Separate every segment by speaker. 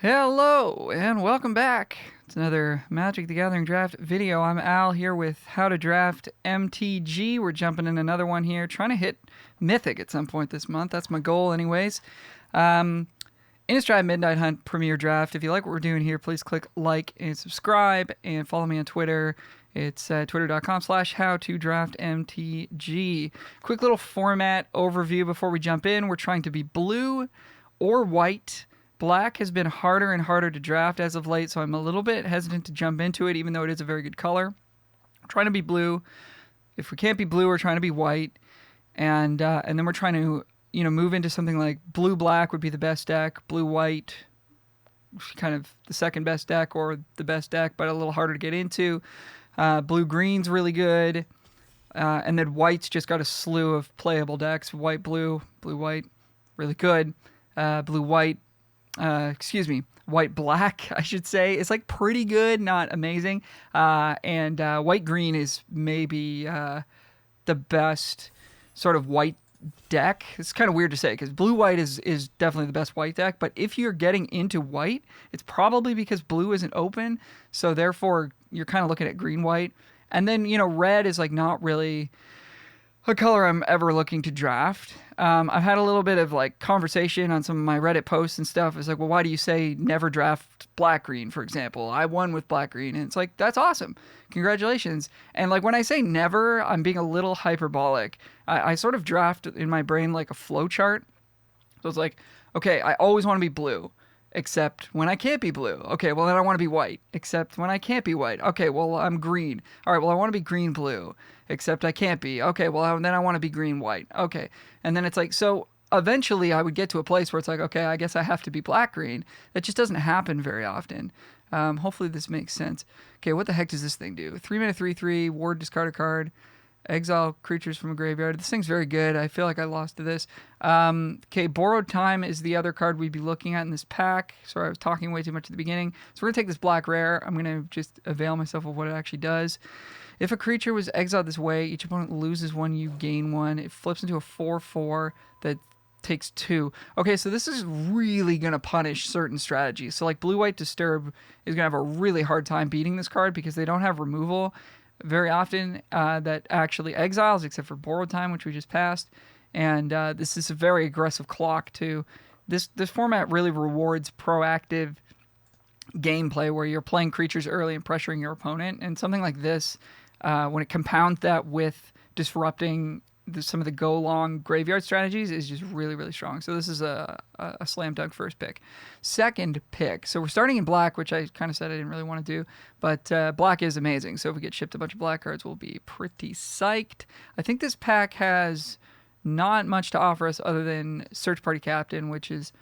Speaker 1: Hello and welcome back. It's another Magic the Gathering draft video. I'm Al here with How to Draft MTG. We're jumping in another one here, trying to hit Mythic at some point this month. That's my goal, anyways. Innistrad Midnight Hunt Premier Draft. If you like what we're doing here, please click like and subscribe and follow me on Twitter. It's twitter.com/howtodraftmtg. Quick little format overview before we jump in. We're trying to be blue or white. Black has been harder and harder to draft as of late, so I'm a little bit hesitant to jump into it, even though it is a very good color. I'm trying to be blue. If we can't be blue, we're trying to be white, and then we're trying to move into something like blue-black would be the best deck, blue-white kind of the second best deck or the best deck, but a little harder to get into. Blue-green's really good, and then white's just got a slew of playable decks. White-blue, blue-white, really good. Blue-white. White-black, I should say. It's like pretty good, not amazing. And white-green is maybe the best sort of white deck. It's kind of weird to say because blue-white is definitely the best white deck. But if you're getting into white, it's probably because blue isn't open. So therefore, you're kind of looking at green-white. And then, red is like not really a color I'm ever looking to draft. I've had a little bit of like conversation on some of my Reddit posts and stuff. It's like, well, why do you say never draft black-green, for example? I won with black-green. And it's like, that's awesome. Congratulations. And like when I say never, I'm being a little hyperbolic. I sort of draft in my brain like a flow chart. So it's like, okay, I always want to be blue, except when I can't be blue. Okay, well, then I want to be white, except when I can't be white. Okay, well, I'm green. All right, well, I want to be green-blue, except I can't be. Okay, well, then I want to be green-white. Okay, and then it's like, so eventually I would get to a place where it's like, okay, I guess I have to be black-green. That just doesn't happen very often. Hopefully this makes sense. Okay, what the heck does this thing do? 3-mana 3/3, ward, discard a card. Exile creatures from a graveyard. This thing's very good. I feel like I lost to this. Okay, Borrowed Time is the other card we'd be looking at in this pack. Sorry, I was talking way too much at the beginning. So we're going to take this black rare. I'm going to just avail myself of what it actually does. If a creature was exiled this way, each opponent loses one, you gain one. It flips into a 4/4 that takes 2. Okay, so this is really going to punish certain strategies. So like Blue-White Disturb is going to have a really hard time beating this card because they don't have removal very often that actually exiles, except for Borrowed Time, which we just passed. And this is a very aggressive clock, too. This format really rewards proactive gameplay where you're playing creatures early and pressuring your opponent. And something like this, when it compounds that with disrupting some of the go-long graveyard strategies, is just really, really strong. So this is a slam dunk first pick. Second pick. So we're starting in black, which I kind of said I didn't really want to do. But black is amazing. So if we get shipped a bunch of black cards, we'll be pretty psyched. I think this pack has not much to offer us other than Search Party Captain, which is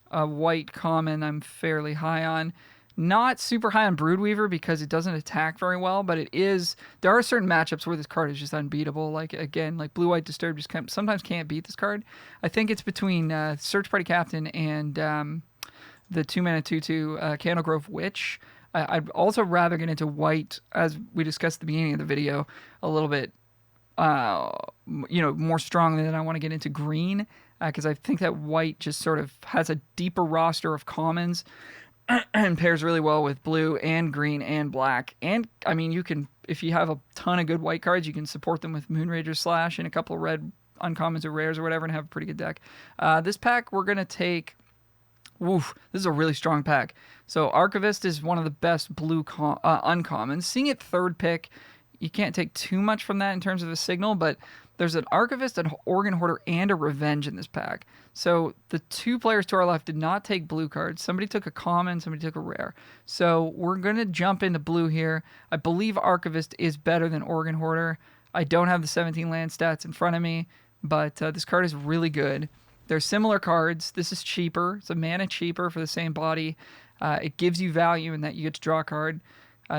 Speaker 1: a white common I'm fairly high on. Not super high on Broodweaver because it doesn't attack very well, but there are certain matchups where this card is just unbeatable. Like, again, like Blue-White Disturb just sometimes can't beat this card. I think it's between Search Party Captain and the 2-mana 2/2 Candlegrove Witch. I'd also rather get into white, as we discussed at the beginning of the video, a little bit more strongly than I want to get into green, because I think that white just sort of has a deeper roster of commons and pairs really well with blue and green and black. And, I mean, you can, if you have a ton of good white cards, you can support them with Moonrager Slash and a couple of red uncommons or rares or whatever and have a pretty good deck. This pack, we're going to take... Woof, this is a really strong pack. So Archivist is one of the best blue uncommons. Seeing it third pick, you can't take too much from that in terms of a signal, but there's an Archivist, an Organ Hoarder, and a Revenge in this pack. So the two players to our left did not take blue cards. Somebody took a common, somebody took a rare. So we're going to jump into blue here. I believe Archivist is better than Organ Hoarder. I don't have the 17 land stats in front of me, but this card is really good. They're similar cards. This is cheaper. It's a mana cheaper for the same body. It gives you value in that you get to draw a card.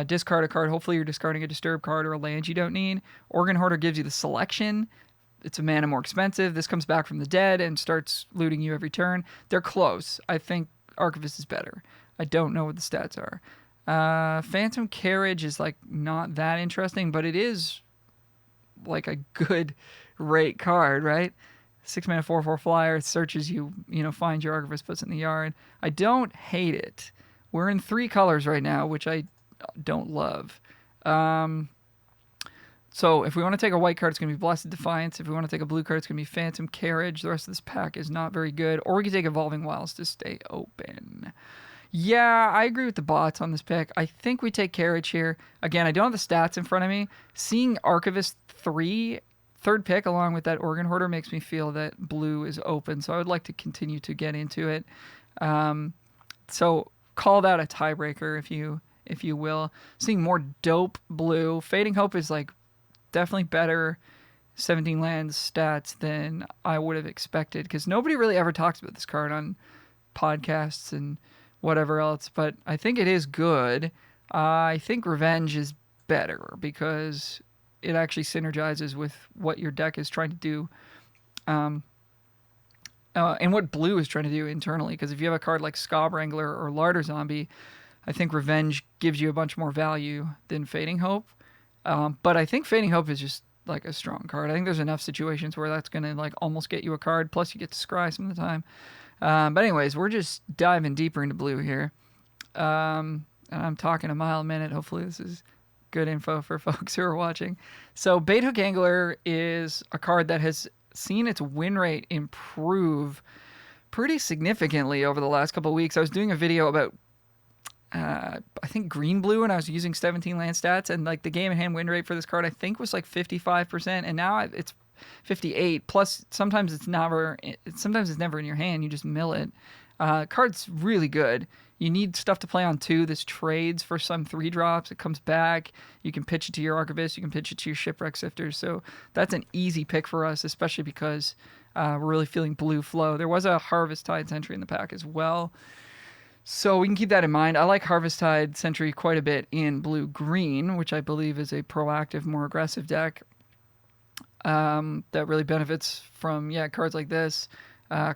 Speaker 1: Discard a card. Hopefully you're discarding a Disturb card or a land you don't need. Organ Hoarder gives you the selection. It's a mana more expensive. This comes back from the dead and starts looting you every turn. They're close. I think Archivist is better. I don't know what the stats are. Phantom Carriage is like not that interesting, but it is like a good rate card, right? 6-mana 4/4 flyer. It searches you, finds your Archivist, puts it in the yard. I don't hate it. We're in 3 colors right now, which I don't love. So if we want to take a white card, it's going to be Blessed Defiance. If we want to take a blue card, it's going to be Phantom Carriage. The rest of this pack is not very good. Or we can take Evolving Wilds to stay open. Yeah, I agree with the bots on this pick. I think we take Carriage here. Again, I don't have the stats in front of me. Seeing Archivist 3, third pick, along with that Organ Hoarder, makes me feel that blue is open. So I would like to continue to get into it. So call that a tiebreaker, if you will. Seeing more dope blue. Fading Hope is like definitely better 17 lands stats than I would have expected, because nobody really ever talks about this card on podcasts and whatever else, but I think it is good. I think Revenge is better because it actually synergizes with what your deck is trying to do, and what blue is trying to do internally, because if you have a card like Scob Wrangler or Larder Zombie, I think Revenge gives you a bunch more value than Fading Hope. But I think Fading Hope is just like a strong card. I think there's enough situations where that's going to like almost get you a card, plus you get to scry some of the time. But anyways, we're just diving deeper into blue here. And I'm talking a mile a minute. Hopefully this is good info for folks who are watching. So Bait Hook Angler is a card that has seen its win rate improve pretty significantly over the last couple of weeks. I was doing a video about I think green blue, and I was using 17 land stats, and like the game in hand win rate for this card I think was like 55%, and now it's 58. Plus sometimes it's never in your hand, you just mill it. Card's really good. You need stuff to play on too. This trades for some 3-drops. It comes back. You can pitch it to your Archivist. You can pitch it to your Shipwreck Sifters. So that's an easy pick for us, especially because we're really feeling blue flow. There was a Harvest-Tide Sentry in the pack as well, so we can keep that in mind. I like Harvest-Tide Sentry quite a bit in blue-green, which I believe is a proactive, more aggressive deck that really benefits from cards like this,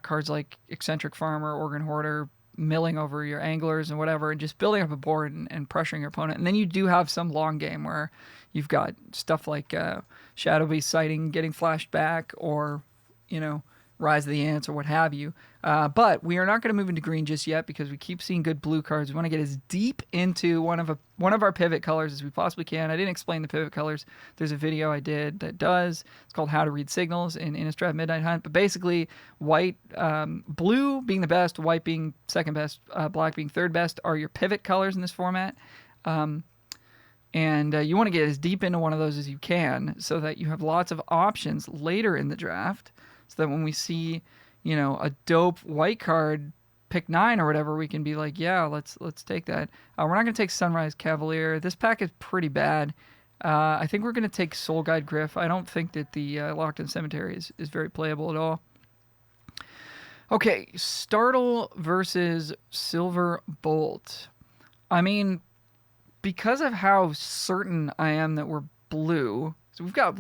Speaker 1: cards like Eccentric Farmer, Organ Hoarder, milling over your anglers and whatever, and just building up a board and pressuring your opponent. And then you do have some long game where you've got stuff like Shadow Beast Sighting getting flashed back, or Rise of the Ants or what have you. But we are not going to move into green just yet because we keep seeing good blue cards. We want to get as deep into one of our pivot colors as we possibly can. I didn't explain the pivot colors. There's a video I did that does. It's called How to Read Signals in Innistrad Midnight Hunt. But basically, white, blue being the best, white being second best, black being third best are your pivot colors in this format. And you want to get as deep into one of those as you can so that you have lots of options later in the draft. So that when we see, a dope white card, pick 9 or whatever, we can be like, yeah, let's take that. We're not going to take Sunrise Cavalier. This pack is pretty bad. I think we're going to take Soul Guide Griff. I don't think that the Locked in Cemetery is very playable at all. Okay, Startle versus Silver Bolt. I mean, because of how certain I am that we're blue, so we've got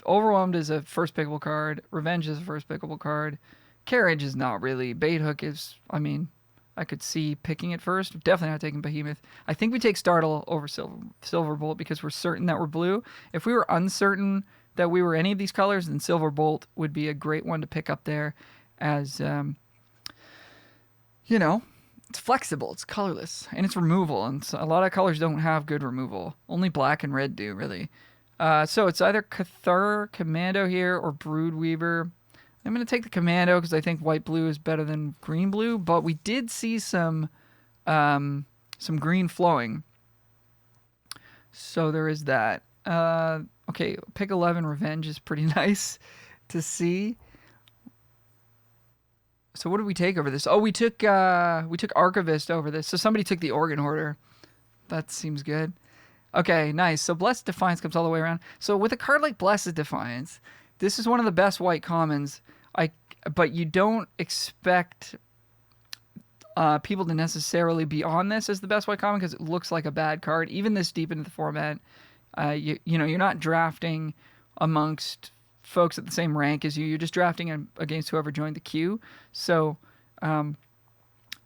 Speaker 1: Overwhelmed is a first pickable card. Revenge is a first pickable card. Carriage is not really. Bait Hook is, I could see picking it first. Definitely not taking Behemoth. I think we take Startle over Silver Bolt because we're certain that we're blue. If we were uncertain that we were any of these colors, then Silver Bolt would be a great one to pick up there as, it's flexible, it's colorless, and it's removal. And so a lot of colors don't have good removal. Only black and red do, really. So it's either Cathur Commando here or Broodweaver. I'm going to take the Commando because I think white-blue is better than green-blue, but we did see some green flowing. So there is that. Okay, pick 11 Revenge is pretty nice to see. So what did we take over this? Oh, we took Archivist over this. So somebody took the Organ Hoarder. That seems good. Okay, nice. So Blessed Defiance comes all the way around. So with a card like Blessed Defiance, this is one of the best white commons. But you don't expect people to necessarily be on this as the best white common because it looks like a bad card. Even this deep into the format, you're not drafting amongst folks at the same rank as you. You're just drafting against whoever joined the queue. So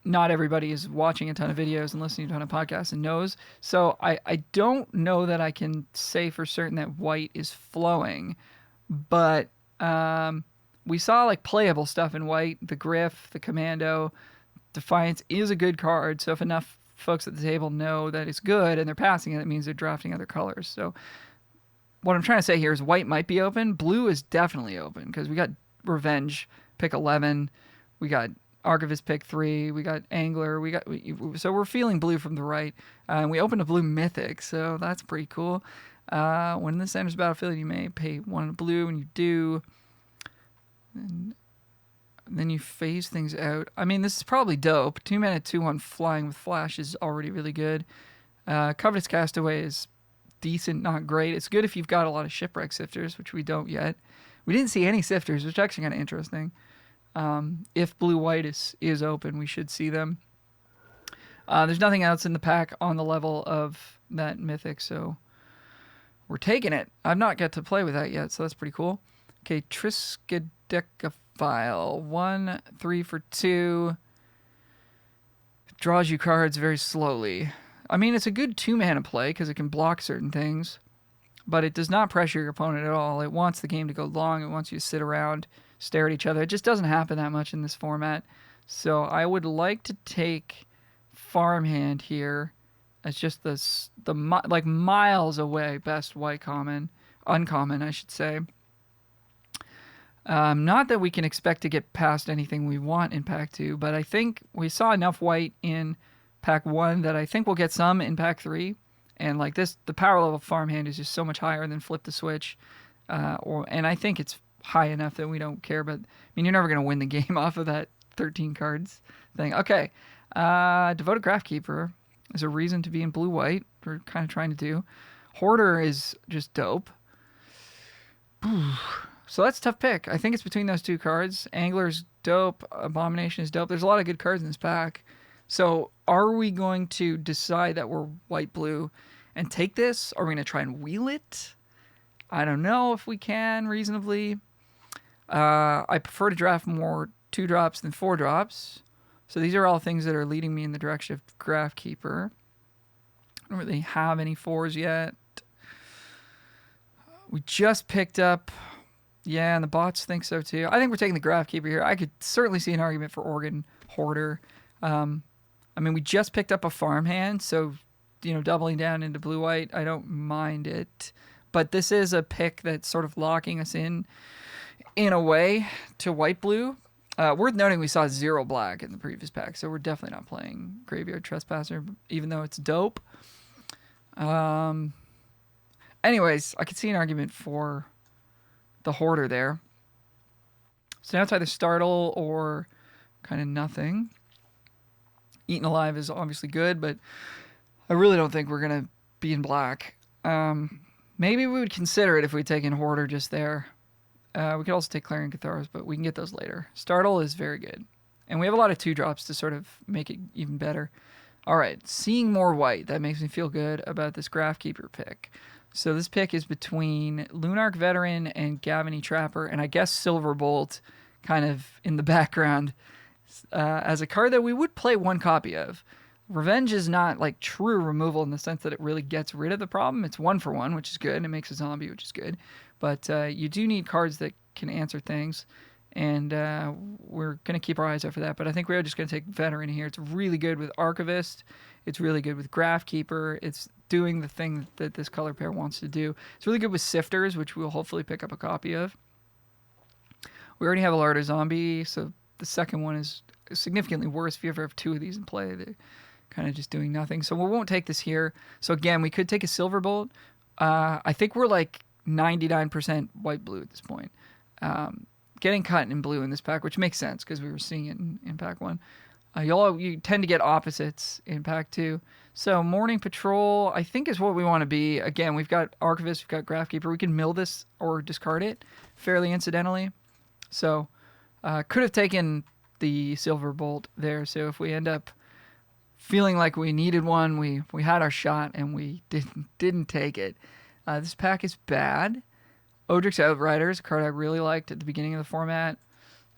Speaker 1: not everybody is watching a ton of videos and listening to a ton of podcasts and knows. So I don't know that I can say for certain that white is flowing, but We saw like playable stuff in white. The Griff, the Commando, Defiance is a good card. So if enough folks at the table know that it's good and they're passing it, it means they're drafting other colors. So what I'm trying to say here is white might be open. Blue is definitely open because we got Revenge pick 11. We got Archivist pick 3. We got Angler. So we're feeling blue from the right. And we opened a blue Mythic, so that's pretty cool. When this enters battlefield, you may pay 1 blue, and you do. And then you phase things out. I mean, this is probably dope. 2 mana, 2/1 flying with flash is already really good. Covetous Castaway is decent, not great. It's good if you've got a lot of Shipwreck Sifters, which we don't yet. We didn't see any Sifters, which is actually kind of interesting. If blue-white is open, we should see them. There's nothing else in the pack on the level of that Mythic, so we're taking it. I've not got to play with that yet, so that's pretty cool. Okay, Triskaidekaphile. 1, 3 for 2. Draws you cards very slowly. I mean, it's a good 2-mana play because it can block certain things, but it does not pressure your opponent at all. It wants the game to go long. It wants you to sit around, stare at each other. It just doesn't happen that much in this format. So I would like to take Farmhand here as just the like miles away best white uncommon, I should say. Not that we can expect to get past anything we want in Pack 2, but I think we saw enough white in Pack 1 that I think we'll get some in Pack 3. And like this, the power level of Farmhand is just so much higher than Flip the Switch. And I think it's high enough that we don't care. But I mean, you're never going to win the game off of that 13 cards thing. Okay. Devoted Graphkeeper is a reason to be in blue-white. We're kind of trying to do. Hoarder is just dope. So that's a tough pick. I think it's between those two cards. Angler's dope. Abomination is dope. There's a lot of good cards in this pack. So are we going to decide that we're white-blue and take this? Are we going to try and wheel it? I don't know if we can reasonably. I prefer to draft more 2-drops than 4-drops. So these are all things that are leading me in the direction of Graphkeeper. I don't really have any 4s yet. We just picked up... Yeah, and the bots think so too. I think we're taking the Graphkeeper here. I could certainly see an argument for Organ Hoarder. I mean, we just picked up a Farmhand, so, doubling down into blue-white, I don't mind it. But this is a pick that's sort of locking us in a way, to white-blue. Worth noting, we saw 0 black in the previous pack, so we're definitely not playing Graveyard Trespasser, even though it's dope. Anyways, I could see an argument for the Hoarder there. So now it's either Startle or kind of nothing. Eaten Alive is obviously good, but I really don't think we're going to be in black. Maybe we would consider it if we'd taken Hoarder just there. We could also take Clarion Catharos, but we can get those later. Startle is very good. And we have a lot of 2-drops to sort of make it even better. All right, seeing more white. That makes me feel good about this Graphkeeper pick. So this pick is between Lunarch Veteran and Gavany Trapper, and I guess Silverbolt kind of in the background as a card that we would play 1 copy of. Revenge is not like true removal in the sense that it really gets rid of the problem. It's 1 for 1, which is good. It makes a zombie, which is good. But you do need cards that can answer things, and we're going to keep our eyes out for that. But I think we're just going to take Veteran here. It's really good with Archivist. It's really good with Graphkeeper. It's doing the thing that this color pair wants to do. It's really good with Sifters, which we'll hopefully pick up a copy of. We already have a Larder Zombie, so the second one is significantly worse if you ever have 2 of these in play. They're kind of just doing nothing. So we won't take this here. So again, we could take a Silverbolt. I think we're like 99% white-blue at this point. Getting cut in blue in this pack, which makes sense because we were seeing it in pack 1. You tend to get opposites in pack 2. So Morning Patrol, I think, is what we want to be. Again, we've got Archivist, we've got Graphkeeper. We can mill this or discard it fairly incidentally. So could have taken the Silverbolt there. So if we end up feeling like we needed one, we had our shot and we didn't take it. This pack is bad. Odric's Outrider is a card I really liked at the beginning of the format.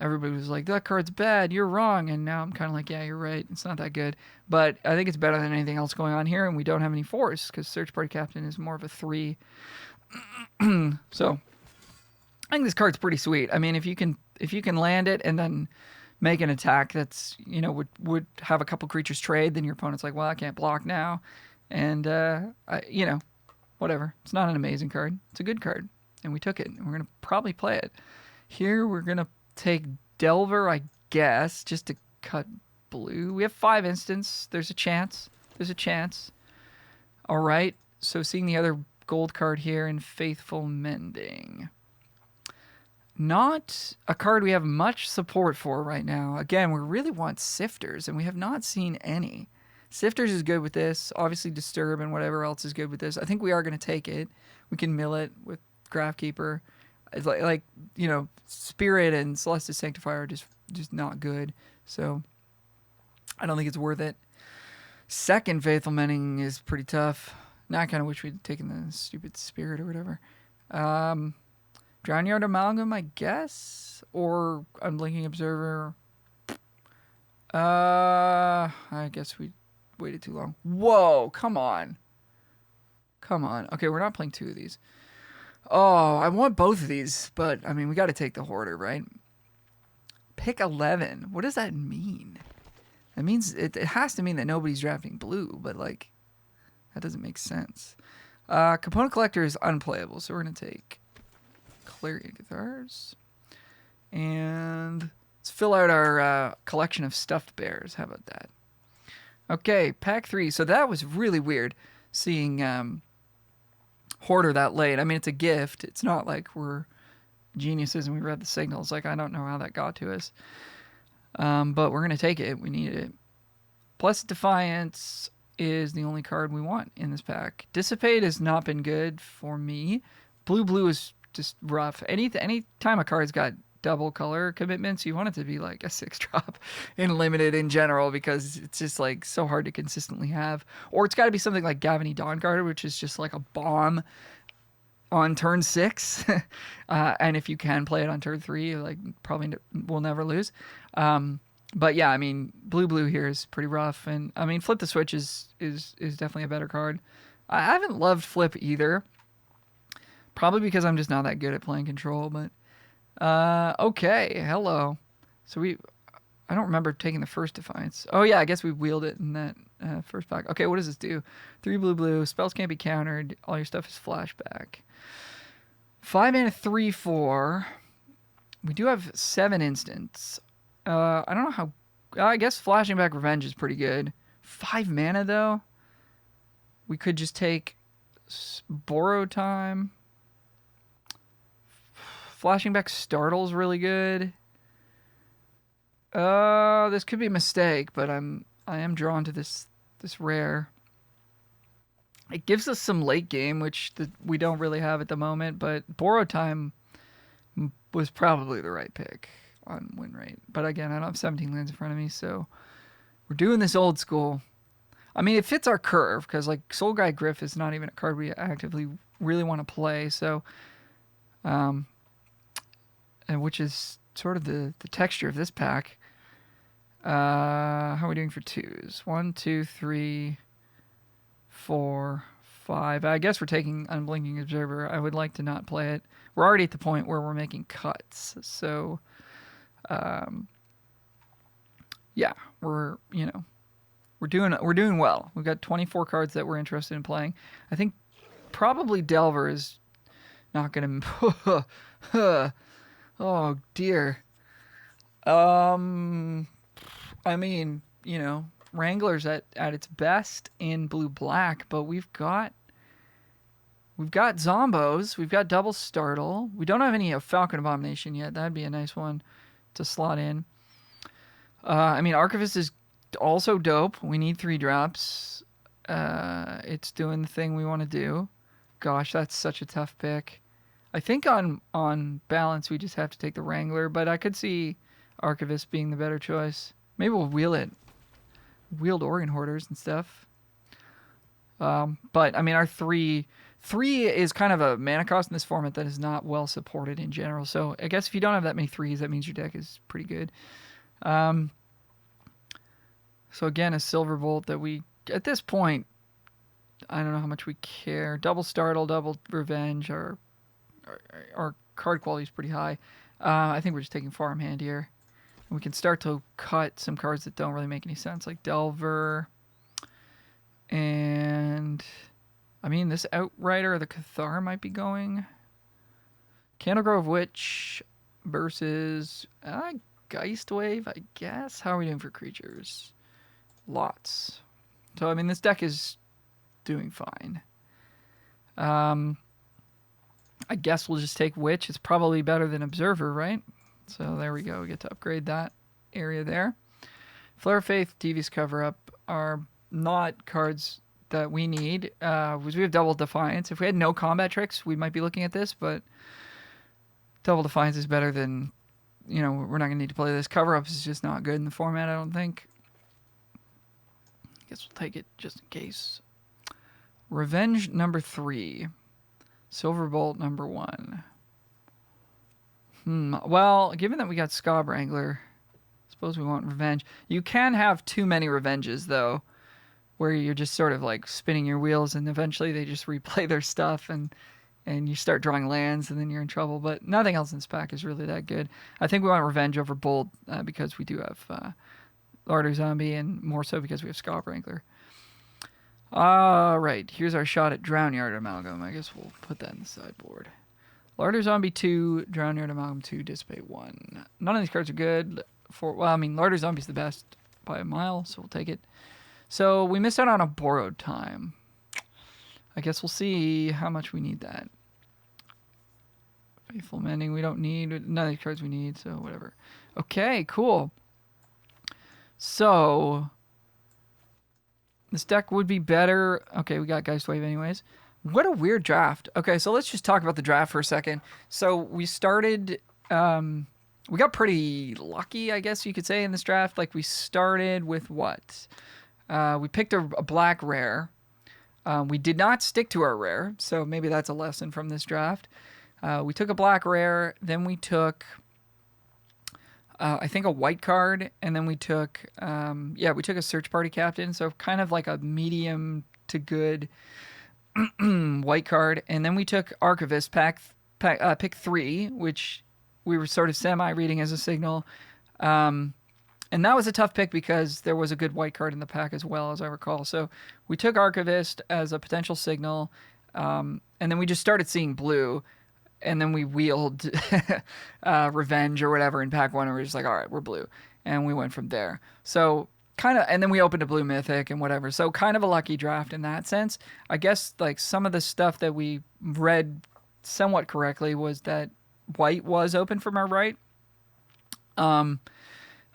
Speaker 1: Everybody was like, that card's bad, you're wrong. And now I'm kind of like, yeah, you're right. It's not that good. But I think it's better than anything else going on here. And we don't have any 4s because Search Party Captain is more of a 3. So I think this card's pretty sweet. I mean, if you can land it and then make an attack that's would have a couple creatures trade, then your opponent's like, well, I can't block now, and whatever. It's not an amazing card. It's a good card, and we took it. And we're gonna probably play it. Here we're gonna take Delver, I guess, just to cut blue. We have 5 instants. There's a chance. All right. So seeing the other gold card here in Faithful Mending. Not a card we have much support for right now. Again, we really want Sifters, and we have not seen any. Sifters is good with this. Obviously, Disturb and whatever else is good with this. I think we are going to take it. We can mill it with Graphkeeper. It's like Spirit and Celestis Sanctifier are just not good. So I don't think it's worth it. Second Faithful Mending is pretty tough. Now I kind of wish we'd taken the stupid Spirit or whatever. Drownyard Amalgam, I guess? Or Unblinking Observer. I guess we waited too long. Whoa, come on. Okay, we're not playing 2 of these. Oh, I want both of these, but, I mean, we got to take the Hoarder, right? Pick 11. What does that mean? That means, it has to mean that nobody's drafting blue, but, like, that doesn't make sense. Component Collector is unplayable, so we're going to take Clarion Cathars. And let's fill out our collection of stuffed bears. How about that? Okay, pack 3. So that was really weird seeing Hoarder that late. I mean, it's a gift. It's not like we're geniuses and we read the signals. Like, I don't know how that got to us. But we're going to take it. We need it. Plus Defiance is the only card we want in this pack. Dissipate has not been good for me. Blue is just rough. Any time a card's got double color commitments, you want it to be like a 6-drop in limited in general, because it's just like so hard to consistently have. Or it's got to be something like Gavany Dawnguard, which is just like a bomb on turn 6. And if you can play it on turn 3, like probably we'll never lose. But yeah, I mean, blue here is pretty rough. And I mean, Flip the Switch is definitely a better card. I haven't loved Flip either. Probably because I'm just not that good at playing control, but okay, hello. So I don't remember taking the first Defiance. Oh yeah, I guess we wheeled it in that first pack. Okay, what does this do? 3 blue, spells can't be countered, all your stuff is flashback. 5 mana 3/4. We do have 7 instants. I don't know how, I guess Flashing Back Revenge is pretty good. 5 mana though. We could just take Borrow Time. Flashing Back Startle's really good. This could be a mistake, but I am drawn to this rare. It gives us some late game, which we don't really have at the moment, but Borrow Time was probably the right pick on win rate. But again, I don't have 17 lands in front of me, so we're doing this old school. I mean, it fits our curve, because like Soul Guide Gryff is not even a card we actively really want to play, so and which is sort of the texture of this pack. How are we doing for 2s? 1, 2, 3, 4, 5. I guess we're taking Unblinking Observer. I would like to not play it. We're already at the point where we're making cuts, so yeah, we're doing well. We've got 24 cards that we're interested in playing. I think probably Delver is not going to. Oh dear. I mean, Wrangler's at its best in blue-black, but we've got Zombos, we've got Double Startle. We don't have any Falcon Abomination yet. That'd be a nice one to slot in. I mean, Archivist is also dope. We need 3 drops. It's doing the thing we want to do. Gosh, that's such a tough pick. I think on balance we just have to take the Wrangler, but I could see Archivist being the better choice. Maybe we'll wheel it. Wheeled Organ Hoarders and stuff. But I mean, our 3 is kind of a mana cost in this format that is not well supported in general. So I guess if you don't have that many 3s, that means your deck is pretty good. So again, a Silverbolt that we, at this point, I don't know how much we care. Double Startle, Double Revenge are card quality is pretty high. I think we're just taking farmhand here. And we can start to cut some cards that don't really make any sense, like Delver. And, I mean, this Outrider or the Cathar might be going. Candlegrove Witch versus Geistwave, I guess. How are we doing for creatures? Lots. So, I mean, this deck is doing fine. I guess we'll just take Witch. It's probably better than Observer, right? So there we go. We get to upgrade that area there. Flare of Faith, Devious Cover-Up are not cards that we need. Because we have Double Defiance. If we had no combat tricks, we might be looking at this, but Double Defiance is better than, you know, we're not going to need to play this. Cover-Ups is just not good in the format, I don't think. I guess we'll take it just in case. Revenge number 3. Silverbolt number 1. Well, given that we got Scab Wrangler, I suppose we want Revenge. You can have too many Revenges, though, where you're just sort of like spinning your wheels and eventually they just replay their stuff and you start drawing lands and then you're in trouble. But nothing else in this pack is really that good. I think we want Revenge over Bolt because we do have Larder Zombie, and more so because we have Scab Wrangler. Right, here's our shot at Drownyard Amalgam. I guess we'll put that in the sideboard. Larder Zombie 2, Drownyard Amalgam 2, Dissipate 1. None of these cards are good. Well, I mean, Larder Zombie's the best by a mile, so we'll take it. So we missed out on a Borrowed Time. I guess we'll see how much we need that. Faithful Mending we don't need. None of these cards we need, so whatever. Okay, cool. So this deck would be better. Okay, we got Geistwave anyways. What a weird draft. Okay, so let's just talk about the draft for a second. So we started, we got pretty lucky, I guess you could say, in this draft. Like, we started with what? We picked a black rare. We did not stick to our rare, so maybe that's a lesson from this draft. We took a black rare, then we took, I think, a white card, and then we took, we took a Search Party Captain, so kind of like a medium to good white card, and then we took Archivist, pick 3, which we were sort of semi-reading as a signal, and that was a tough pick because there was a good white card in the pack as well, as I recall. So we took Archivist as a potential signal, and then we just started seeing blue, and then we wheeled Revenge or whatever in pack 1, and we were just like, all right, we're blue, and we went from there. So kind of, and then we opened a blue Mythic and whatever. So kind of a lucky draft in that sense. I guess like some of the stuff that we read somewhat correctly was that white was open from our right, and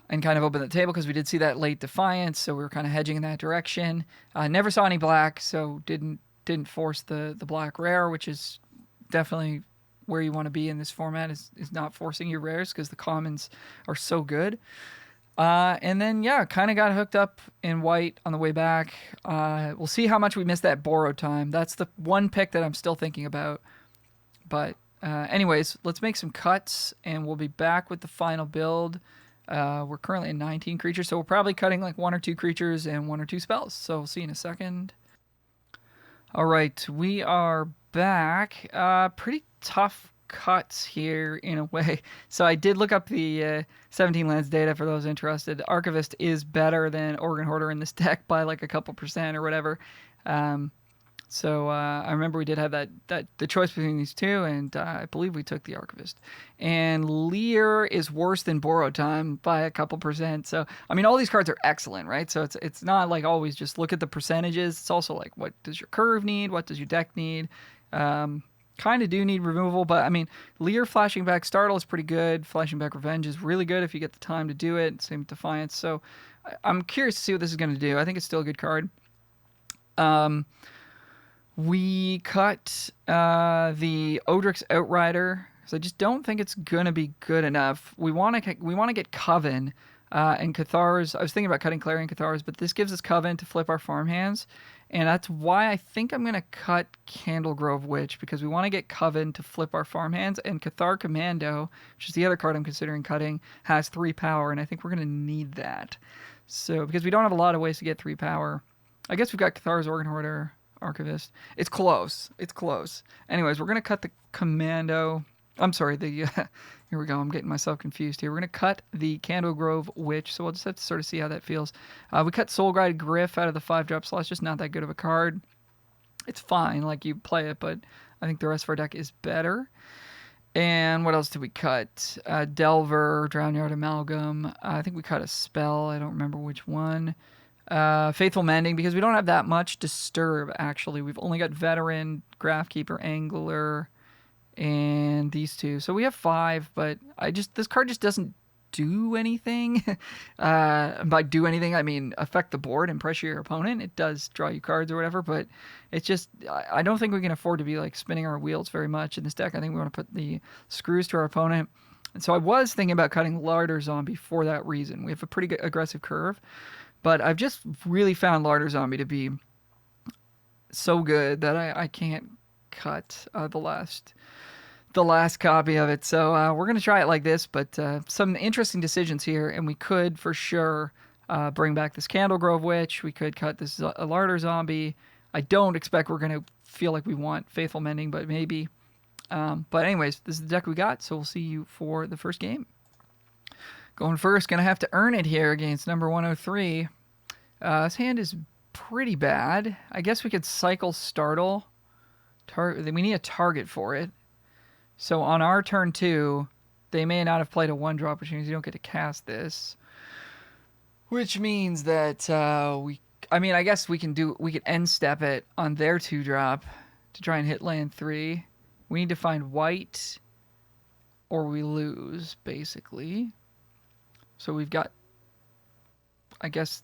Speaker 1: kind of opened the table because we did see that late Defiance, so we were kind of hedging in that direction. Never saw any black, so didn't force the black rare, which is definitely where you want to be in this format, is not forcing your rares because the commons are so good. And then, yeah, kind of got hooked up in white on the way back. We'll see how much we missed that Borrowed Time. That's the one pick that I'm still thinking about. But anyways, let's make some cuts, and we'll be back with the final build. We're currently at 19 creatures, so we're probably cutting like 1 or 2 creatures and 1 or 2 spells. So we'll see in a second. All right, we are back. Pretty tough cuts here in a way. So I did look up the 17 lands data for those interested. Archivist is better than Organ Hoarder in this deck by like a couple percent or whatever. So I remember we did have that the choice between these two, and I believe we took the Archivist. And Leer is worse than Borrowed Time by a couple percent. So I mean, all these cards are excellent, right? So it's not like always just look at the percentages. It's also like, what does your curve need? What does your deck need? Kind of do need removal, but I mean, Leer flashing back Startle is pretty good. Flashing back Revenge is really good if you get the time to do it. Same with Defiance. So I'm curious to see what this is going to do. I think it's still a good card. We cut the Odric's Outrider, because I just don't think it's going to be good enough. We want to get Coven and Cathars. I was thinking about cutting Clarion Cathars, but this gives us Coven to flip our farm hands. And that's why I think I'm going to cut Candlegrove Witch, because we want to get Coven to flip our farm hands. And Cathar Commando, which is the other card I'm considering cutting, has 3 power, and I think we're going to need that. So, because we don't have a lot of ways to get 3 power. I guess we've got Cathar's Organ Hoarder, Archivist. It's close. It's close. Anyways, we're going to cut the Commando. I'm sorry, the here we go. I'm getting myself confused here. We're going to cut the Candle Grove Witch, so we'll just have to sort of see how that feels. We cut Soul Guide Griff out of the 5-drop slot. It's just not that good of a card. It's fine, like you play it, but I think the rest of our deck is better. And what else did we cut? Delver, Drownyard Amalgam. I think we cut a spell. I don't remember which one. Faithful Mending, because we don't have that much Disturb, actually. We've only got Veteran, Graphkeeper, Angler, and these two. So we have 5, but this card just doesn't do anything. By do anything, I mean affect the board and pressure your opponent. It does draw you cards or whatever, but it's just, I don't think we can afford to be like spinning our wheels very much in this deck. I think we want to put the screws to our opponent. And so I was thinking about cutting Larder Zombie for that reason. We have a pretty good aggressive curve, but I've just really found Larder Zombie to be so good that I can't cut the last copy of it. So we're going to try it like this, but some interesting decisions here, and we could for sure bring back this Candle Grove Witch. We could cut this Larder Zombie. I don't expect we're going to feel like we want Faithful Mending, but maybe. But anyways, this is the deck we got, so we'll see you for the first game. Going first, going to have to earn it here against number 103. This hand is pretty bad. I guess we could cycle Startle. We need a target for it. So on our turn 2, they may not have played a 1-drop, which means you don't get to cast this. Which means that I guess we could end step it on their 2-drop to try and hit land 3. We need to find white or we lose, basically. So we've got, I guess,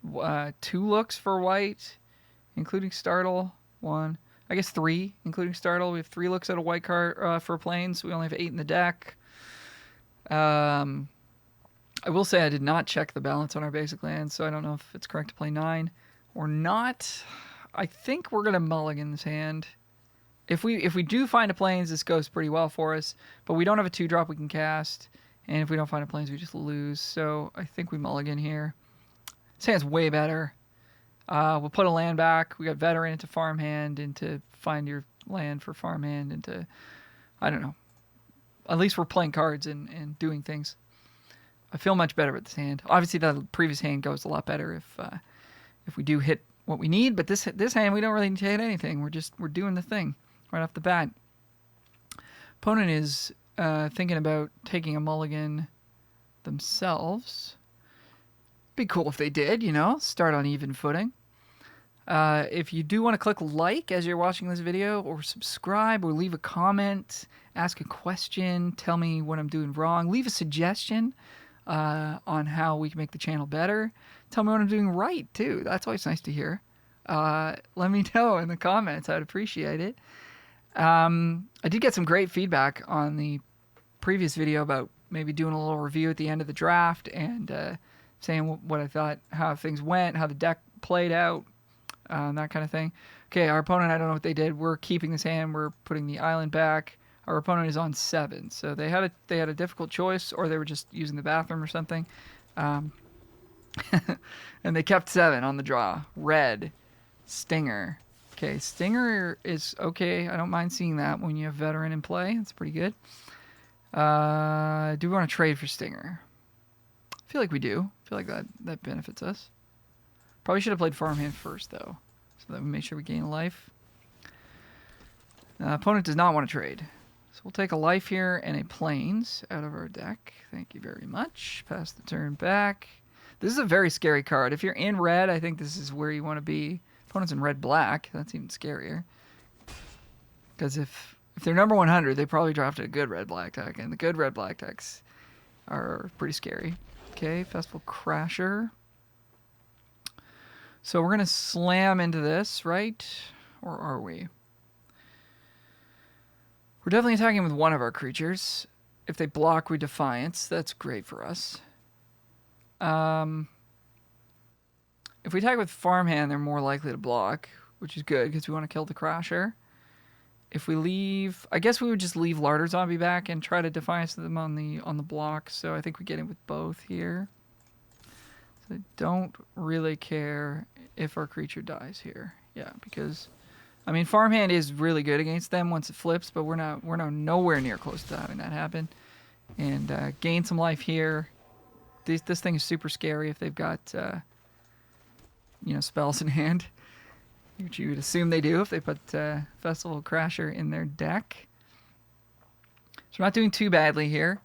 Speaker 1: 2 looks for white, including Startle. 1. I guess 3, including Startle. We have 3 looks at a white card for planes. We only have 8 in the deck. I will say I did not check the balance on our basic lands, so I don't know if it's correct to play 9 or not. I think we're going to mulligan this hand. If we do find a planes, this goes pretty well for us, but we don't have a 2-drop we can cast, and if we don't find a planes, we just lose. So I think we mulligan here. This hand's way better. We'll put a land back. We got Veteran into Farmhand, into find your land for Farmhand, into, I don't know. At least we're playing cards and doing things. I feel much better with this hand. Obviously, the previous hand goes a lot better if we do hit what we need, but this hand, we don't really need to hit anything. We're doing the thing right off the bat. Opponent is thinking about taking a mulligan themselves. Be cool if they did, start on even footing. If you do want to click like as you're watching this video, or subscribe, or leave a comment, ask a question, tell me what I'm doing wrong, leave a suggestion on how we can make the channel better. Tell me what I'm doing right, too. That's always nice to hear. Let me know in the comments. I'd appreciate it. I did get some great feedback on the previous video about maybe doing a little review at the end of the draft and saying what I thought, how things went, how the deck played out, that kind of thing. Okay, our opponent, I don't know what they did. We're keeping this hand. We're putting the island back. Our opponent is on 7, so they had a difficult choice, or they were just using the bathroom or something. And they kept 7 on the draw. Red, Stinger. Okay, Stinger is okay. I don't mind seeing that when you have Veteran in play. It's pretty good. Do we want to trade for Stinger? I feel like we do. I feel like that benefits us. Probably should have played Farmhand first, though, so that we make sure we gain life. Opponent does not want to trade. So we'll take a life here and a plains out of our deck. Thank you very much. Pass the turn back. This is a very scary card. If you're in red, I think this is where you want to be. Opponent's in red-black. That's even scarier. Because if they're number 100, they probably drafted a good red-black deck, and the good red-black decks are pretty scary. Okay, Festival Crasher. So we're going to slam into this, right? Or are we? We're definitely attacking with one of our creatures. If they block, we Defiance. That's great for us. If we attack with Farmhand, they're more likely to block, which is good because we want to kill the Crasher. If we leave, I guess we would just leave Larder Zombie back and try to Defiance them on the block. So I think we get in with both here. So I don't really care if our creature dies here. Yeah, because I mean, Farmhand is really good against them once it flips, but we're nowhere near close to having that happen. And gain some life here. This thing is super scary if they've got spells in hand, which you would assume they do if they put Festival Crasher in their deck. So we're not doing too badly here.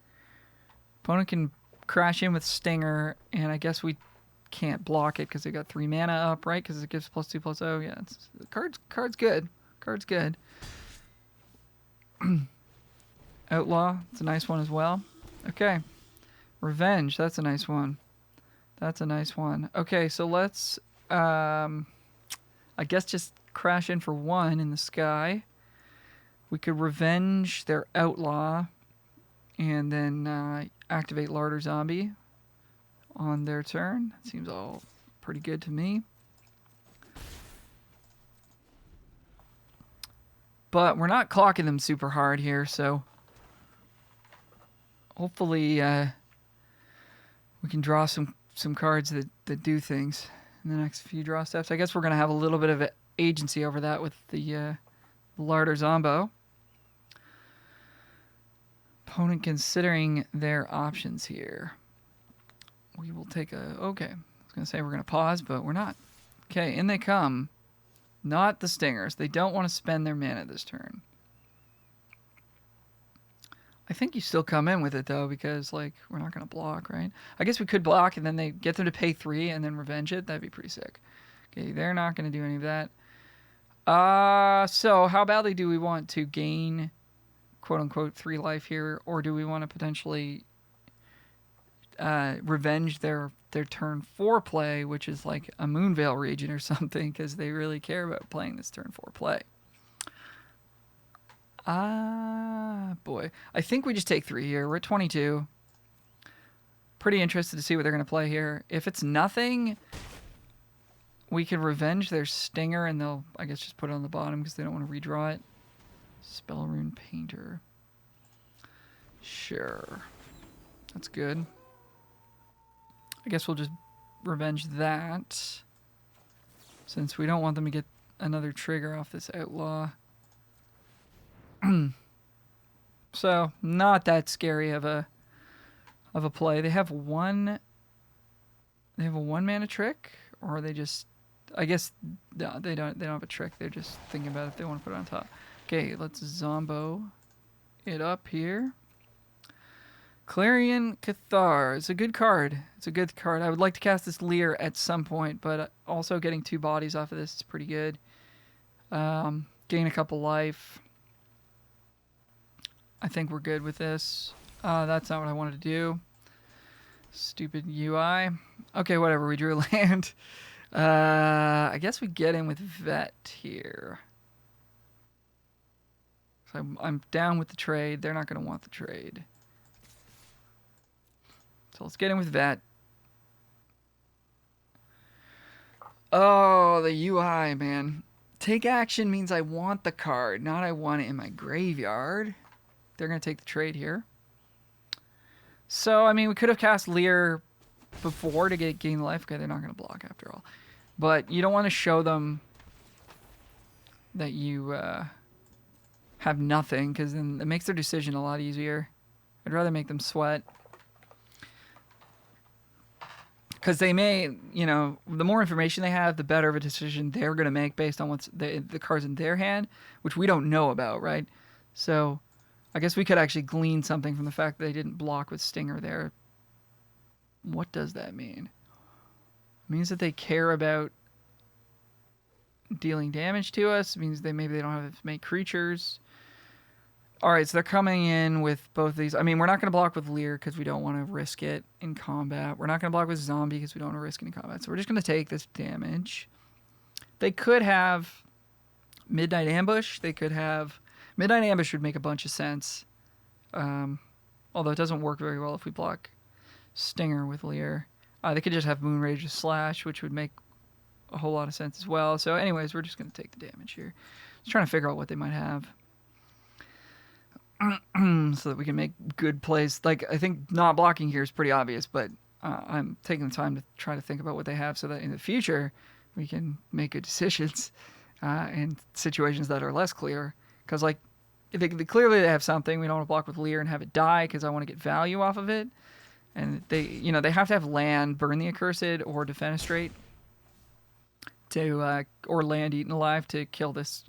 Speaker 1: Opponent can crash in with Stinger, and I guess we can't block it because they got 3 mana up, right? Because it gives +2/+0. Yeah, card's good. Card's good. Outlaw, it's a nice one as well. Okay. Revenge, that's a nice one. That's a nice one. Okay, so let's, I guess just crash in for 1 in the sky. We could revenge their Outlaw and then activate Larder Zombie on their turn. That seems all pretty good to me. But we're not clocking them super hard here, so hopefully we can draw some cards that do things in the next few draw steps. I guess we're going to have a little bit of agency over that with the Larder Zombo. Opponent considering their options here. We will take okay. I was going to say we're going to pause, but we're not. Okay, in they come. Not the Stingers. They don't want to spend their mana this turn. I think you still come in with it, though, because, like, we're not going to block, right? I guess we could block, and then they get them to pay 3 and then revenge it. That'd be pretty sick. Okay, they're not going to do any of that. So how badly do we want to gain, quote-unquote, 3 life here, or do we want to potentially revenge their turn 4 play, which is like a Moonveil region or something, because they really care about playing this turn 4 play. Boy. I think we just take 3 here. We're at 22. Pretty interested to see what they're going to play here. If it's nothing, we can revenge their Stinger, and they'll, I guess, just put it on the bottom because they don't want to redraw it. Spellrune Painter. Sure. That's good. I guess we'll just revenge that, since we don't want them to get another trigger off this Outlaw. So, not that scary of a play. They have a 1 mana trick, or they just, I guess, no, they don't have a trick. They're just thinking about if they want to put it on top. Okay, let's Zombo it up here. Clarion Cathar. It's a good card. It's a good card. I would like to cast this Leer at some point, but also getting 2 bodies off of this is pretty good. Gain a couple life. I think we're good with this. That's not what I wanted to do. Stupid UI. Okay, whatever. We drew a land. I guess we get in with Vet here. So I'm down with the trade. They're not going to want the trade. So let's get in with Vet. Oh, the UI, man. Take action means I want the card, not I want it in my graveyard. They're going to take the trade here. So, I mean, we could have cast Leer before to gain life. Okay, they're not going to block after all. But you don't want to show them that you have nothing, because then it makes their decision a lot easier. I'd rather make them sweat. Because they may, the more information they have, the better of a decision they're going to make based on what's the cards in their hand, which we don't know about, right? So I guess we could actually glean something from the fact that they didn't block with Stinger there. What does that mean? It means that they care about dealing damage to us. It means maybe they don't have as many creatures. All right, so they're coming in with both these. I mean, we're not going to block with Leer because we don't want to risk it in combat. We're not going to block with Zombie because we don't want to risk it in combat. So we're just going to take this damage. They could have Midnight Ambush. They could have... Midnight Ambush would make a bunch of sense. Although it doesn't work very well if we block Stinger with Leer. They could just have Moonrage Slash, which would make a whole lot of sense as well. So anyways, we're just going to take the damage here. Just trying to figure out what they might have. So that we can make good plays. Like, I think not blocking here is pretty obvious, but I'm taking the time to try to think about what they have so that in the future we can make good decisions. in situations that are less clear. Because like, clearly they have something. We don't want to block with Leer and have it die because I want to get value off of it. And they have to have land, burn the accursed, or defenestrate to, or land eaten alive to kill this,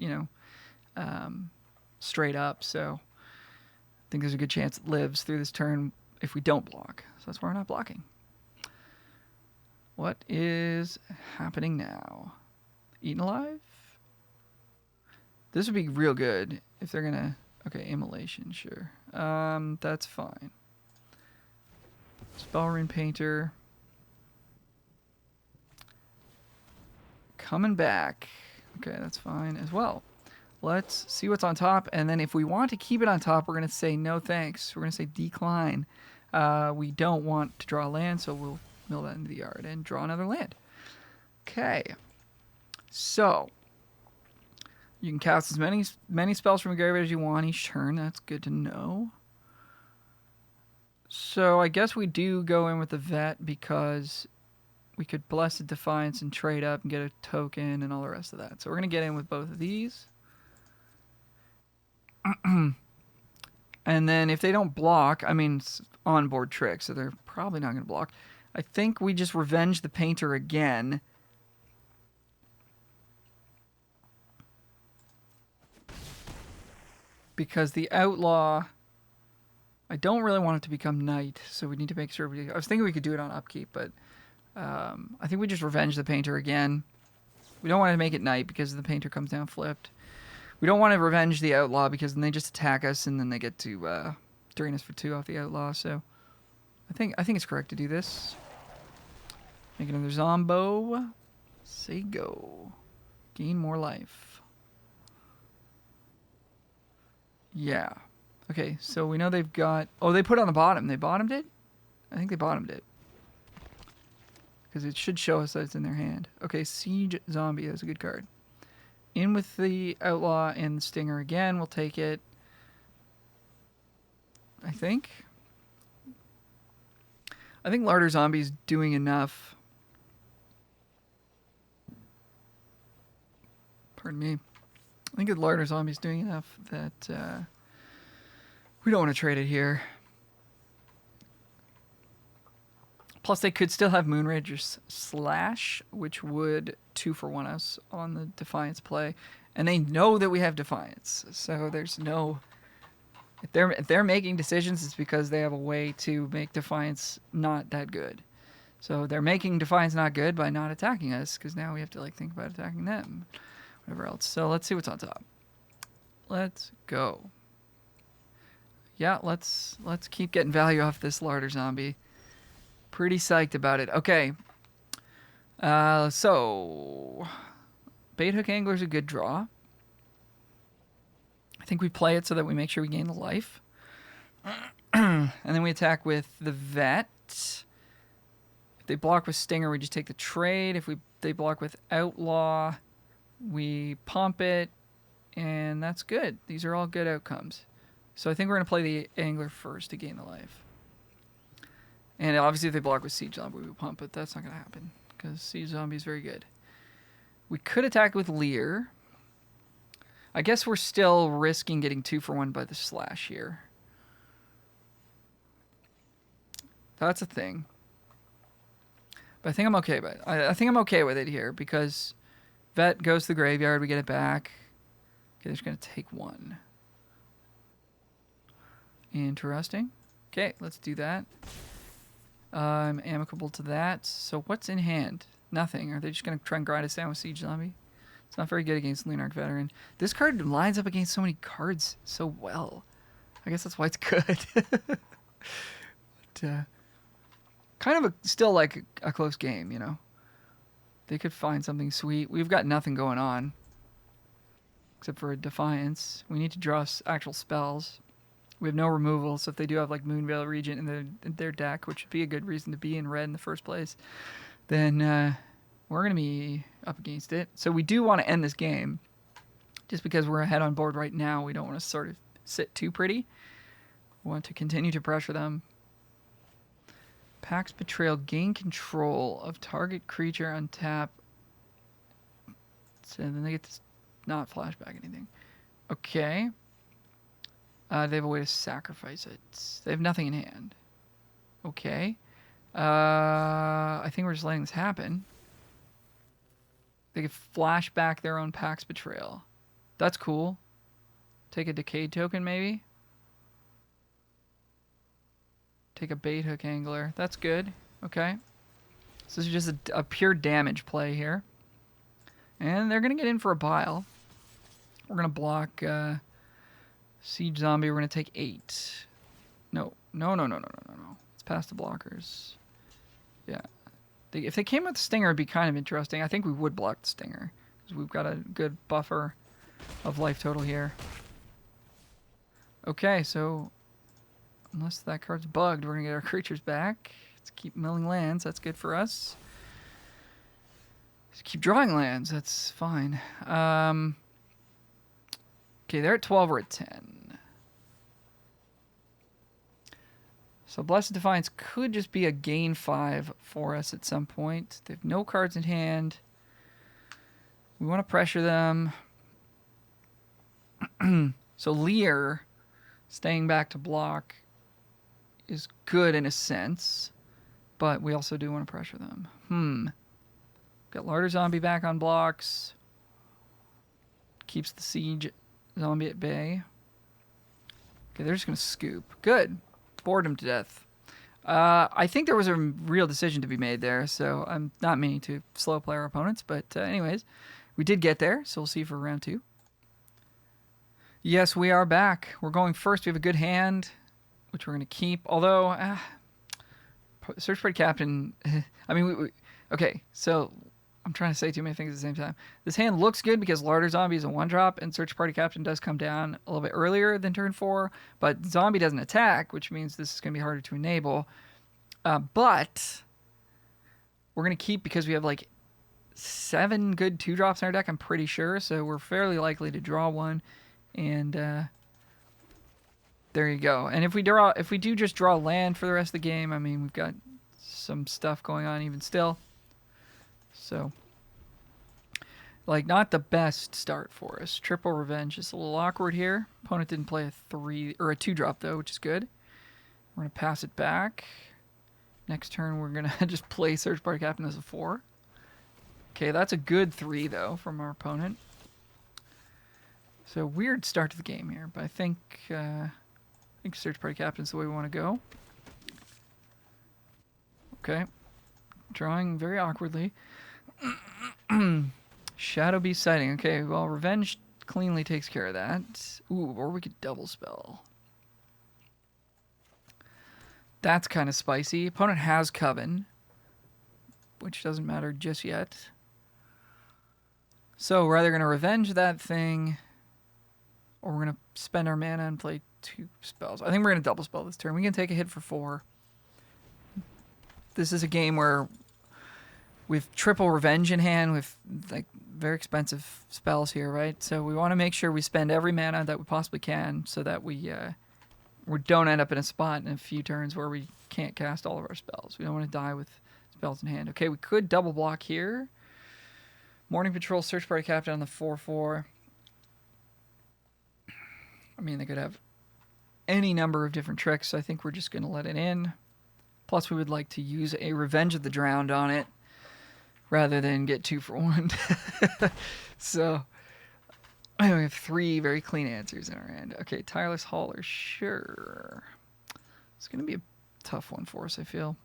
Speaker 1: straight up. So I think there's a good chance it lives through this turn if we don't block. So that's why we're not blocking. What is happening now? Eaten alive? This would be real good if they're gonna. Okay, immolation, sure. That's fine. Spell Rune Painter. Coming back. Okay, that's fine as well. Let's see what's on top, and then if we want to keep it on top, we're gonna say no thanks. We're gonna say decline. We don't want to draw land, so we'll mill that into the yard and draw another land. Okay. So you can cast as many spells from your graveyard as you want each turn. That's good to know. So I guess we do go in with the vet because we could Blessed Defiance and trade up and get a token and all the rest of that. So we're going to get in with both of these. And then if they don't block, I mean, it's on-board trick, so they're probably not going to block. I think we just Revenge the Painter again. Because the Outlaw, I don't really want it to become Knight, so we need to make sure I was thinking we could do it on upkeep, but I think we just Revenge the Painter again. We don't want to make it Knight because the Painter comes down flipped. We don't want to Revenge the Outlaw because then they just attack us and then they get to drain us for 2 off the Outlaw, so I think it's correct to do this. Make another Zombo. Say go. Gain more life. Yeah. Okay, so we know they've got... Oh, they put it on the bottom. They bottomed it? I think they bottomed it. Because it should show us that it's in their hand. Okay, Siege Zombie. That's a good card. In with the Outlaw and the Stinger again. We'll take it. I think Larder Zombie's doing enough. Pardon me. I think the Larder Zombie's doing enough that we don't want to trade it here. Plus, they could still have Moonrager's Slash, which would 2-for-1 us on the Defiance play. And they know that we have Defiance. So there's no... If they're making decisions, it's because they have a way to make Defiance not that good. So they're making Defiance not good by not attacking us, because now we have to think about attacking them. Whatever else. So let's see what's on top. Let's go. Yeah, let's keep getting value off this Larder Zombie. Pretty psyched about it. Okay. So Bait Hook Angler's a good draw. I think we play it so that we make sure we gain the life. And then we attack with the Vet. If they block with Stinger, we just take the trade. If they block with Outlaw, we pump it. And that's good. These are all good outcomes. So I think we're going to play the Angler first to gain the life. And obviously if they block with Siege Zombie, we pump, but that's not going to happen. Because Siege Zombie is very good. We could attack with Leer. I guess we're still risking getting 2-for-1 by the Slash here. That's a thing. But I think I'm okay with it. I think I'm okay with it here because Vet goes to the graveyard, we get it back. Okay, they're just going to take 1. Interesting. Okay, let's do that. I'm amicable to that. So what's in hand? Nothing. Are they just going to try and grind us down with Siege Zombie? It's not very good against Lunarch Veteran. This card lines up against so many cards so well. I guess that's why it's good. But, kind of still like a close game, you know. They could find something sweet. We've got nothing going on. Except for a Defiance. We need to draw actual spells. We have no removal, so if they do have like Moonveil Regent in their deck, which would be a good reason to be in red in the first place, then we're going to be up against it. So we do want to end this game. Just because we're ahead on board right now, we don't want to sort of sit too pretty. We want to continue to pressure them. Pax Betrayal, gain control of target creature on tap. So then they get to not flashback anything. Okay. They have a way to sacrifice it. They have nothing in hand. Okay. I think we're just letting this happen. They could flash back their own Pax Betrayal. That's cool. Take a Decayed token, maybe? Take a Bait Hook Angler. That's good. Okay. So this is just a pure damage play here. And they're going to get in for a Bile. We're going to block Siege Zombie. We're going to take 8. No. It's past the blockers. Yeah. If they came with the Stinger, it'd be kind of interesting. I think we would block the Stinger, because we've got a good buffer of life total here. Okay, so unless that card's bugged, we're going to get our creatures back. Let's keep milling lands. That's good for us. Let's keep drawing lands. That's fine. Okay, they're at 12. We're at 10. So Blessed Defiance could just be a gain 5 for us at some point. They have no cards in hand. We want to pressure them. So Leer staying back to block is good in a sense, but we also do want to pressure them. Got Larder Zombie back on blocks. Keeps the Siege Zombie at bay. Okay, they're just going to scoop. Good. Bored him to death. I think there was a real decision to be made there, so I'm not meaning to slow play our opponents, but anyways, we did get there, so we'll see for round 2. Yes, we are back. We're going first. We have a good hand, which we're going to keep, although Search Party Captain, I mean, okay, so I'm trying to say too many things at the same time. This hand looks good because Larder Zombie is a 1-drop, and Search Party Captain does come down a little bit earlier than turn 4, but Zombie doesn't attack, which means this is going to be harder to enable. But we're going to keep because we have like 7 good 2-drops in our deck, I'm pretty sure, so we're fairly likely to draw one, and there you go. And if we do just draw land for the rest of the game, I mean, we've got some stuff going on even still. So, like, not the best start for us. Triple Revenge is a little awkward here. Opponent didn't play a 3 or a 2-drop though, which is good. We're gonna pass it back. Next turn, we're gonna just play Search Party Captain as a 4. Okay, that's a good 3 though from our opponent. So weird start to the game here, but I think Search Party Captain is the way we want to go. Okay, drawing very awkwardly. Shadow Beast Sighting. Okay, well, Revenge cleanly takes care of that. Ooh, or we could double spell. That's kind of spicy. Opponent has Coven, which doesn't matter just yet. So we're either going to Revenge that thing, or we're going to spend our mana and play 2 spells. I think we're going to double spell this turn. We can take a hit for 4. This is a game where with triple Revenge in hand, with like very expensive spells here, right? So we want to make sure we spend every mana that we possibly can, so that we don't end up in a spot in a few turns where we can't cast all of our spells. We don't want to die with spells in hand. Okay, we could double block here. Morning Patrol, Search Party Captain on the 4/4. I mean, they could have any number of different tricks. So I think we're just going to let it in. Plus, we would like to use a Revenge of the Drowned on it, rather than get 2 for 1. So, we have 3 very clean answers in our hand. Okay, Tireless Hauler, sure. It's going to be a tough one for us, I feel.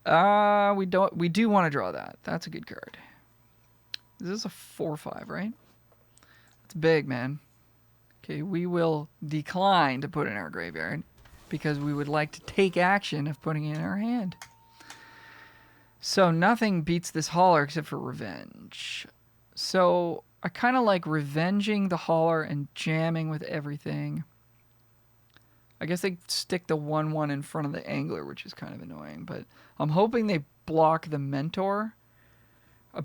Speaker 1: We do want to draw that. That's a good card. This is a 4/5, right? It's big, man. Okay, we will decline to put it in our graveyard, because we would like to take action of putting it in our hand. So nothing beats this Hauler except for Revenge. So I kind of like revenging the Hauler and jamming with everything. I guess they stick the 1/1 in front of the Angler, which is kind of annoying. But I'm hoping they block the Mentor.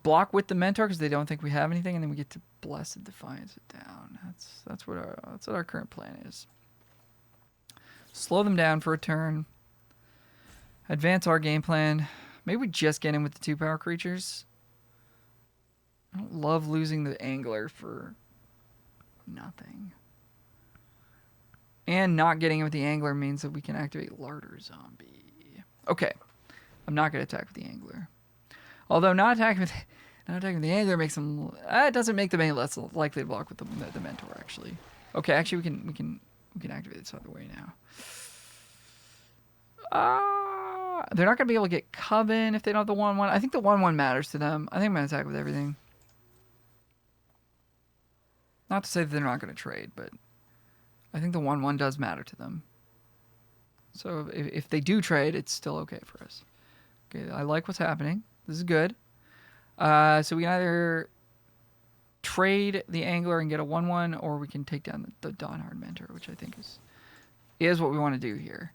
Speaker 1: Block with the Mentor because they don't think we have anything, and then we get to Blessed Defiance it down. That's what our current plan is. Slow them down for a turn. Advance our game plan. Maybe we just get in with the 2 power creatures. I don't love losing the angler for nothing. And not getting him with the angler means that we can activate Larder Zombie. Okay. I'm not going to attack with the angler. Although not attacking with the angler makes them... it doesn't make them any less likely to block with the mentor, actually. Okay, actually, we can activate this other way now. They're not going to be able to get Coven if they don't have the 1/1. I think the 1/1 matters to them. I think I'm going to attack with everything. Not to say that they're not going to trade, but I think the 1/1 does matter to them. So if they do trade, it's still okay for us. Okay, I like what's happening. This is good. So we can either trade the angler and get a 1/1, or we can take down the Dawnhard Mentor, which I think is what we want to do here.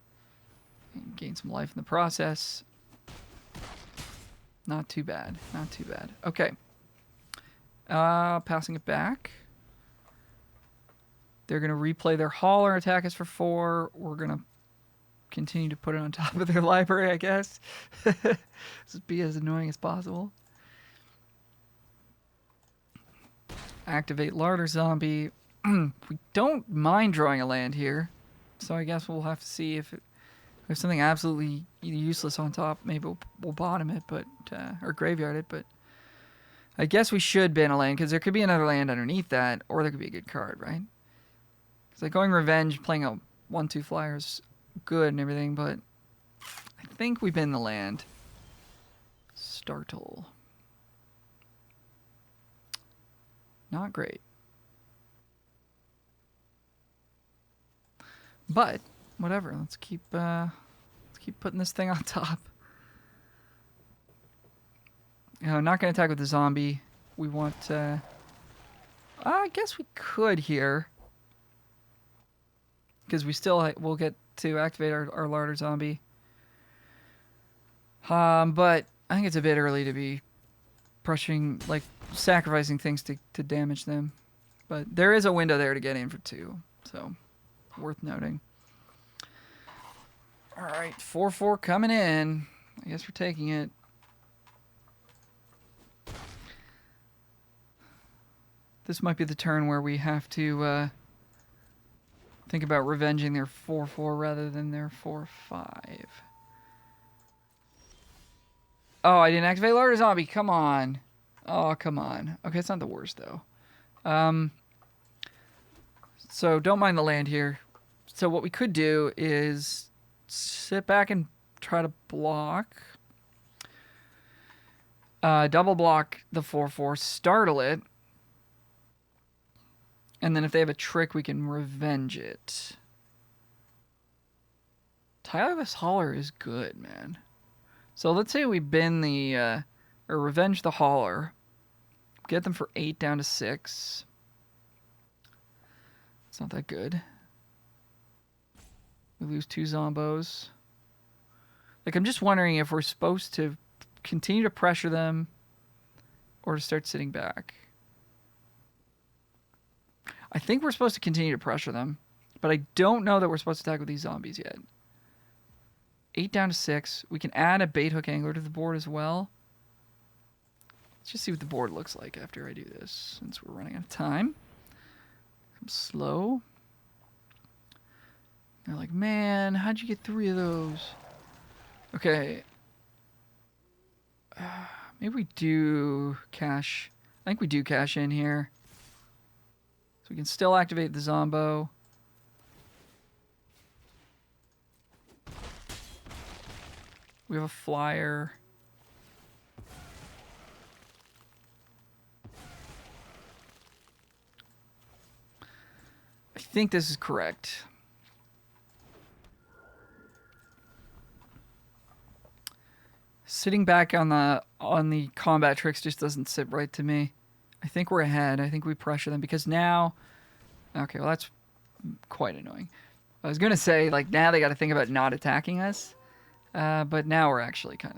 Speaker 1: And gain some life in the process. Not too bad. Not too bad. Okay. Passing it back. They're going to replay their hauler, attack us for 4. We're going to continue to put it on top of their library, I guess. Just be as annoying as possible. Activate Larder Zombie. We don't mind drawing a land here, so I guess we'll have to see if there's something absolutely useless on top. Maybe we'll bottom it, but or graveyard it. But I guess we should ban a land because there could be another land underneath that, or there could be a good card, right? Because like going Revenge, playing a 1/2 flyer is good and everything, but I think we bin the land. Startle. Not great. But whatever. Let's keep putting this thing on top. I'm not going to attack with the zombie. We want... I guess we could here. Because we still will get to activate our Larder Zombie. But I think it's a bit early to be pressuring, like, sacrificing things to damage them. But there is a window there to get in for 2. So, worth noting. Alright, 4/4 coming in. I guess we're taking it. This might be the turn where we have to think about revenging their 4/4 rather than their 4/5. Oh, I didn't activate Larder Zombie. Come on. Oh, come on. Okay, it's not the worst, though. So don't mind the land here. So what we could do is sit back and try to block. Double block the 4/4, startle it. And then if they have a trick, we can revenge it. Tireless Hauler is good, man. So let's say we bin the, or revenge the Hauler. Get them for 8 down to 6. It's not that good. We lose 2 Zombos. Like, I'm just wondering if we're supposed to continue to pressure them or to start sitting back. I think we're supposed to continue to pressure them, but I don't know that we're supposed to attack with these zombies yet. 8 down to 6. We can add a bait hook angler to the board as well. Let's just see what the board looks like after I do this, since we're running out of time. I'm slow. They're like, man, how'd you get 3 of those? Okay. Maybe we do cash. I think we do cash in here. So we can still activate the Zombo. We have a flyer. I think this is correct. Sitting back on the combat tricks just doesn't sit right to me. I think we're ahead. I think we pressure them because now... Okay, well that's quite annoying. I was going to say, like, now they got to think about not attacking us. But now we're actually kind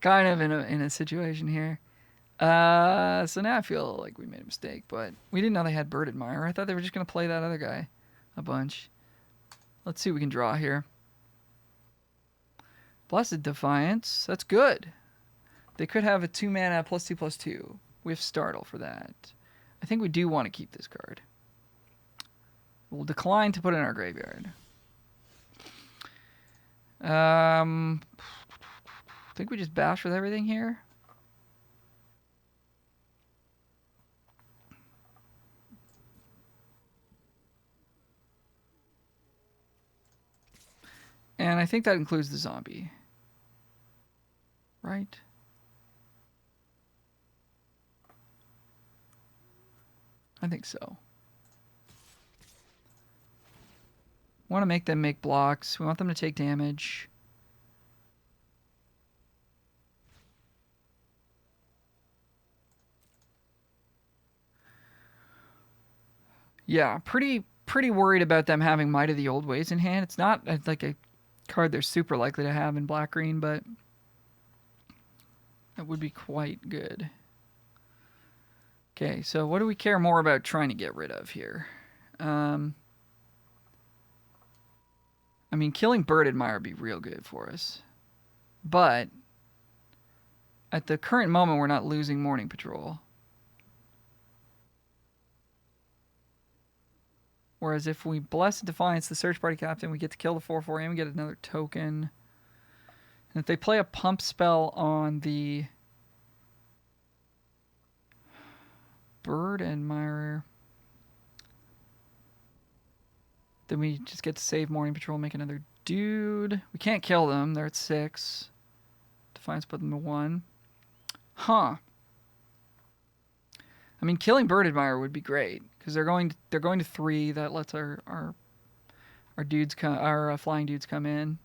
Speaker 1: of in a situation here. So now I feel like we made a mistake, but we didn't know they had Bird Admirer. I thought they were just going to play that other guy a bunch. Let's see what we can draw here. Blessed Defiance. That's good. They could have a 2-mana +2/+2. We have Startle for that. I think we do want to keep this card. We'll decline to put it in our graveyard. I think we just bash with everything here. And I think that includes the zombie. Right? I think so. We want to make them make blocks. We want them to take damage. Yeah, pretty worried about them having Might of the Old Ways in hand. It's not like a card they're super likely to have in black-green, but that would be quite good. Okay, so what do we care more about trying to get rid of here? I mean, killing Bird Admirer would be real good for us. But at the current moment, we're not losing Morning Patrol. Whereas if we bless Defiance, the Search Party Captain, we get to kill the 4/4 and we get another token. And if they play a pump spell on the Bird Admirer, then we just get to save Morning Patrol and make another dude. We can't kill them. They're at 6. Defiance put them to 1. Huh. I mean, killing Bird Admirer would be great because they're going to 3. That lets our dudes come, our flying dudes come in.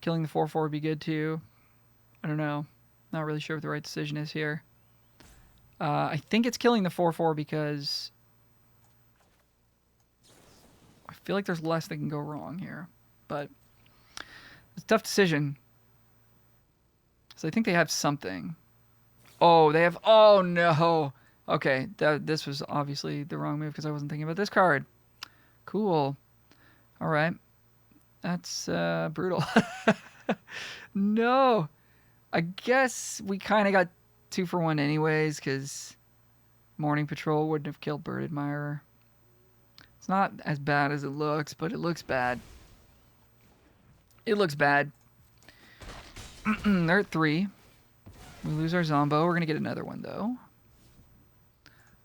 Speaker 1: Killing the 4/4 would be good too. I don't know. Not really sure what the right decision is here. I think it's killing the 4/4 because I feel like there's less that can go wrong here. But it's a tough decision. So I think they have something. Oh, they have... Oh, no. Okay, this was obviously the wrong move because I wasn't thinking about this card. Cool. All right. That's brutal. No. I guess we kind of got 2 for 1 anyways because Morning Patrol wouldn't have killed Bird Admirer. It's not as bad as it looks, but it looks bad. It looks bad. They're at 3. We lose our Zombo. We're going to get another one, though.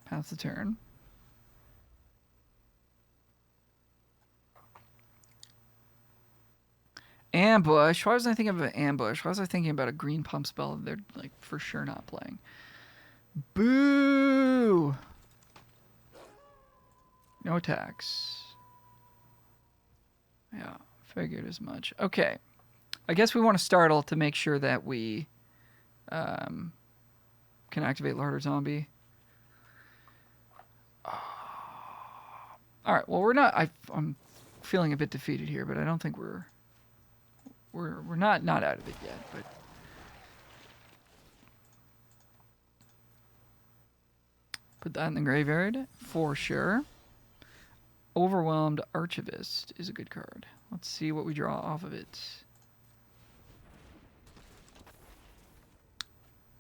Speaker 1: Pass the turn. Ambush. Why was I thinking of an ambush? Why was I thinking about a green pump spell that they're like for sure not playing? Boo! No attacks. Yeah, figured as much. Okay. I guess we want to startle to make sure that we can activate Larder Zombie. All right. Well, we're not. I'm feeling a bit defeated here, but I don't think we're not out of it yet. But put that in the graveyard for sure. Overwhelmed Archivist is a good card. Let's see what we draw off of it.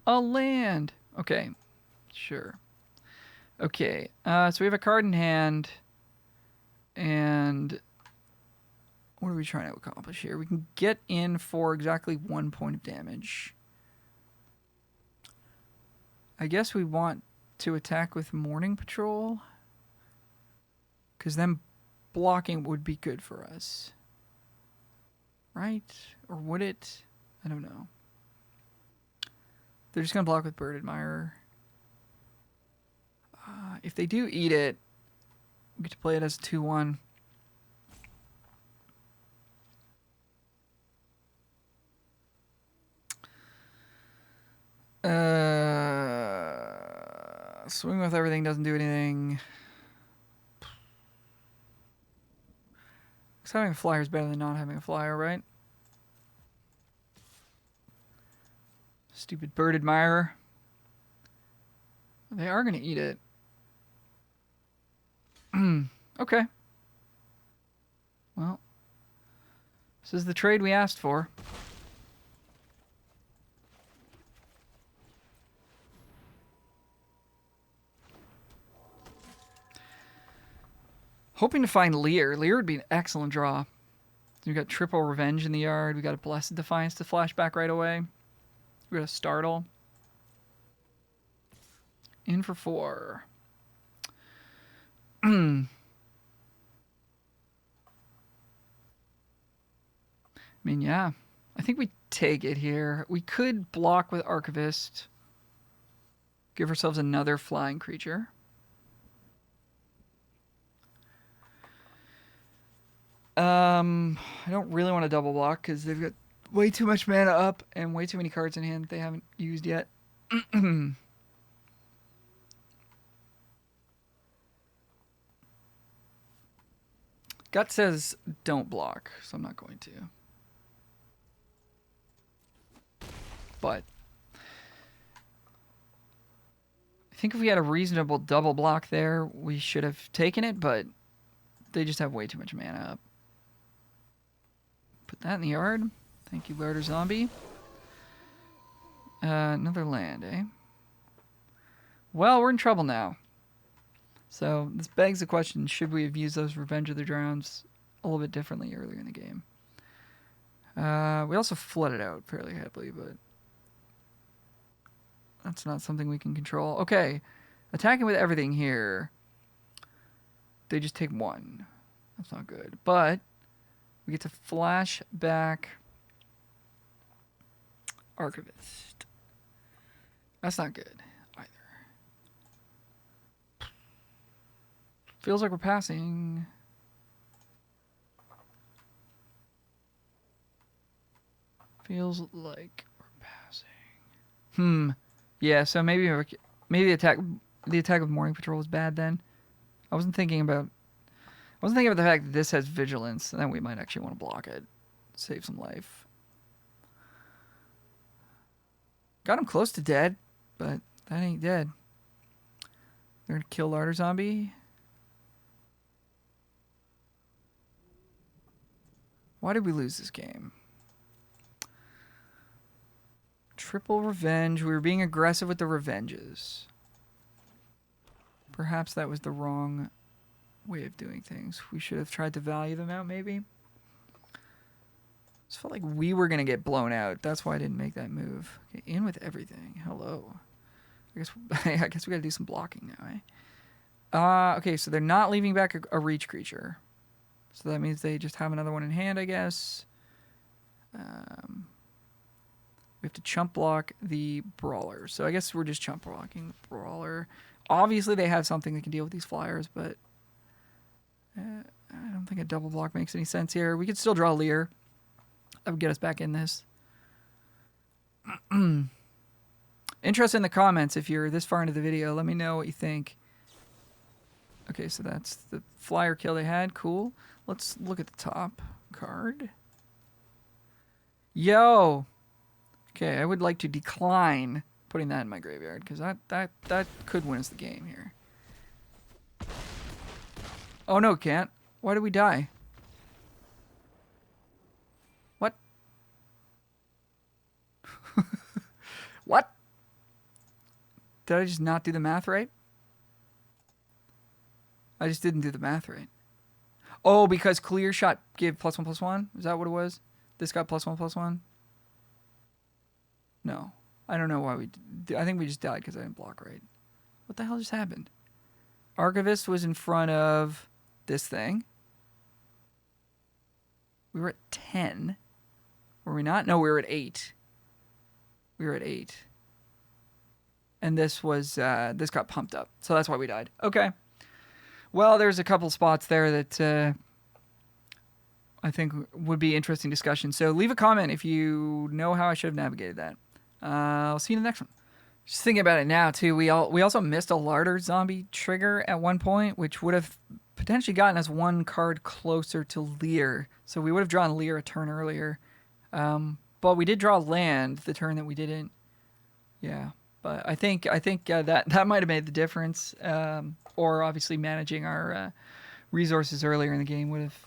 Speaker 1: A land. Okay, sure. Okay, so we have a card in hand, and what are we trying to accomplish here? We can get in for exactly 1 point of damage. I guess we want to attack with Morning Patrol, because then blocking would be good for us. Right? Or would it? I don't know. They're just going to block with Bird Admirer. If they do eat it, we get to play it as a 2/1. Swing with everything doesn't do anything. Because having a flyer is better than not having a flyer, right? Stupid Bird Admirer. They are going to eat it. Okay. Well, this is the trade we asked for. Hoping to find Lear. Lear would be an excellent draw. We got triple Revenge in the yard. We got a Blessed Defiance to flash back right away. We got a Startle. In for 4. I mean, yeah. I think we take it here. We could block with Archivist. Give ourselves another flying creature. I don't really want to double block because they've got way too much mana up and way too many cards in hand that they haven't used yet. Gut says don't block, so I'm not going to. But I think if we had a reasonable double block there, we should have taken it, but they just have way too much mana up. Put that in the yard. Thank you, Larder Zombie. Another land, eh? Well, we're in trouble now. So this begs the question, should we have used those Revenge of the Drowns a little bit differently earlier in the game? We also flooded out fairly heavily, but that's not something we can control. Okay, attacking with everything here. They just take 1. That's not good. But we get to flash back Archivist. That's not good either. Feels like we're passing. Feels like we're passing. Yeah, so maybe the attack of Morning Patrol was bad then. I wasn't thinking about the fact that this has vigilance, and then we might actually want to block it. Save some life. Got him close to dead, but that ain't dead. They're gonna kill Larder Zombie. Why did we lose this game? Triple Revenge. We were being aggressive with the Revenges. Perhaps that was the wrong way of doing things. We should have tried to value them out, maybe. Just felt like we were going to get blown out. That's why I didn't make that move. Okay, in with everything. Hello. I guess we got to do some blocking now, eh? Okay, so they're not leaving back a reach creature. So that means they just have another one in hand, I guess. We have to chump block the Brawler. So I guess we're just chump blocking the Brawler. Obviously, they have something that can deal with these flyers, but I don't think a double block makes any sense here. We could still draw Lear. That would get us back in this. Interest in the comments if you're this far into the video. Let me know what you think. Okay, so that's the flyer kill they had. Cool. Let's look at the top card. Yo! Okay, I would like to decline putting that in my graveyard, because that could win us the game here. Oh, no, it can't. Why did we die? What? What? Did I just not do the math right? I just didn't do the math right. Oh, because Clear Shot gave +1/+1? Is that what it was? This got +1/+1? No. I don't know why we... I think we just died because I didn't block right. What the hell just happened? Archivist was in front of this thing. We were at 10. Were we not? No, we were at 8. We were at 8. And this was... this got pumped up. So that's why we died. Okay. Well, there's a couple spots there that I think would be interesting discussion. So leave a comment if you know how I should have navigated that. I'll see you in the next one. Just thinking about it now, too, we also missed a Larder Zombie trigger at one point, which would have potentially gotten us one card closer to Lear. So we would have drawn Lear a turn earlier. But we did draw land the turn that we didn't. Yeah, but I think that might have made the difference. Or obviously managing our resources earlier in the game would have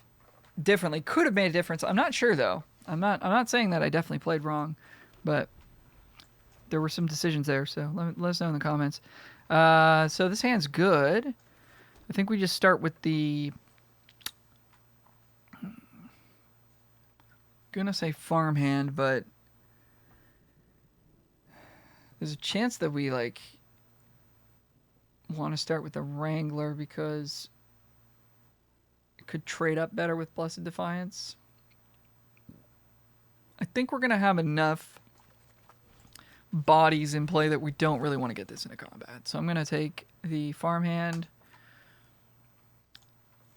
Speaker 1: could have made a difference. I'm not sure though. I'm not saying that I definitely played wrong, but there were some decisions there. So let us know in the comments. So this hand's good. I think we just start with the Gonna say farmhand, but there's a chance that we like want to start with the Wrangler because it could trade up better with Blessed Defiance. I think we're gonna have enough bodies in play that we don't really want to get this into combat. So I'm gonna take the farmhand,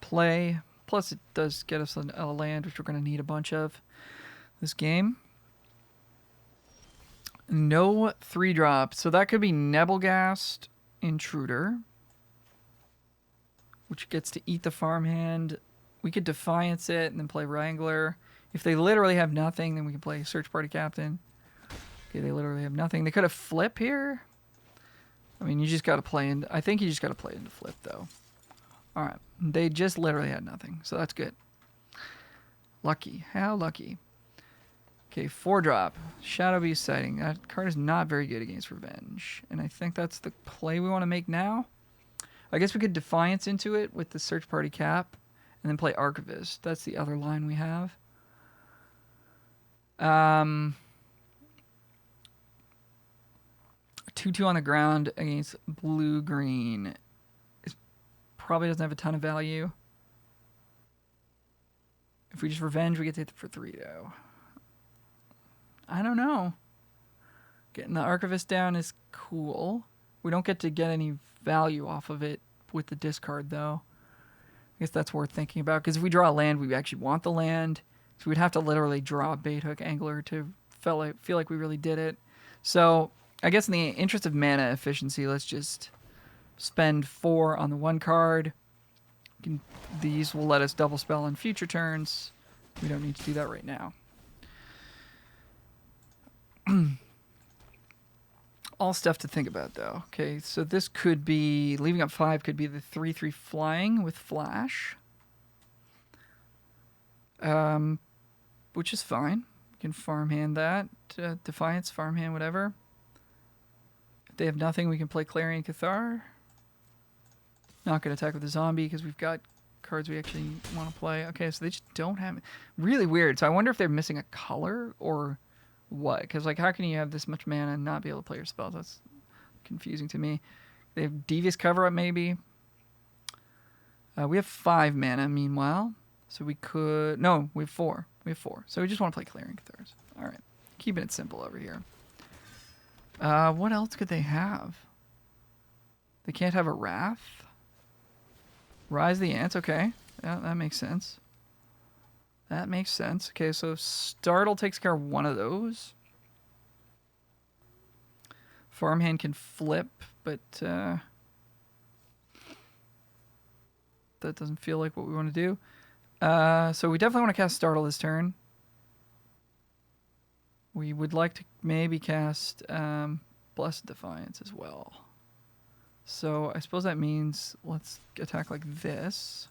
Speaker 1: play. Plus, it does get us a land, which we're gonna need a bunch of this game. No 3-drop, so that could be Nebelgast, Intruder, which gets to eat the farmhand. We could Defiance it and then play Wrangler. If they literally have nothing, then we can play Search Party Captain. Okay, they literally have nothing. They could have Flip here. I mean, you just got to play in. I think you just got to play into Flip, though. All right. They just literally had nothing, so that's good. Lucky. How lucky. Okay, 4-drop. Shadow Beast Sighting. That card is not very good against Revenge. And I think that's the play we want to make now. I guess we could Defiance into it with the Search Party Cap. And then play Archivist. That's the other line we have. 2-2 on the ground against blue-green. It probably doesn't have a ton of value. If we just Revenge, we get to hit it for 3, though. I don't know. Getting the Archivist down is cool. We don't get to get any value off of it with the discard, though. I guess that's worth thinking about, because if we draw a land, we actually want the land. So we'd have to literally draw a Bait Hook Angler to feel like we really did it. So I guess in the interest of mana efficiency, let's just spend 4 on the 1 card. These will let us double spell on future turns. We don't need to do that right now. All stuff to think about, though. Okay, so this could be, leaving up 5 could be the 3/3 flying with flash. Which is fine. We can farmhand that. Defiance, farmhand, whatever. If they have nothing, we can play Clarion Cathar. Not going to attack with a zombie because we've got cards we actually want to play. Okay, so they just don't have it. Really weird. So I wonder if they're missing a color or what? Because, like, how can you have this much mana and not be able to play your spells? That's confusing to me. They have Devious Cover-Up, maybe. We have 5 mana, meanwhile. So we could... No, we have 4. We have 4. So we just want to play Clarion Cathars. All right. Keeping it simple over here. What else could they have? They can't have a Wrath? Rise the Ants, okay. Yeah, that makes sense. That makes sense. Okay, so Startle takes care of one of those. Farmhand can flip, but that doesn't feel like what we want to do. So we definitely want to cast Startle this turn. We would like to maybe cast Blessed Defiance as well. So I suppose that means let's attack like this.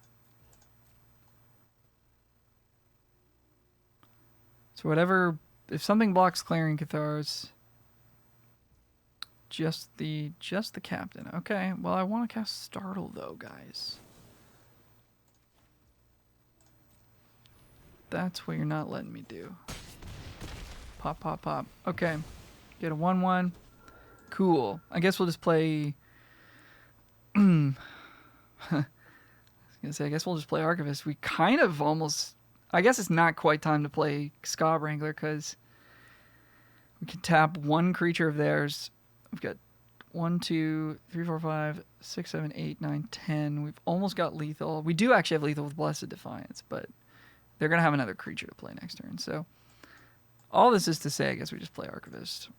Speaker 1: So whatever, if something blocks Clarion Cathars, just the captain. Okay, well I want to cast Startle though, guys. That's what you're not letting me do. Pop, pop, pop. Okay, get a 1/1. Cool. I guess we'll just play. I guess we'll just play Archivist. We kind of almost. I guess it's not quite time to play Scab Wrangler because we can tap 1 creature of theirs. We've got 1, 2, 3, 4, 5, 6, 7, 8, 9, 10. We've almost got lethal. We do actually have lethal with Blessed Defiance, but they're going to have another creature to play next turn. So all this is to say, I guess we just play Archivist.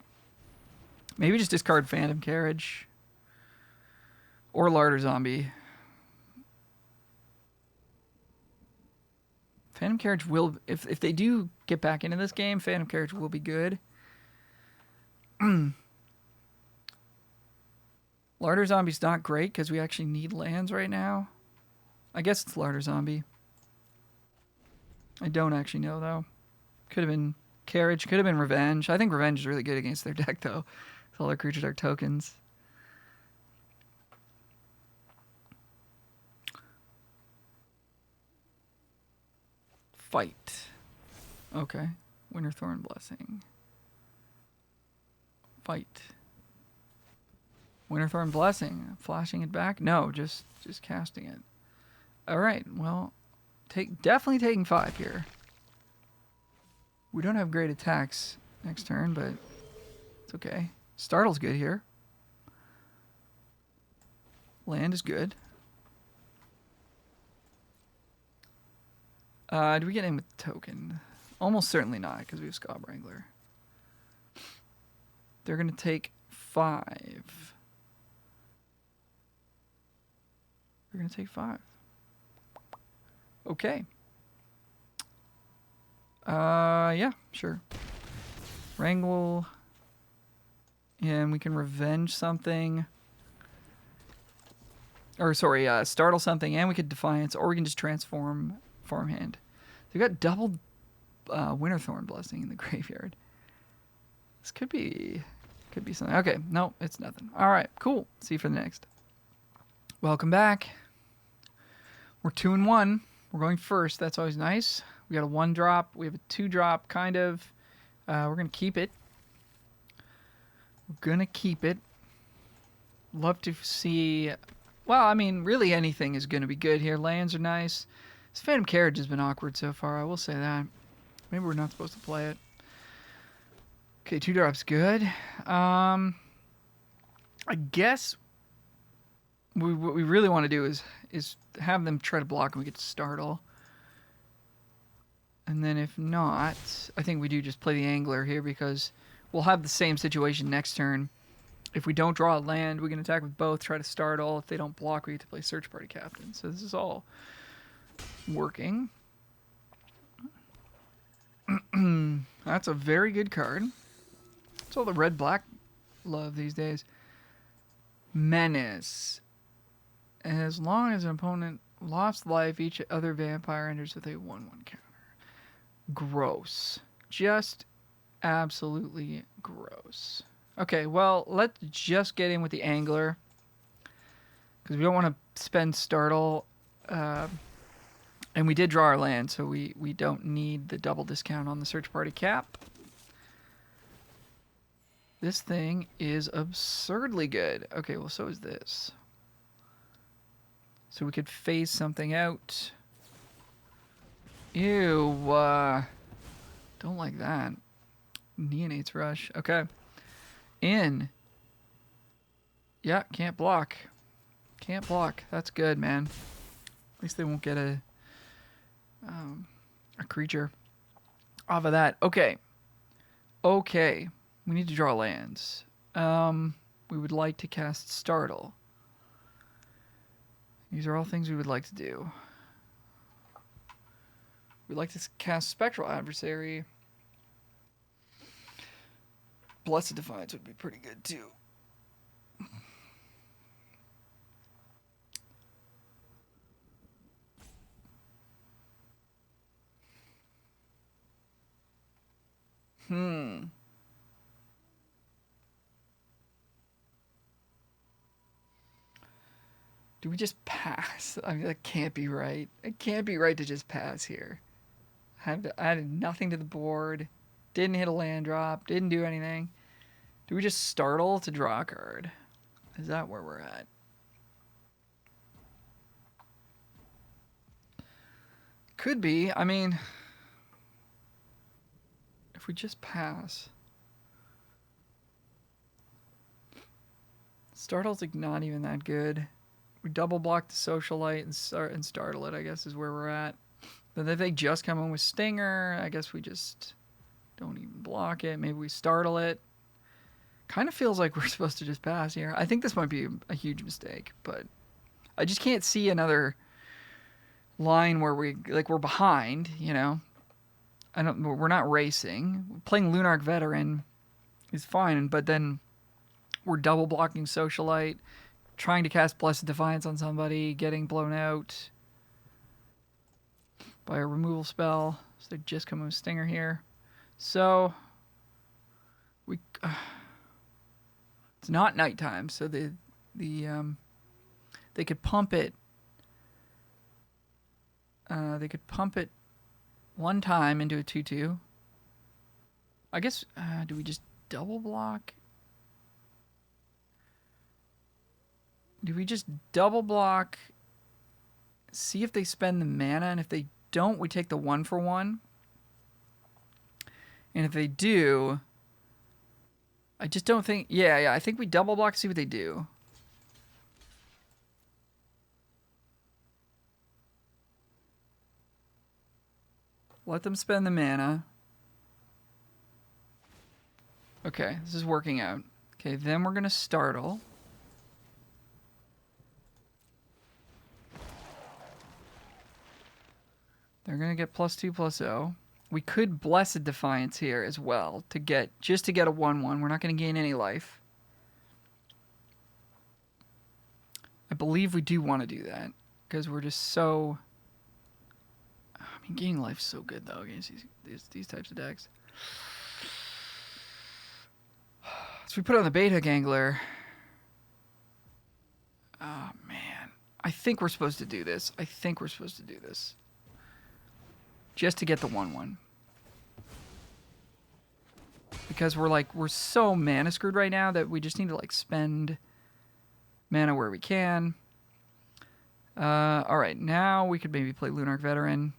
Speaker 1: Maybe just discard Phantom Carriage or Larder Zombie. Phantom Carriage will, if they do get back into this game, Phantom Carriage will be good. Larder Zombie's not great because we actually need lands right now. I guess it's Larder Zombie. I don't actually know, though. Could have been Carriage, could have been Revenge. I think Revenge is really good against their deck, though. All their creatures are tokens. Fight. Okay. Winterthorn Blessing. Fight. Winterthorn Blessing. Flashing it back? No, just casting it. Alright, well, definitely taking 5 here. We don't have great attacks next turn, but it's okay. Startle's good here. Land is good. Do we get in with token? Almost certainly not, because we have Scab Wrangler. They're going to take 5. They're going to take 5. Okay. Yeah, sure. Wrangle. And we can revenge something. Or, sorry, startle something, and we could Defiance, or we can just transform farmhand. They've got double Winterthorn Blessing in the graveyard. This could be something. Okay, no, it's nothing. All right, cool. See you for the next. Welcome back. We're 2-1. We're going first. That's always nice. We got a 1-drop. We have a 2-drop, kind of. We're going to keep it. Love to see... Well, I mean, really anything is going to be good here. Lands are nice. This Phantom Carriage has been awkward so far, I will say that. Maybe we're not supposed to play it. Okay, 2-drop's good. I guess what we really want to do is have them try to block and we get to startle. And then if not, I think we do just play the Angler here because we'll have the same situation next turn. If we don't draw a land, we can attack with both, try to startle. If they don't block, we get to play Search Party Captain. So this is all working. That's a very good card. That's all the red-black love these days. Menace. As long as an opponent lost life, each other vampire enters with a 1/1 counter. Gross. Just absolutely gross. Okay, well, let's just get in with the Angler. Because we don't want to spend Startle. And we did draw our land, so we don't need the double discount on the Search Party Cap. This thing is absurdly good. Okay, well, so is this. So we could phase something out. Ew. Don't like that. Neonates Rush. Okay. In. Yeah, can't block. Can't block. That's good, man. At least they won't get a creature off of that. Okay. Okay. We need to draw lands. We would like to cast Startle. These are all things we would like to do. We'd like to cast Spectral Adversary. Blessed Defiance would be pretty good too. Do we just pass? I mean, that can't be right. It can't be right to just pass here. I added nothing to the board. Didn't hit a land drop. Didn't do anything. Do we just startle to draw a card? Is that where we're at? Could be. I mean, if we just pass. Startle's like not even that good. We double block the Socialite and startle it, I guess, is where we're at. But if they just come in with Stinger, I guess we just don't even block it. Maybe we startle it. Kind of feels like we're supposed to just pass here. I think this might be a huge mistake, but I just can't see another line where we're behind, you know. We're not racing. Playing Lunarch Veteran is fine, but then we're double blocking Socialite, trying to cast Blessed Defiance on somebody, getting blown out by a removal spell. So they're just coming with Stinger here. So it's not nighttime, so they could pump it. They could pump it one time into a 2/2. I guess, do we just double block? Do we just double block, see if they spend the mana, and if they don't, we take the 1/1. And if they do, I just don't think, yeah, I think we double block, see what they do. Let them spend the mana. Okay, this is working out. Okay, then we're going to startle. They're going to get +2/+0. We could Blessed Defiance here as well to get a 1/1. We're not going to gain any life. I believe we do want to do that because we're just so... I mean, gaining life's so good though against these types of decks. So we put on the Beta Gangler. Oh man, I think we're supposed to do this. Just to get the 1/1. Because we're so mana screwed right now that we just need to like spend mana where we can. Alright, now we could maybe play Lunarch Veteran.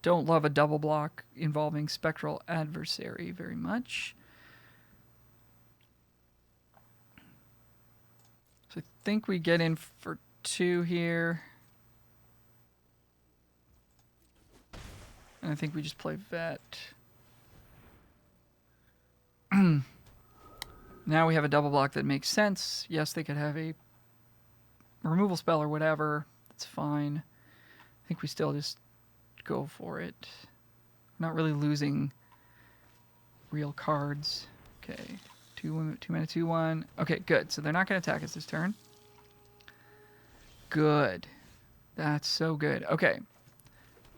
Speaker 1: Don't love a double block involving Spectral Adversary very much. So I think we get in for 2 here. And I think we just play Vet. Now we have a double block that makes sense. Yes, they could have a removal spell or whatever. That's fine. I think we still just go for it. Not really losing real cards. Okay. 2 mana, 2/1. Okay, good. So they're not going to attack us this turn. Good. That's so good. Okay.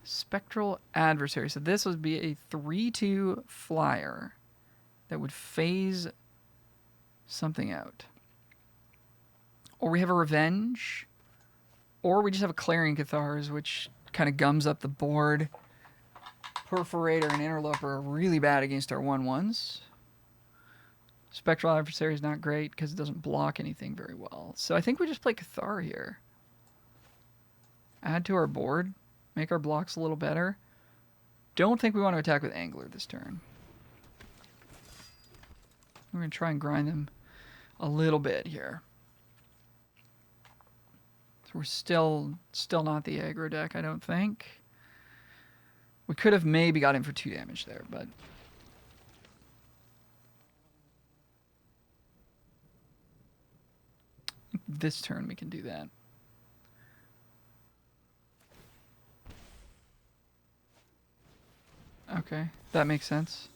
Speaker 1: Spectral Adversary. So this would be a 3/2 flyer that would phase something out. Or we have a Revenge. Or we just have a Clarion Cathars, which kind of gums up the board. Perforator and Interloper are really bad against our 1/1s. Spectral Adversary is not great because it doesn't block anything very well. So I think we just play Cathar here. Add to our board. Make our blocks a little better. Don't think we want to attack with Angler this turn. We're going to try and grind them a little bit here. So we're still not the aggro deck, I don't think. We could have maybe got in for 2 damage there, but... this turn we can do that. Okay, that makes sense.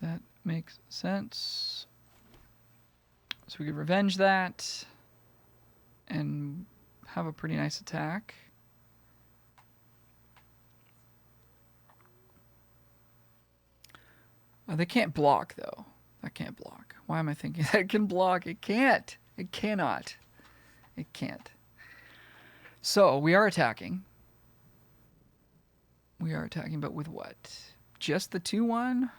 Speaker 1: That makes sense. So we could Revenge that and have a pretty nice attack. They can't block, though. That can't block. Why am I thinking that it can block? It can't. It cannot. It can't. So, we are attacking. We are attacking, but with what? Just the 2/1?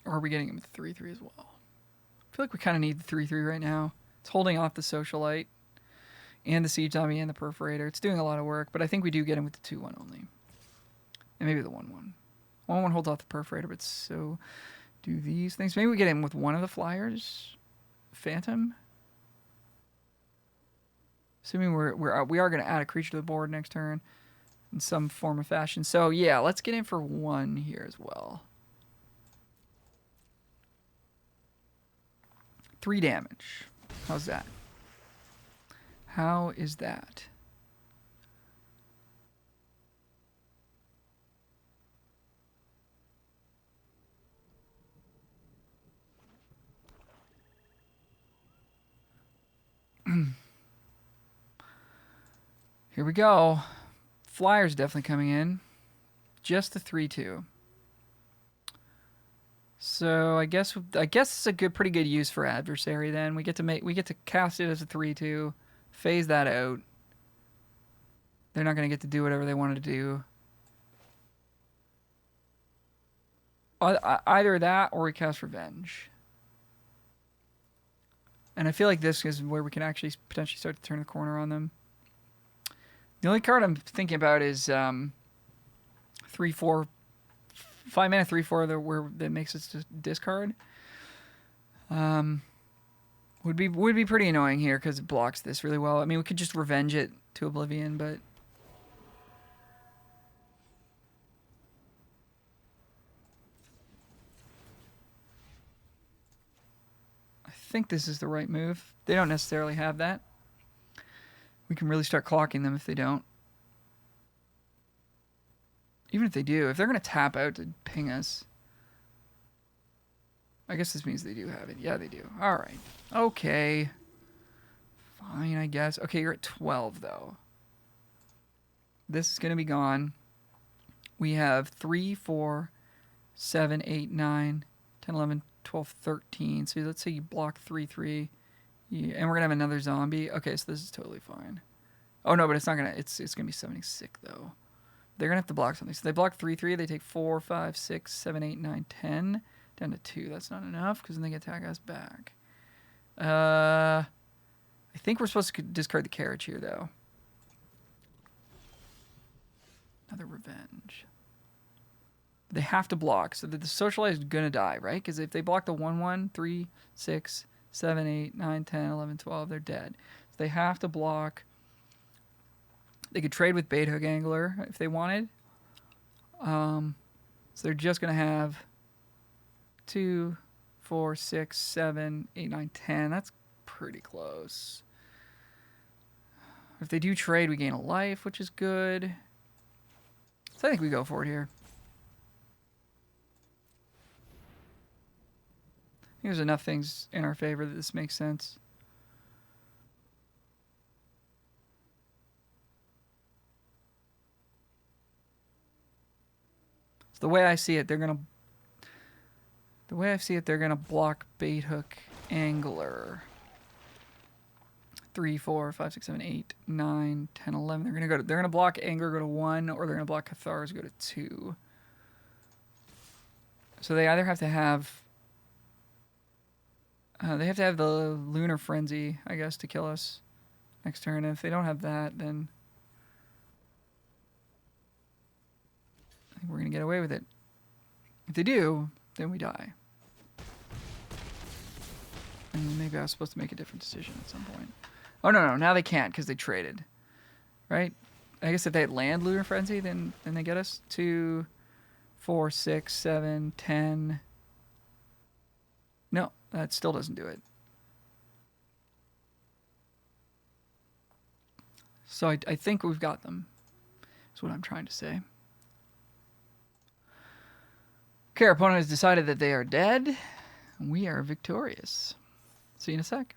Speaker 1: Or are we getting him with 3/3 as well? I feel like we kind of need the 3/3 right now. It's holding off the Socialite and the Siege Zombie and the Perforator. It's doing a lot of work, but I think we do get him with the 2/1 only. And maybe the 1/1. 1/1 holds off the Perforator, but so do these things. Maybe we get him with one of the flyers. Phantom. Assuming we are going to add a creature to the board next turn in some form or fashion. So yeah, let's get in for 1 here as well. 3 damage. How's that? How is that? Here we go. Flyer's definitely coming in. Just the 3/2. So I guess it's a pretty good use for adversary. Then we get to cast it as a 3/2, phase that out. They're not gonna get to do whatever they wanted to do. Either that or we cast Revenge. And I feel like this is where we can actually potentially start to turn the corner on them. The only card I'm thinking about is 3/4, 5-mana 3/4 that makes us just discard. Would be pretty annoying here because it blocks this really well. I mean, we could just Revenge it to Oblivion, but I think this is the right move. They don't necessarily have that. We can really start clocking them if they don't. Even if they do, if they're going to tap out to ping us. I guess this means they do have it. Yeah, they do. All right. Okay. Fine, I guess. Okay, you're at 12, though. This is going to be gone. We have 3, 4, 7, 8, 9, 10, 11, 12, 13. So let's say you block 3, 3. Yeah, and we're going to have another zombie. Okay, so this is totally fine. Oh, no, but it's not going to... It's going to be 76, though. They're going to have to block something. So they block 3, 3. They take 4, 5, 6, 7, 8, 9, 10. Down to 2. That's not enough because then they get attack us back. I think we're supposed to discard the carriage here, though. Another Revenge. They have to block, so that the Socialize is going to die, right? Because if they block the 1, 1, 3, 6, 7, 8, 9, 10, 11, 12, they're dead. So they have to block. They could trade with Bait Hook Angler if they wanted. So they're just going to have 2, 4, 6, 7, 8, 9, 10. That's pretty close. If they do trade, we gain a life, which is good. So I think we go for it here. I think there's enough things in our favor that this makes sense. So the way I see it, they're gonna block Bait Hook Angler. 3, 4, 5, 6, 7, 8, 9, 10, 11. They're gonna block Angler, go to 1, or they're gonna block Cathars, go to 2. So they either have to have the Lunar Frenzy, I guess, to kill us next turn. And if they don't have that, then I think we're gonna get away with it. If they do, then we die. And maybe I was supposed to make a different decision at some point. Oh, no, now they can't because they traded. Right? I guess if they had land Lunar Frenzy, then they get us. 2, 4, 6, 7, 10. No, that still doesn't do it. So I think we've got them. That's what I'm trying to say. Okay, our opponent has decided that they are dead. We are victorious. See you in a sec.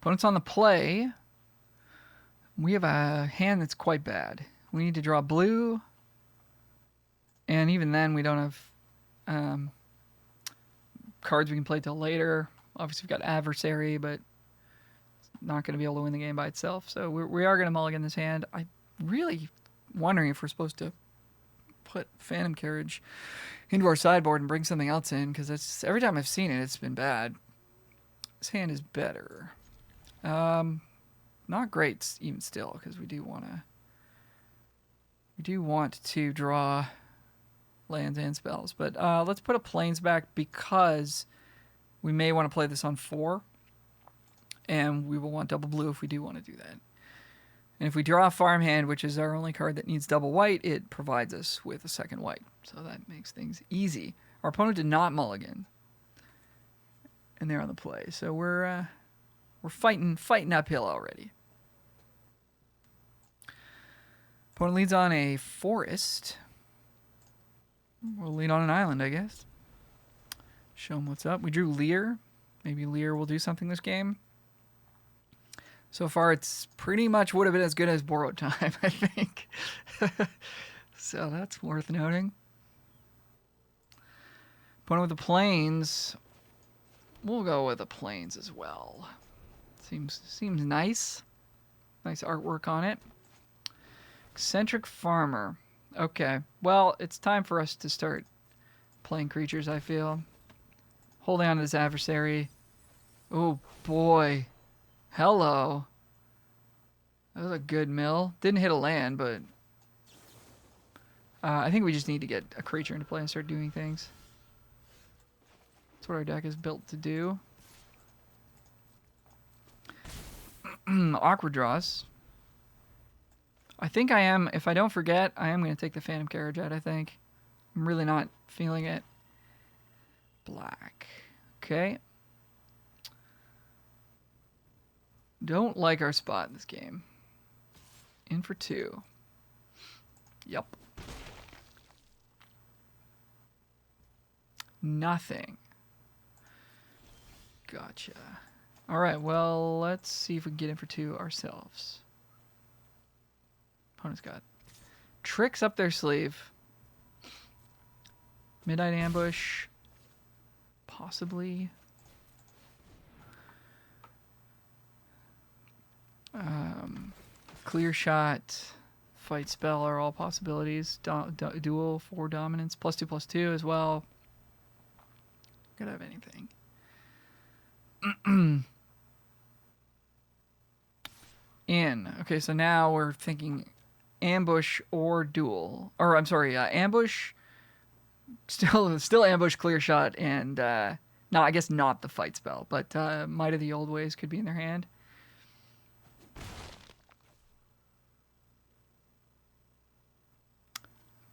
Speaker 1: Opponent's on the play. We have a hand that's quite bad. We need to draw blue. And even then, we don't have cards we can play till later. Obviously, we've got Adversary, but it's not going to be able to win the game by itself. So we are going to mulligan this hand. I'm really wondering if we're supposed to put Phantom Carriage into our sideboard and bring something else in, because every time I've seen it, it's been bad. This hand is better. Not great even still, because we do want to draw lands and spells. But let's put a Plains back because we may want to play this on 4, and we will want double blue if we do want to do that. And if we draw a Farmhand, which is our only card that needs double white, it provides us with a second white. So that makes things easy. Our opponent did not mulligan, and they're on the play. So we're fighting uphill already. Opponent leads on a forest. We'll lead on an island, I guess. Show them what's up. We drew Lear. Maybe Lear will do something this game. So far, it's pretty much would have been as good as Borrowed Time, I think. So that's worth noting. Opponent with the plains. We'll go with the plains as well. Seems nice. Nice artwork on it. Eccentric farmer. Okay. Well, it's time for us to start playing creatures, I feel. Holding on to this adversary. Oh, boy. Hello. That was a good mill. Didn't hit a land, but... I think we just need to get a creature into play and start doing things. That's what our deck is built to do. Awkward draws. I think I am, if I don't forget, I am going to take the Phantom Carriage out, I think. I'm really not feeling it. Black. Okay. Don't like our spot in this game. In for 2. Yep. Nothing. Gotcha. Alright, well, let's see if we can get in for 2 ourselves. Opponent's got tricks up their sleeve. Midnight Ambush. Possibly. Clear Shot. Fight Spell are all possibilities. Duel for dominance. +2/+2 as well. Could have anything. Okay, so now we're thinking ambush or duel. Or, I'm sorry, ambush, still ambush, clear shot, and, no, I guess not the fight spell, but Might of the Old Ways could be in their hand.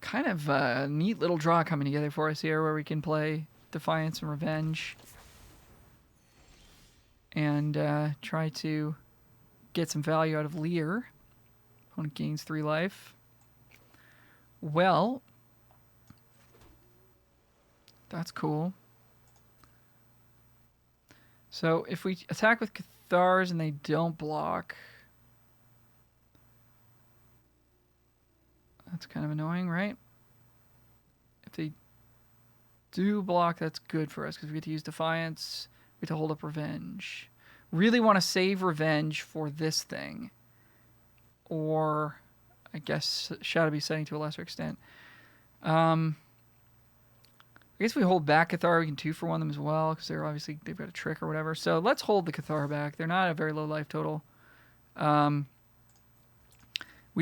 Speaker 1: Kind of a neat little draw coming together for us here where we can play Defiance and Revenge and try to get some value out of Lear. Opponent gains 3 life. Well, that's cool. So if we attack with Cathars and they don't block, that's kind of annoying, right? If they do block, that's good for us because we get to use Defiance. We get to hold up Revenge. Really want to save Revenge for this thing. Or, I guess, Shadow Beast Setting to a lesser extent. I guess we hold back Cathar. We can 2-for-1 them as well because they've got a trick or whatever. So let's hold the Cathar back. They're not a very low life total. We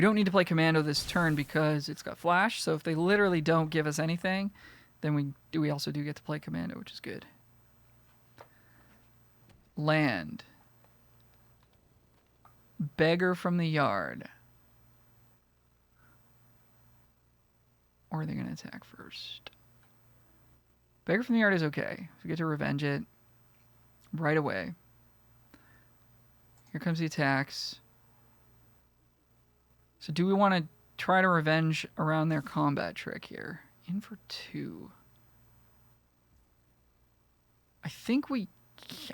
Speaker 1: don't need to play Commando this turn because it's got Flash. So if they literally don't give us anything, then we also do get to play Commando, which is good. Land. Beggar from the Yard. Or are they going to attack first? Beggar from the Yard is okay. We get to revenge it right away. Here comes the attacks. So do we want to try to revenge around their combat trick here? In for 2.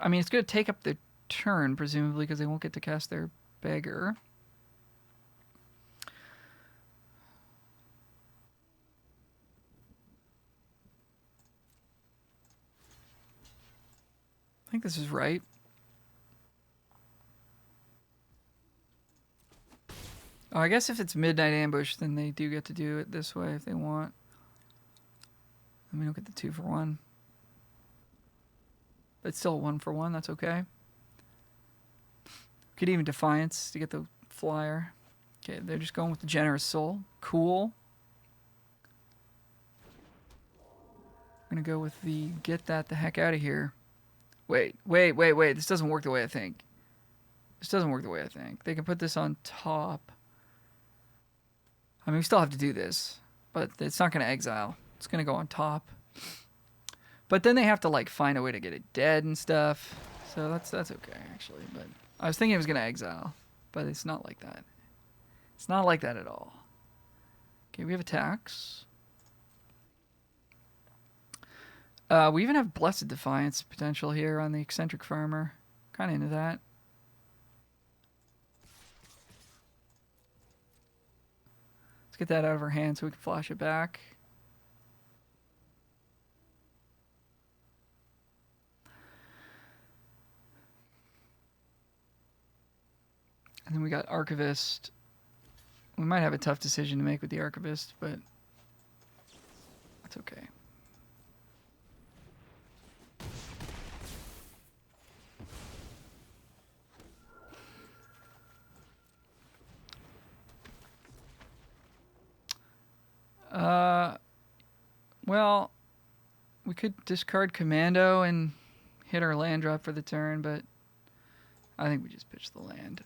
Speaker 1: I mean, it's going to take up the turn, presumably, because they won't get to cast their Beggar. I think this is right. Oh, I guess if it's Midnight Ambush, then they do get to do it this way if they want. And we don't get the 2-for-1. But it's still a 1-for-1, that's okay. Could even Defiance to get the flyer. Okay, they're just going with the Generous Soul. Cool. I'm gonna go with the get that the heck out of here. Wait. This doesn't work the way I think. They can put this on top. I mean, we still have to do this, but it's not going to exile. It's going to go on top. But then they have to, like, find a way to get it dead and stuff. So that's okay, actually. But I was thinking it was going to exile, but it's not like that. It's not like that at all. Okay, we have attacks. We even have Blessed Defiance potential here on the Eccentric Farmer. Kind of into that. Let's get that out of our hand so we can flash it back. And then we got Archivist. We might have a tough decision to make with the Archivist, but that's okay. Well, we could discard Commando and hit our land drop for the turn, but I think we just pitch the land.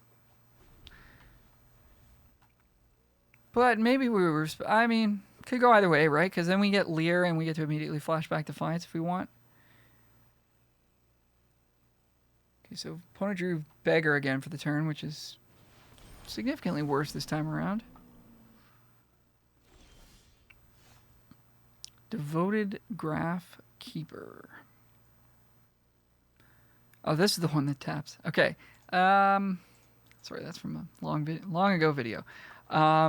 Speaker 1: But maybe we were... I mean, could go either way, right? Because then we get Lear and we get to immediately flashback Defiance if we want. Okay, so opponent drew Beggar again for the turn, which is significantly worse this time around. Devoted Graph Keeper. Oh, this is the one that taps. Okay. Sorry, that's from a long ago video. Yeah,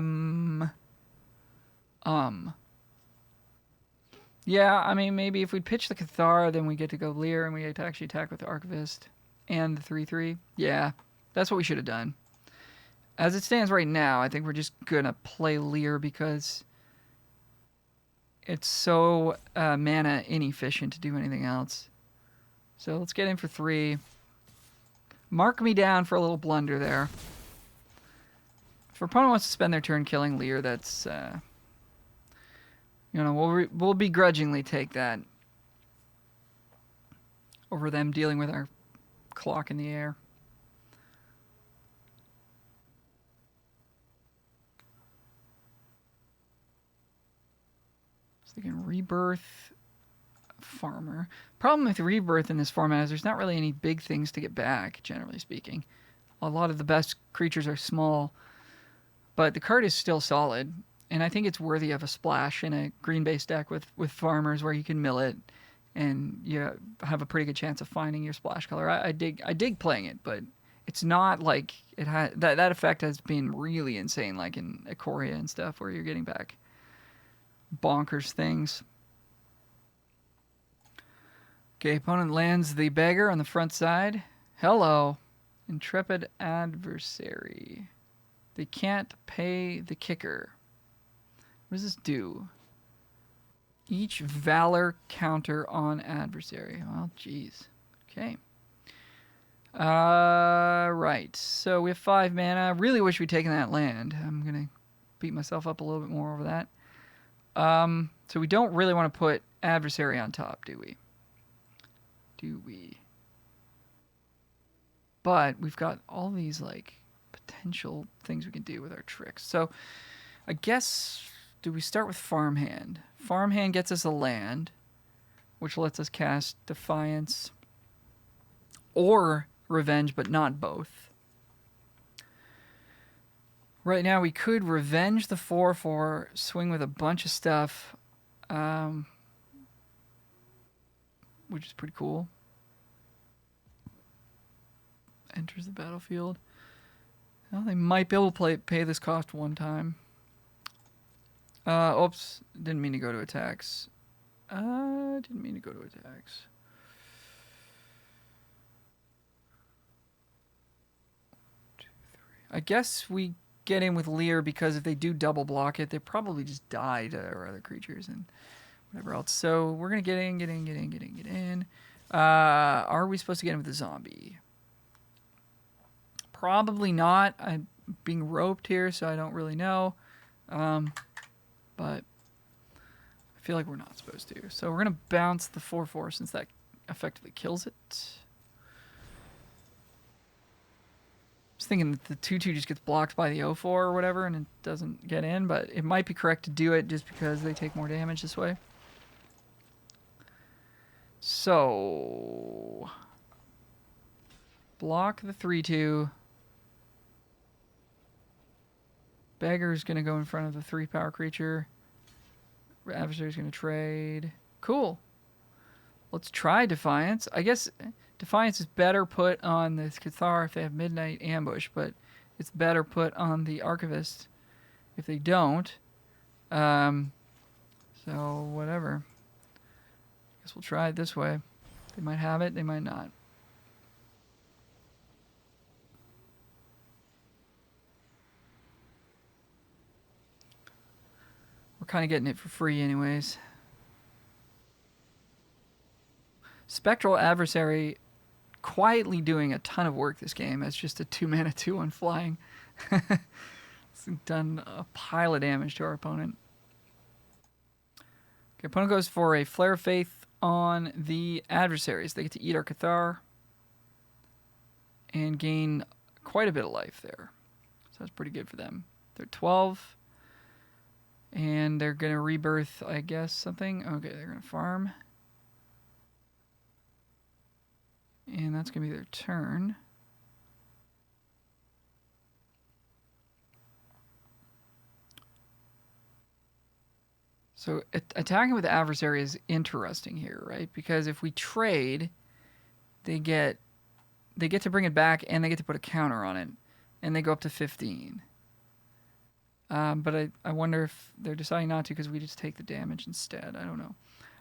Speaker 1: I mean, maybe if we pitch the Cathar, then we get to go Lear and we get to actually attack with the Archivist and the 3/3. Yeah, that's what we should have done. As it stands right now, I think we're just gonna play Lear because it's so mana inefficient to do anything else. So let's get in for 3. Mark me down for a little blunder there. If our opponent wants to spend their turn killing Lear, that's... you know, we'll begrudgingly take that over them dealing with our clock in the air. So they can Rebirth Farmer. Problem with Rebirth in this format is there's not really any big things to get back, generally speaking. A lot of the best creatures are small, but the card is still solid, and I think it's worthy of a splash in a green-based deck with farmers where you can mill it, and you have a pretty good chance of finding your splash color. I dig playing it, but it's not like it has that effect has been really insane, like in Ikoria and stuff, where you're getting back bonkers things. Okay, opponent lands the Beggar on the front side. Hello, Intrepid Adversary. They can't pay the kicker. What does this do? Each Valor counter on adversary. Well, geez. Okay. Right. So we have 5 mana. Really wish we'd taken that land. I'm going to beat myself up a little bit more over that. So we don't really want to put adversary on top, do we? But we've got all these, like, potential things we can do with our tricks. So I guess, do we start with Farmhand? Farmhand gets us a land, which lets us cast Defiance or Revenge, but not both. Right now we could Revenge the 4/4, swing with a bunch of stuff, which is pretty cool. Enters the battlefield. Well, they might be able to pay this cost one time. Oops, didn't mean to go to attacks. I guess we get in with Lear because if they do double block it, they probably just die to our other creatures and whatever else. So we're gonna get in. Are we supposed to get in with the zombie? Probably not. I'm being roped here, so I don't really know. But I feel like we're not supposed to. So we're going to bounce the 4/4 since that effectively kills it. I was thinking that the 2/2 just gets blocked by the 0/4 or whatever and it doesn't get in, but it might be correct to do it just because they take more damage this way. So block the 3/2. Beggar's going to go in front of the 3-power creature. Adversary's going to trade. Cool. Let's try Defiance. I guess Defiance is better put on this Cathar if they have Midnight Ambush, but it's better put on the Archivist if they don't. So, whatever. I guess we'll try it this way. They might have it, they might not. kind of getting it for free anyways. Spectral Adversary quietly doing a ton of work this game as just a 2-mana 2/1 flying. It's done a pile of damage to our opponent. Okay, opponent goes for a Flare of Faith on the adversaries. They get to eat our Cathar and gain quite a bit of life there. So that's pretty good for them. They're 12. And they're going to rebirth, I guess, something. Okay, they're going to farm. And that's going to be their turn. So attacking with the adversary is interesting here, right? Because if we trade, they get to bring it back and they get to put a counter on it. And they go up to 15. But I wonder if they're deciding not to because we just take the damage instead. I don't know.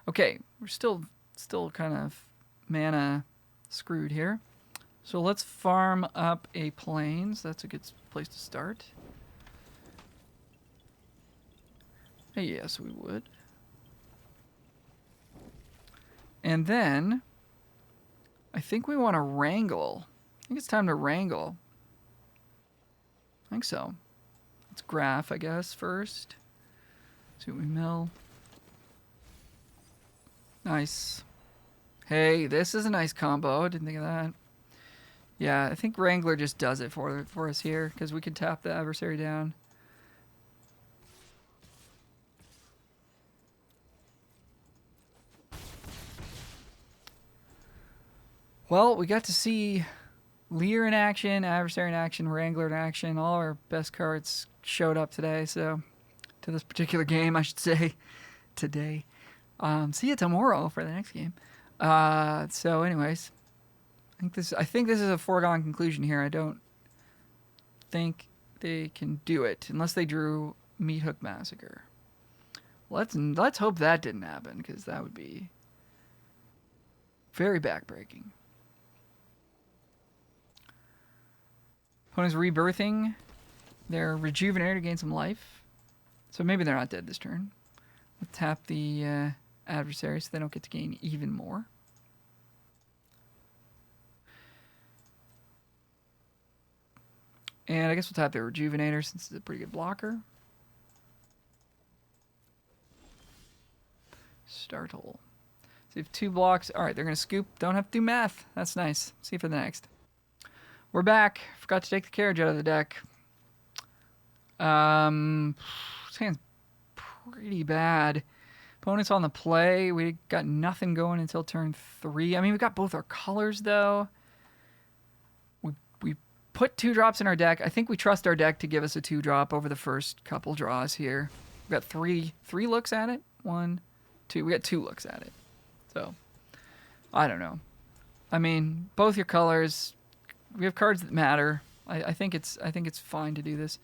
Speaker 1: Okay, we're still kind of mana screwed here. So let's farm up a plains. That's a good place to start. Yes, we would. And then I think we want to wrangle. I think it's time to wrangle. I think so. Let's graph, I guess, first. See what we mill. Nice. Hey, this is a nice combo. Didn't think of that. Yeah, I think Wrangler just does it for us here because we can tap the adversary down. Well, we got to see Lear in action, Adversary in action, Wrangler in action. All our best cards showed up today, to this particular game, I should say, today. See you tomorrow for the next game. So anyways, I think this is a foregone conclusion here. I don't think they can do it unless they drew Meat Hook Massacre. Let's hope that didn't happen because that would be very backbreaking. Opponent's rebirthing their Rejuvenator to gain some life. So maybe they're not dead this turn. We'll tap the adversary so they don't get to gain even more. And I guess we'll tap their Rejuvenator since it's a pretty good blocker. Startle. So you have 2 blocks. Alright, they're going to scoop. Don't have to do math. That's nice. See you for the next. We're back. Forgot to take the carriage out of the deck. This hand's pretty bad. Opponent's on the play. We got nothing going until turn 3. I mean, we got both our colors, though. We put 2 drops in our deck. I think we trust our deck to give us a 2-drop over the first couple draws here. We got three looks at it. 1, 2. We got 2 looks at it. So, I don't know. I mean, both your colors. We have cards that matter. I think it's fine to do this.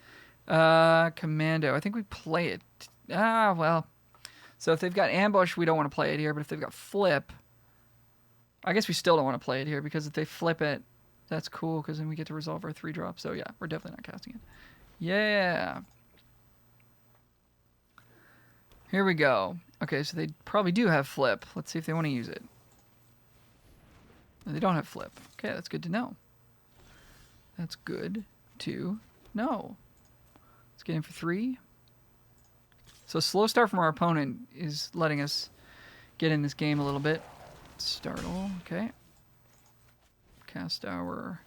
Speaker 1: Commando. I think we play it. Well. So if they've got ambush, we don't want to play it here. But if they've got flip, I guess we still don't want to play it here because if they flip it, that's cool because then we get to resolve our 3 drops. So yeah, we're definitely not casting it. Yeah. Here we go. Okay, so they probably do have flip. Let's see if they want to use it. No, they don't have flip. Okay, that's good to know. That's good to know. Let's get in for 3. So a slow start from our opponent is letting us get in this game a little bit. Startle, okay. Cast our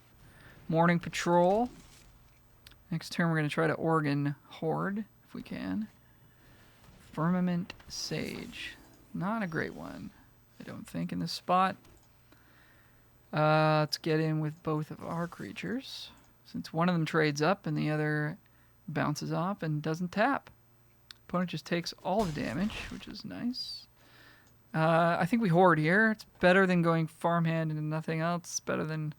Speaker 1: Morning Patrol. Next turn we're going to try to Oregon Horde, if we can. Firmament Sage. Not a great one, I don't think, in this spot. Let's get in with both of our creatures, since one of them trades up and the other bounces off and doesn't tap. Opponent just takes all the damage, which is nice. I think we hoard here. It's better than going farmhand and nothing else. It's better than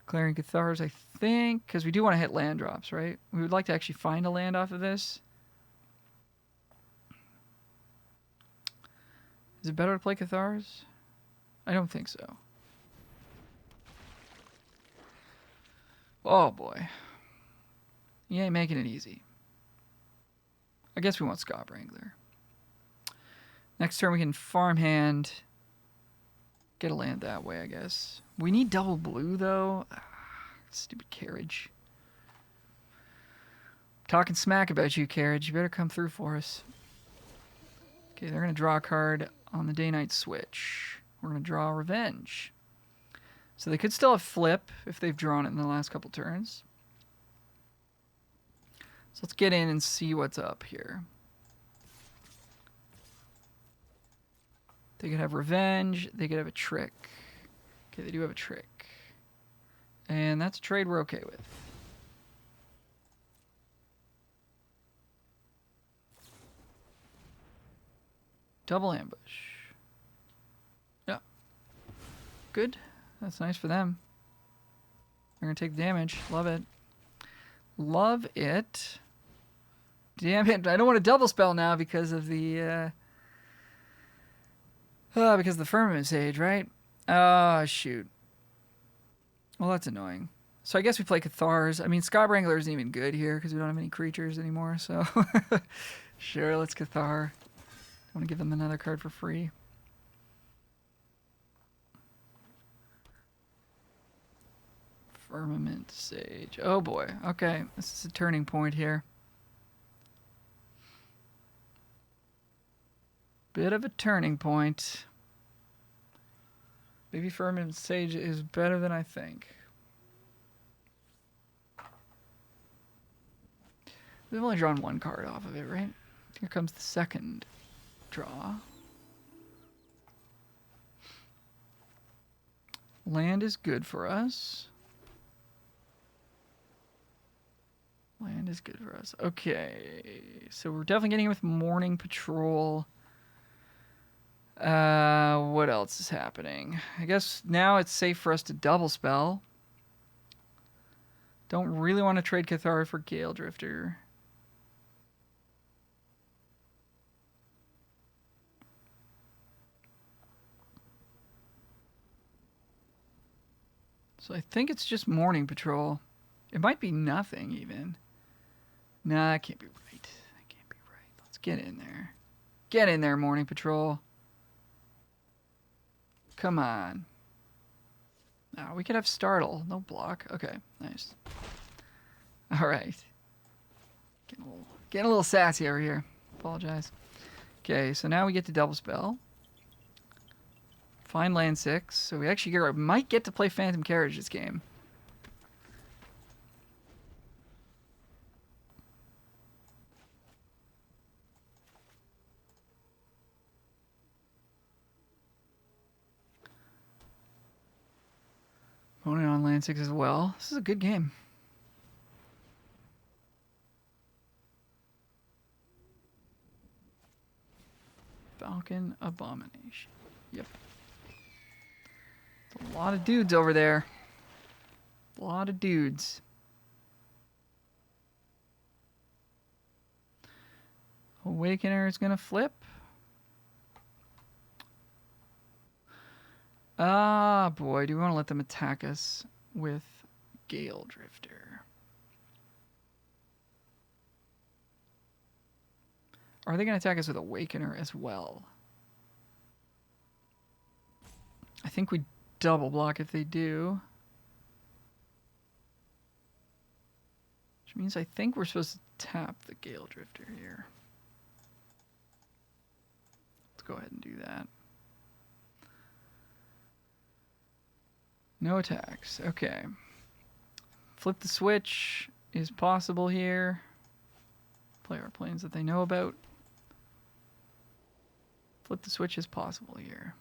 Speaker 1: clearing Cathars, I think, because we do want to hit land drops, right? We would like to actually find a land off of this. Is it better to play Cathars? I don't think so. Oh boy. You ain't making it easy. I guess we want Scott Wrangler. Next turn we can farmhand. Get a land that way, I guess. We need double blue, though. Stupid carriage. Talking smack about you, carriage. You better come through for us. Okay, they're going to draw a card on the day-night switch. We're going to draw Revenge. So they could still have flip if they've drawn it in the last couple turns. So let's get in and see what's up here. They could have Revenge. They could have a trick. Okay, they do have a trick. And that's a trade we're okay with. Double ambush. Yeah. Good. That's nice for them. They're going to take damage. Love it. Love it. Damn it. I don't want to double spell now because of the... because of the Firmament Sage, right? Oh, shoot. Well, that's annoying. So I guess we play Cathars. I mean, Scott Wrangler isn't even good here because we don't have any creatures anymore, so... Sure, let's Cathar. I want to give them another card for free. Firmament Sage. Oh boy. Okay, this is a turning point here. Bit of a turning point. Maybe Firmament Sage is better than I think. We've only drawn one card off of it, right? Here comes the second draw. Land is good for us. Land is good for us. Okay, so we're definitely getting in with Morning Patrol. What else is happening? I guess now it's safe for us to double spell. Don't really want to trade Cathar for Gale Drifter. So I think it's just Morning Patrol. It might be nothing even. Nah, that can't be right. That can't be right. Let's get in there. Get in there, Morning Patrol. Come on. Oh, we could have Startle. No block. Okay, nice. All right. Getting a little sassy over here. Apologize. Okay, so now we get to double spell. Find land 6. So we actually might get to play Phantom Carriage this game. Opponent on land 6 as well. This is a good game. Falcon Abomination. Yep. A lot of dudes over there. A lot of dudes. Awakener is going to flip. Ah, boy. Do we want to let them attack us with Gale Drifter? Are they going to attack us with Awakener as well? I think we double block if they do. Which means I think we're supposed to tap the Gale Drifter here. Let's go ahead and do that. No attacks. Okay. Flip the switch is possible here. Play our planes that they know about. Flip the switch is possible here.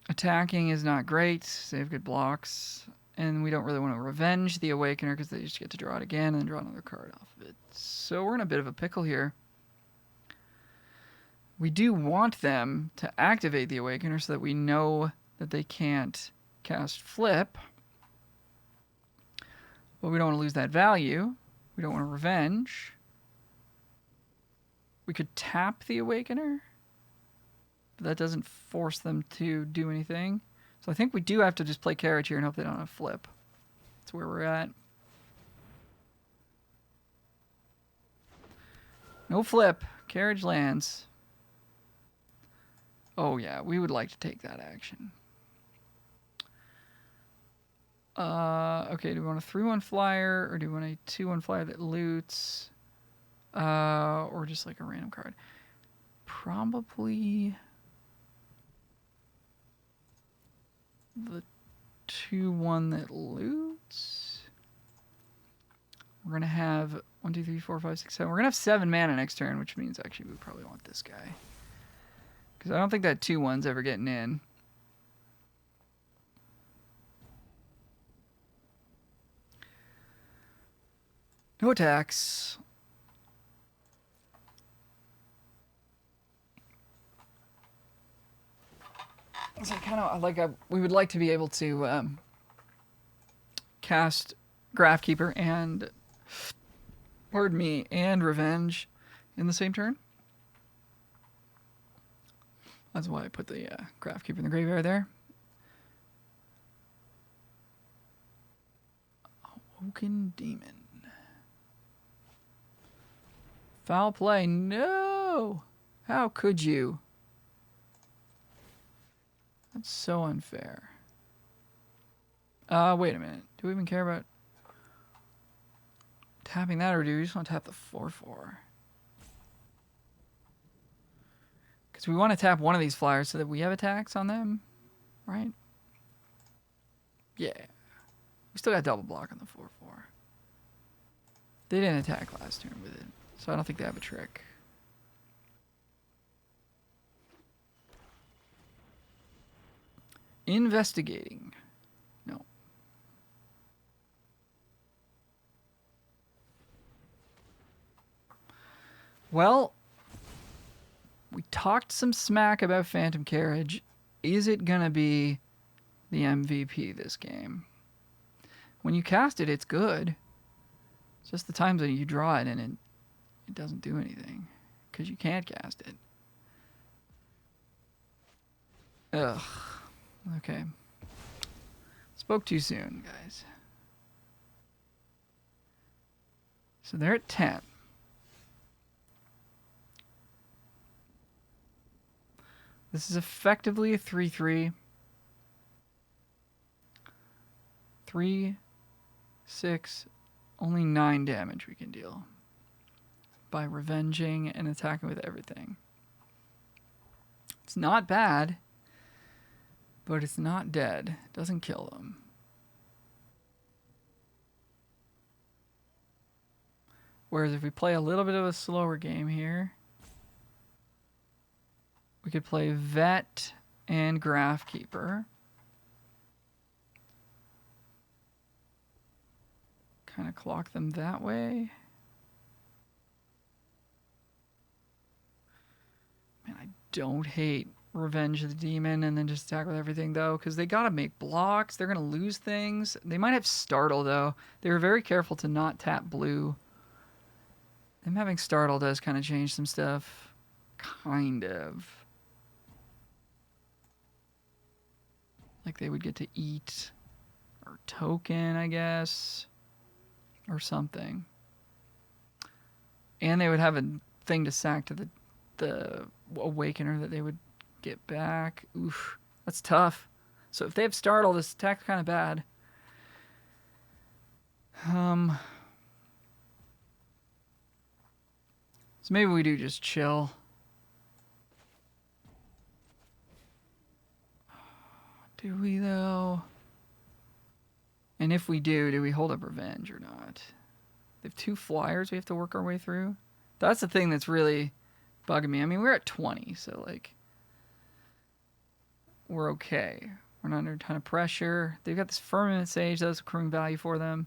Speaker 1: Attacking is not great. They have good blocks. And we don't really want to revenge the Awakener because they just get to draw it again and draw another card off of it. So we're in a bit of a pickle here. We do want them to activate the Awakener so that we know that they can't cast Flip. But we don't want to lose that value. We don't want to revenge. We could tap the Awakener. But that doesn't force them to do anything. So I think we do have to just play Carriage here and hope they don't have Flip. where we're at. No flip. Carriage lands. Oh, yeah. We would like to take that action. Okay, do we want a 3-1 flyer, or do we want a 2-1 flyer that loots? Or just like a random card? Probably the 2-1 that loots. We're going to have 1, 2, 3, 4, 5, 6, 7. We're going to have 7 mana next turn, which means actually we probably want this guy. Because I don't think that 2-1's ever getting in. No attacks. So kind of like we would like to be able to cast Graphkeeper and, pardon me, and Revenge in the same turn. That's why I put the Graphkeeper in the graveyard there. Awoken Demon. Foul play. No! How could you? That's so unfair. Wait a minute. Do we even care about tapping that, or do we just want to tap the 4/4? Because we want to tap one of these flyers so that we have attacks on them, right? Yeah. We still got double block on the 4/4. They didn't attack last turn with it, so I don't think they have a trick. Investigating. No. Well, we talked some smack about Phantom Carriage. Is it going to be the MVP this game? When you cast it, it's good. It's just the times that you draw it and it doesn't do anything because you can't cast it. Ugh. Okay. Spoke too soon, guys. So they're at 10. This is effectively a 3/3. 3, 6, only 9 damage we can deal by revenging and attacking with everything. It's not bad, but it's not dead. It doesn't kill them. Whereas if we play a little bit of a slower game here, we could play Vet and Graphkeeper. Kind of clock them that way. Man, I don't hate Revenge of the Demon and then just attack with everything, though, because they got to make blocks. They're going to lose things. They might have Startle, though. They were very careful to not tap blue. Them having Startle does kind of change some stuff. Kind of. Like they would get to eat or token, I guess, or something. And they would have a thing to sack to the Awakener that they would get back. Oof, that's tough. So if they have Startle, this attack's kind of bad. So maybe we do just chill. Do we, though? And if we do we hold up Revenge or not? They have 2 flyers we have to work our way through. That's the thing that's really bugging me. I mean, we're at 20, so, like, we're okay. We're not under a ton of pressure. They've got this Firmament Sage. That's accruing value for them.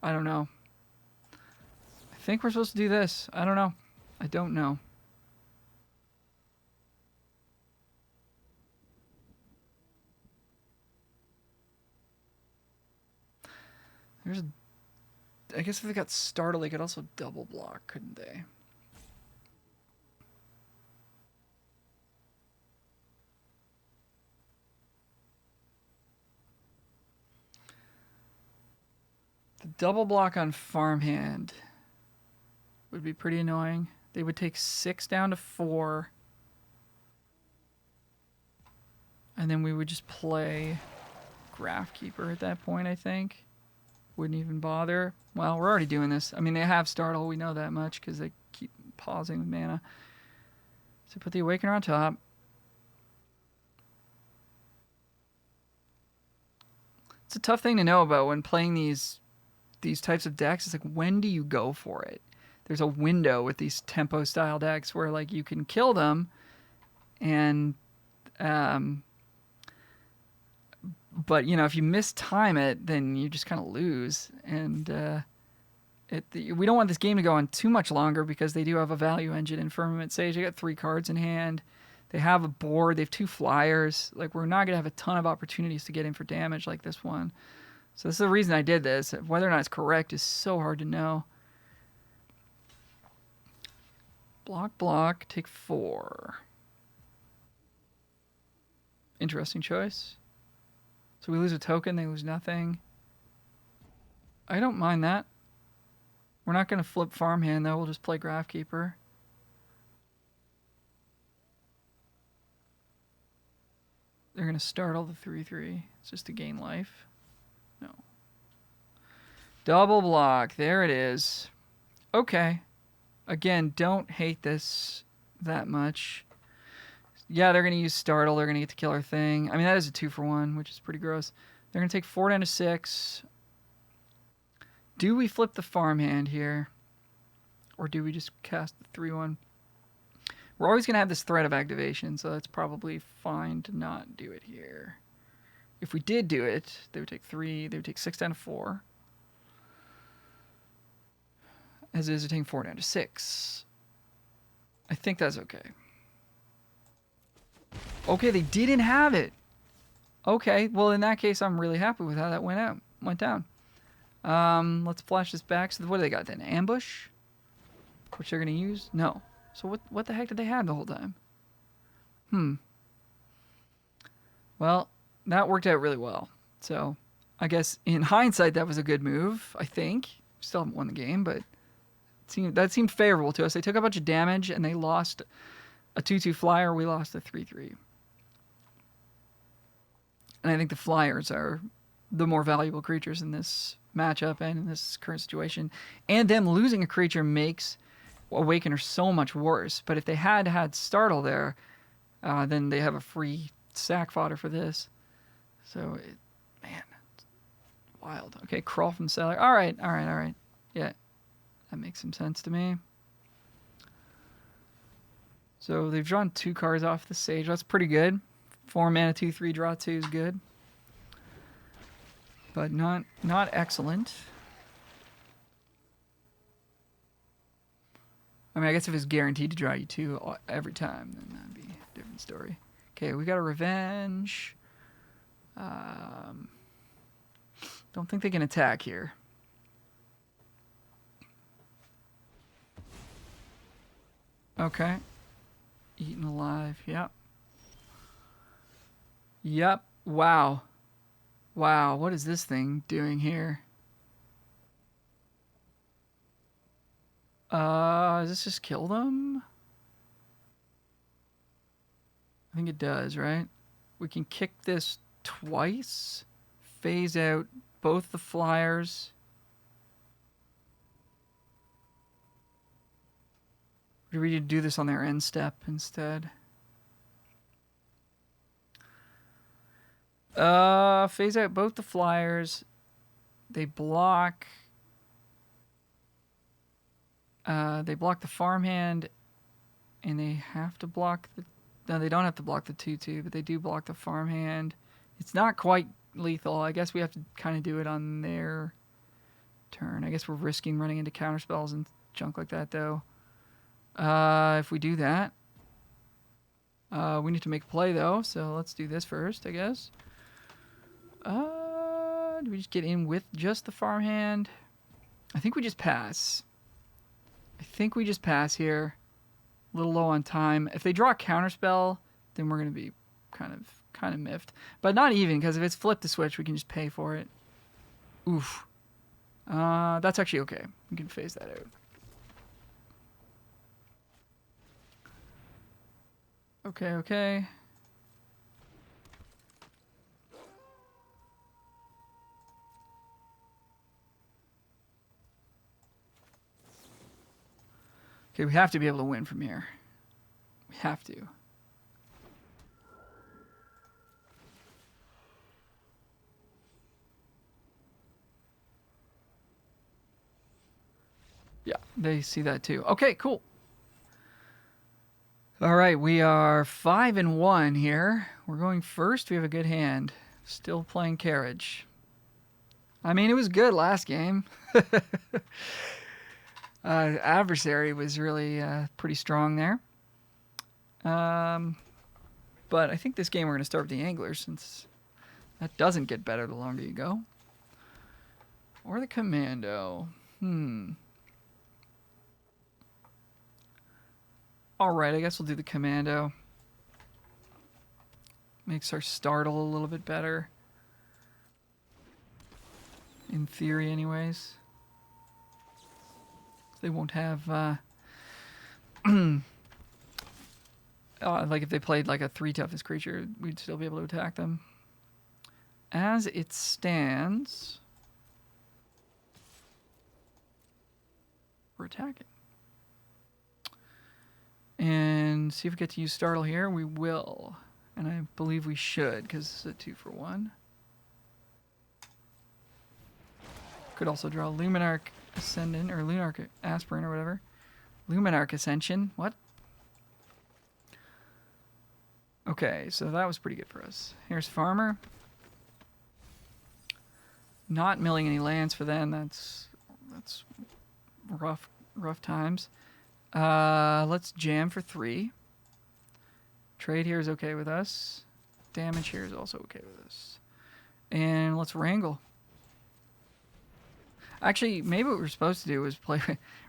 Speaker 1: I don't know. I think we're supposed to do this. I don't know. I don't know. I guess if they got Startle, they could also double block, couldn't they? Double block on farmhand would be pretty annoying. They would take 6 down to 4. And then we would just play Graphkeeper at that point, I think. Wouldn't even bother. Well, we're already doing this. I mean, they have Startle. We know that much because they keep pausing with mana. So put the Awakener on top. It's a tough thing to know about when playing these types of decks. It's like, when do you go for it? There's a window with these tempo style decks where like you can kill them, and but you know, if you mistime it, then you just kind of lose. And we don't want this game to go on too much longer because they do have a value engine in Firmament Sage. They got 3 cards in hand. They have a board. They have 2 flyers. Like, we're not gonna have a ton of opportunities to get in for damage like this one. So this is the reason I did this. Whether or not it's correct is so hard to know. Block, take 4. Interesting choice. So we lose a token, they lose nothing. I don't mind that. We're not going to flip farmhand, though. We'll just play Graphkeeper. They're going to startle the 3/3. It's just to gain life. No. Double block. There it is. Okay. Again, don't hate this that much. Yeah, they're going to use Startle. They're going to get to kill our thing. I mean, that is a 2-for-1, which is pretty gross. They're going to take 4 down to 6. Do we flip the farmhand here? Or do we just cast the 3/1? We're always going to have this threat of activation, so that's probably fine to not do it here. If we did do it, they would take 3. They would take 6 down to 4. As it is, they're taking 4 down to 6. I think that's okay. Okay, they didn't have it. Okay, well, in that case, I'm really happy with how that went down. Let's flash this back. So what do they got then? Ambush? Which they're going to use? No. So what the heck did they have the whole time? Well, that worked out really well. So I guess in hindsight, that was a good move, I think. Still haven't won the game, but that seemed favorable to us. They took a bunch of damage, and they lost a 2/2 flyer. We lost a 3/3. And I think the flyers are the more valuable creatures in this matchup and in this current situation. And them losing a creature makes Awakener so much worse. But if they had Startle there, then they have a free sack fodder for this. So, man, it's wild. Okay, Crawl from Cellar. All right. Yeah, that makes some sense to me. So they've drawn 2 cards off the Sage. That's pretty good. 4 mana, 2/3, draw 2 is good. But not excellent. I mean, I guess if it's guaranteed to draw you 2 every time, then that'd be a different story. Okay, we got a Revenge. Don't think they can attack here. Okay. Eaten alive, yep. Yep, wow. Wow, what is this thing doing here? Does this just kill them? I think it does, right? We can kick this twice. Phase out both the flyers. Or do we do this on their end step instead? Phase out both the flyers. They block. They block the farmhand, and they have to block the. No, they don't have to block the 2/2, but they do block the farmhand. It's not quite lethal. I guess we have to kind of do it on their turn. I guess we're risking running into counterspells and junk like that, though. If we do that, we need to make a play though. So let's do this first, I guess. Do we just get in with just the farmhand? I think we just pass. I think we just pass here. A little low on time. If they draw a counterspell, then we're going to be kind of miffed. But not even, because if it's flipped the switch, we can just pay for it. Oof. That's actually okay. We can phase that out. Okay, okay. Okay, we have to be able to win from here. We have to. Yeah, they see that too. Okay, cool. All right, we are 5-1 here. We're going first. We have a good hand. Still playing carriage. I mean, it was good last game. Adversary was really pretty strong there. But I think this game we're going to start with the angler since that doesn't get better the longer you go. Or the commando. Alright, I guess we'll do the commando. Makes our startle a little bit better. In theory, anyways. They won't have... like if they played like a 3 toughest creature, we'd still be able to attack them. As it stands... we're attacking. And see if we get to use Startle here. We will. And I believe we should, because it's a 2-for-1. Could also draw Luminarch Ascendant, or Lunarch Aspirant, or whatever. Luminarch Ascension. What? Okay, so that was pretty good for us. Here's Farmer. Not milling any lands for them. That's rough times. Let's jam for 3. Trade here is okay with us. Damage here is also okay with us. And let's wrangle. Actually, maybe what we're supposed to do is play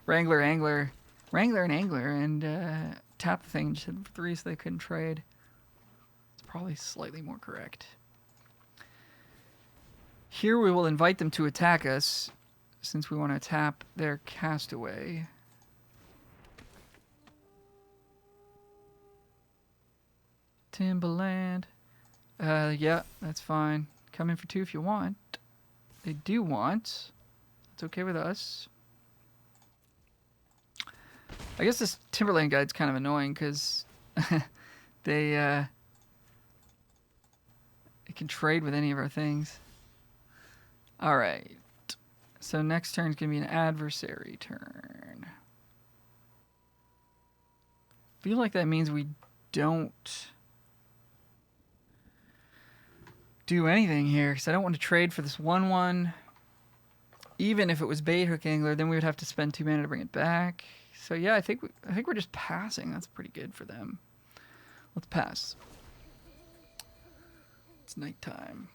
Speaker 1: Wrangler, Angler, Wrangler and Angler, and tap the thing and just hit them for 3 so they couldn't trade. It's probably slightly more correct. Here we will invite them to attack us since we want to tap their Castaway. Timberland. Yeah, that's fine. Come in for 2 if you want. They do want. It's okay with us. I guess this Timberland guide's kind of annoying because it can trade with any of our things. All right. So next turn is going to be an adversary turn. Feel like that means we don't do anything here because I don't want to trade for this 1/1. Even if it was Bait Hook Angler, then we would have to spend 2 mana to bring it back. So yeah, I think we're just passing. That's pretty good for them. Let's pass. It's nighttime.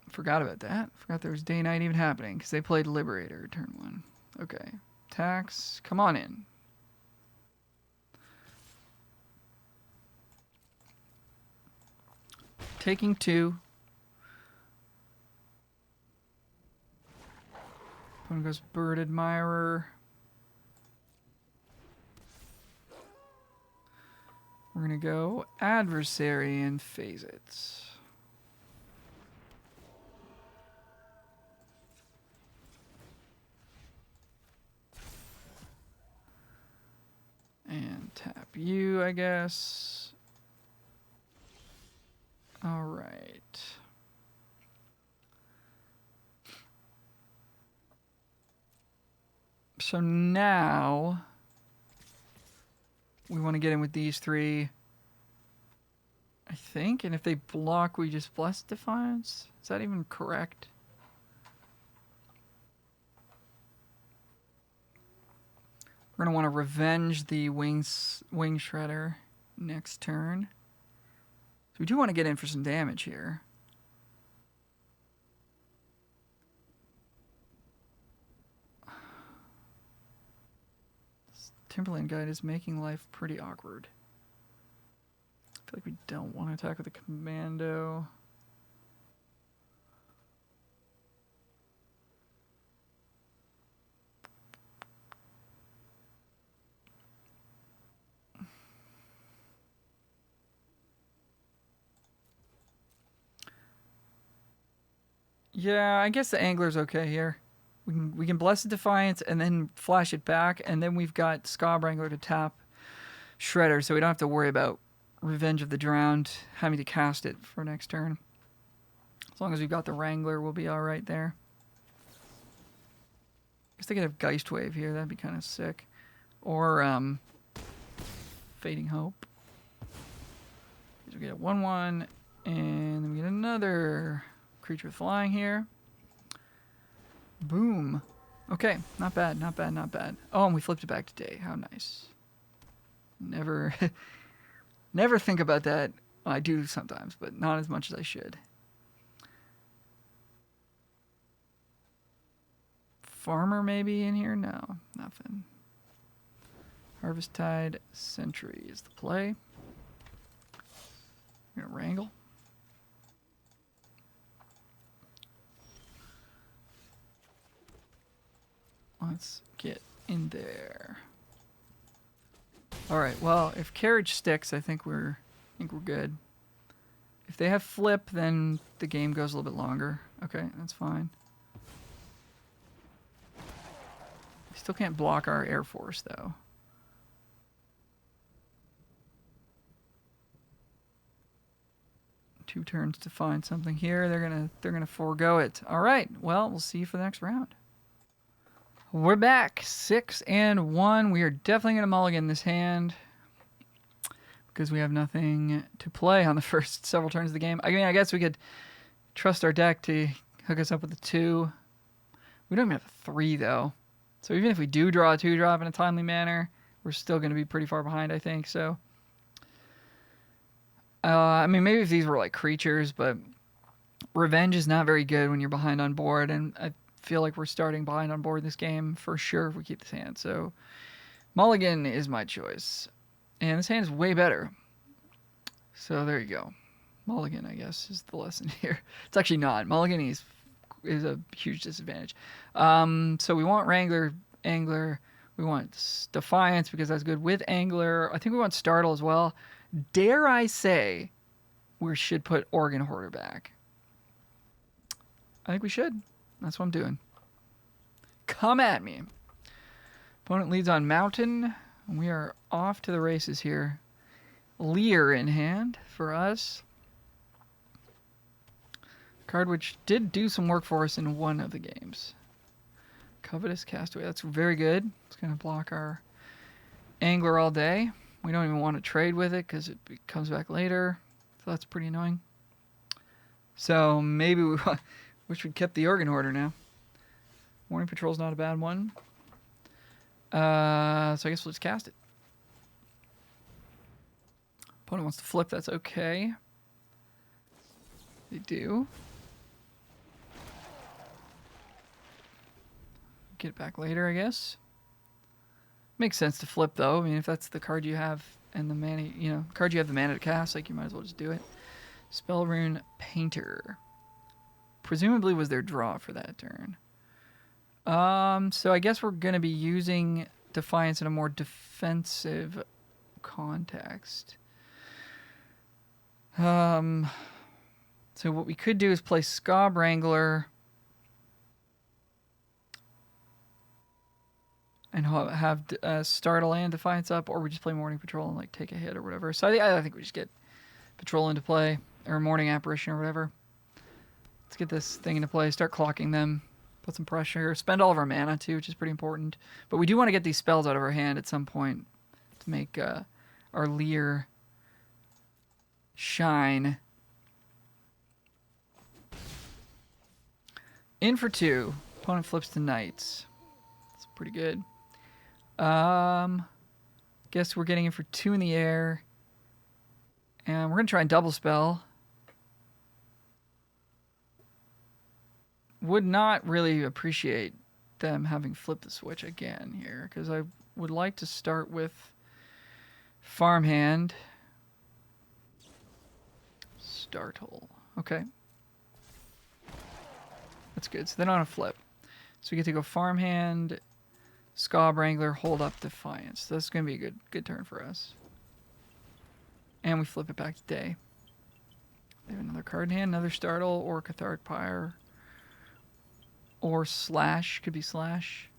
Speaker 1: Forgot about that. Forgot there was day-night even happening because they played Liberator turn 1. Okay. Tax. Come on in. Taking 2. Opponent goes Bird Admirer. We're going to go Adversary and phase it. And tap you, I guess. All right. So now we want to get in with these 3, I think. And if they block, we just Bless Defiance. Is that even correct? We're going to want to revenge the Wing Shredder next turn. So we do want to get in for some damage here. This Timberland Guide is making life pretty awkward. I feel like we don't want to attack with a Commando. Yeah, I guess the Angler's okay here. We can Blessed Defiance and then flash it back, and then we've got Scob Wrangler to tap Shredder, so we don't have to worry about Revenge of the Drowned having to cast it for next turn. As long as we've got the Wrangler, we'll be alright there. I guess they could have Geist Wave here, that'd be kind of sick. Or, Fading Hope. So we get a 1/1, and then we get another creature flying here. Boom. Okay, not bad, not bad, not bad. Oh, and we flipped it back today. How nice. Never, never think about that. Well, I do sometimes, but not as much as I should. Farmer maybe in here? No, nothing. Harvest Tide Sentry is the play. We're gonna wrangle. Let's get in there. All right. Well, if carriage sticks, I think we're good. If they have flip, then the game goes a little bit longer. Okay, that's fine. Still can't block our Air Force though. Two turns to find something here. They're gonna forego it. All right. Well, we'll see you for the next round. We're back, 6-1. We are definitely going to mulligan this hand because we have nothing to play on the first several turns of the game. I mean, I guess we could trust our deck to hook us up with a 2. We don't even have a 3, though. So even if we do draw a 2-drop in a timely manner, we're still going to be pretty far behind, I think. So, I mean, maybe if these were like creatures, but Revenge is not very good when you're behind on board, and I feel like we're starting behind on board this game for sure if we keep this hand. So mulligan is my choice. And this hand is way better. So there you go. Mulligan, I guess, is the lesson here. It's actually not. Mulligan is a huge disadvantage. So we want Wrangler, Angler. We want Defiance because that's good with Angler. I think we want Startle as well. Dare I say we should put Organ Hoarder back? I think we should. That's what I'm doing. Come at me. Opponent leads on Mountain. We are off to the races here. Leer in hand for us. Card which did do some work for us in one of the games. Covetous Castaway. That's very good. It's going to block our Angler all day. We don't even want to trade with it because it comes back later. So that's pretty annoying. So maybe we wish we'd kept the Organ Hoarder now. Morning Patrol's not a bad one. So I guess we'll just cast it. Opponent wants to flip, that's okay. They do. Get it back later, I guess. Makes sense to flip, though. I mean, if that's the card you have and the mana, card you have the mana to cast, like, you might as well just do it. Spellrune Painter. Presumably was their draw for that turn. So I guess we're going to be using Defiance in a more defensive context. So what we could do is play Scob Wrangler and have Startle and Defiance up, or we just play Morning Patrol and like take a hit or whatever. So I think we just get Patrol into play, or Morning Apparition or whatever. Let's get this thing into play, start clocking them, put some pressure, spend all of our mana too, which is pretty important. But we do want to get these spells out of our hand at some point to make our Leer shine. In for 2. Opponent flips to Knights. That's pretty good. Guess we're getting in for 2 in the air. And we're going to try and double spell. Would not really appreciate them having flipped the switch again here, because I would like to start with Farmhand. Startle. Okay. That's good. So they don't have flip. So we get to go Farmhand, Scob Wrangler, hold up Defiance. So that's going to be a good turn for us. And we flip it back to day. They have another card in hand, another Startle or Cathartic Pyre. Or slash. Could be slash.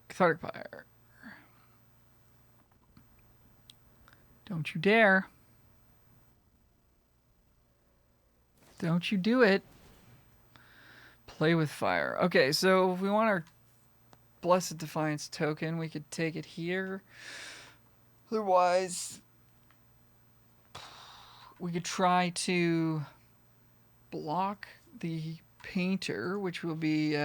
Speaker 1: Cathartic Fire. Don't you dare. Don't you do it. Play with fire. Okay, so if we want our Blessed Defiance token, we could take it here. Otherwise, we could try to block the painter, which will be...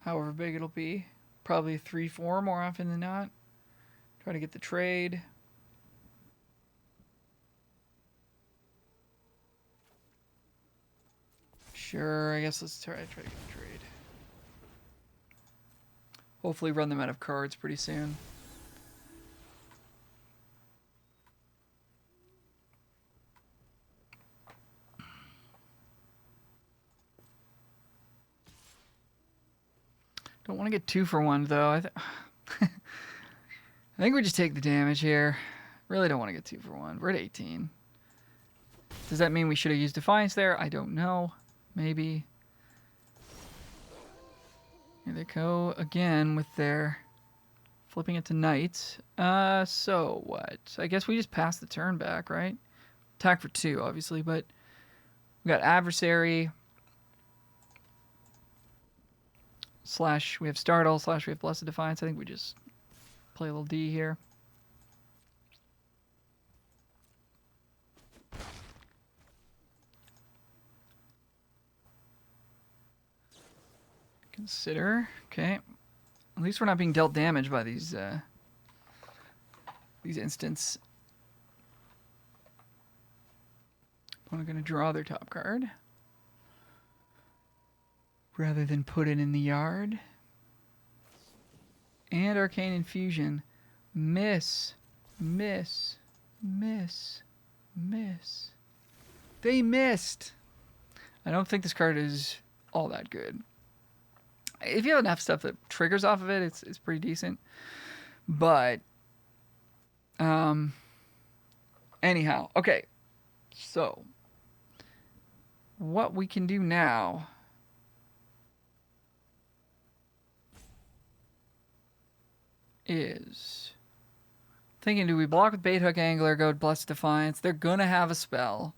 Speaker 1: however big it'll be. Probably 3-4 more often than not. Try to get the trade. Sure, I guess let's try to get the trade. Hopefully run them out of cards pretty soon. Don't want to get 2 for 1 though. I think we just take the damage here. Really don't want to get 2 for 1. We're at 18. Does that mean we should have used Defiance there? I don't know. Maybe. Here they go again with their flipping it to knights. So what? I guess we just pass the turn back, right? Attack for 2, obviously, but we got adversary. Slash, we have Startle. Slash, we have Blessed Defiance. I think we just play a little D here. Consider. Okay. At least we're not being dealt damage by these instants. Opponent going to draw their top card. Rather than put it in the yard. And Arcane Infusion. Miss. Miss. Miss. Miss. They missed. I don't think this card is all that good. If you have enough stuff that triggers off of it, it's pretty decent. But, anyhow. Okay. So, what we can do now... is thinking, do we block with Bait Hook Angler, go with Blessed Defiance? They're gonna have a spell.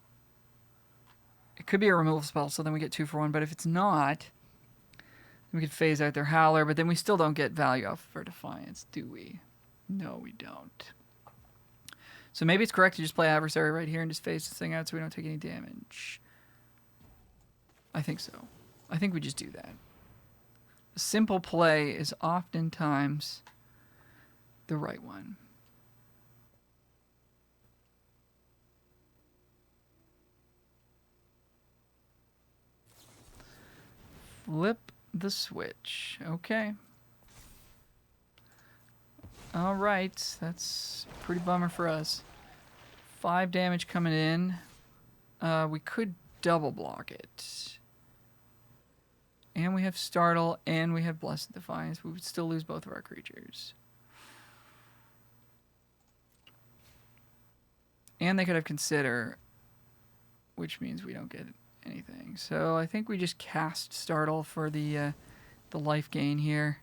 Speaker 1: It could be a removal spell, so then we get 2 for 1, but if it's not, we could phase out their Howler, but then we still don't get value off for Defiance, do we? No, we don't. So maybe it's correct to just play Adversary right here and just phase this thing out so we don't take any damage. I think so. I think we just do that. A simple play is oftentimes the right one. Flip the switch. Okay. All right. That's a pretty bummer for us. 5 damage coming in. We could double block it. And we have Startle, and we have Blessed Defiance. We would still lose both of our creatures. And they could have Consider, which means we don't get anything. So I think we just cast Startle for the life gain here.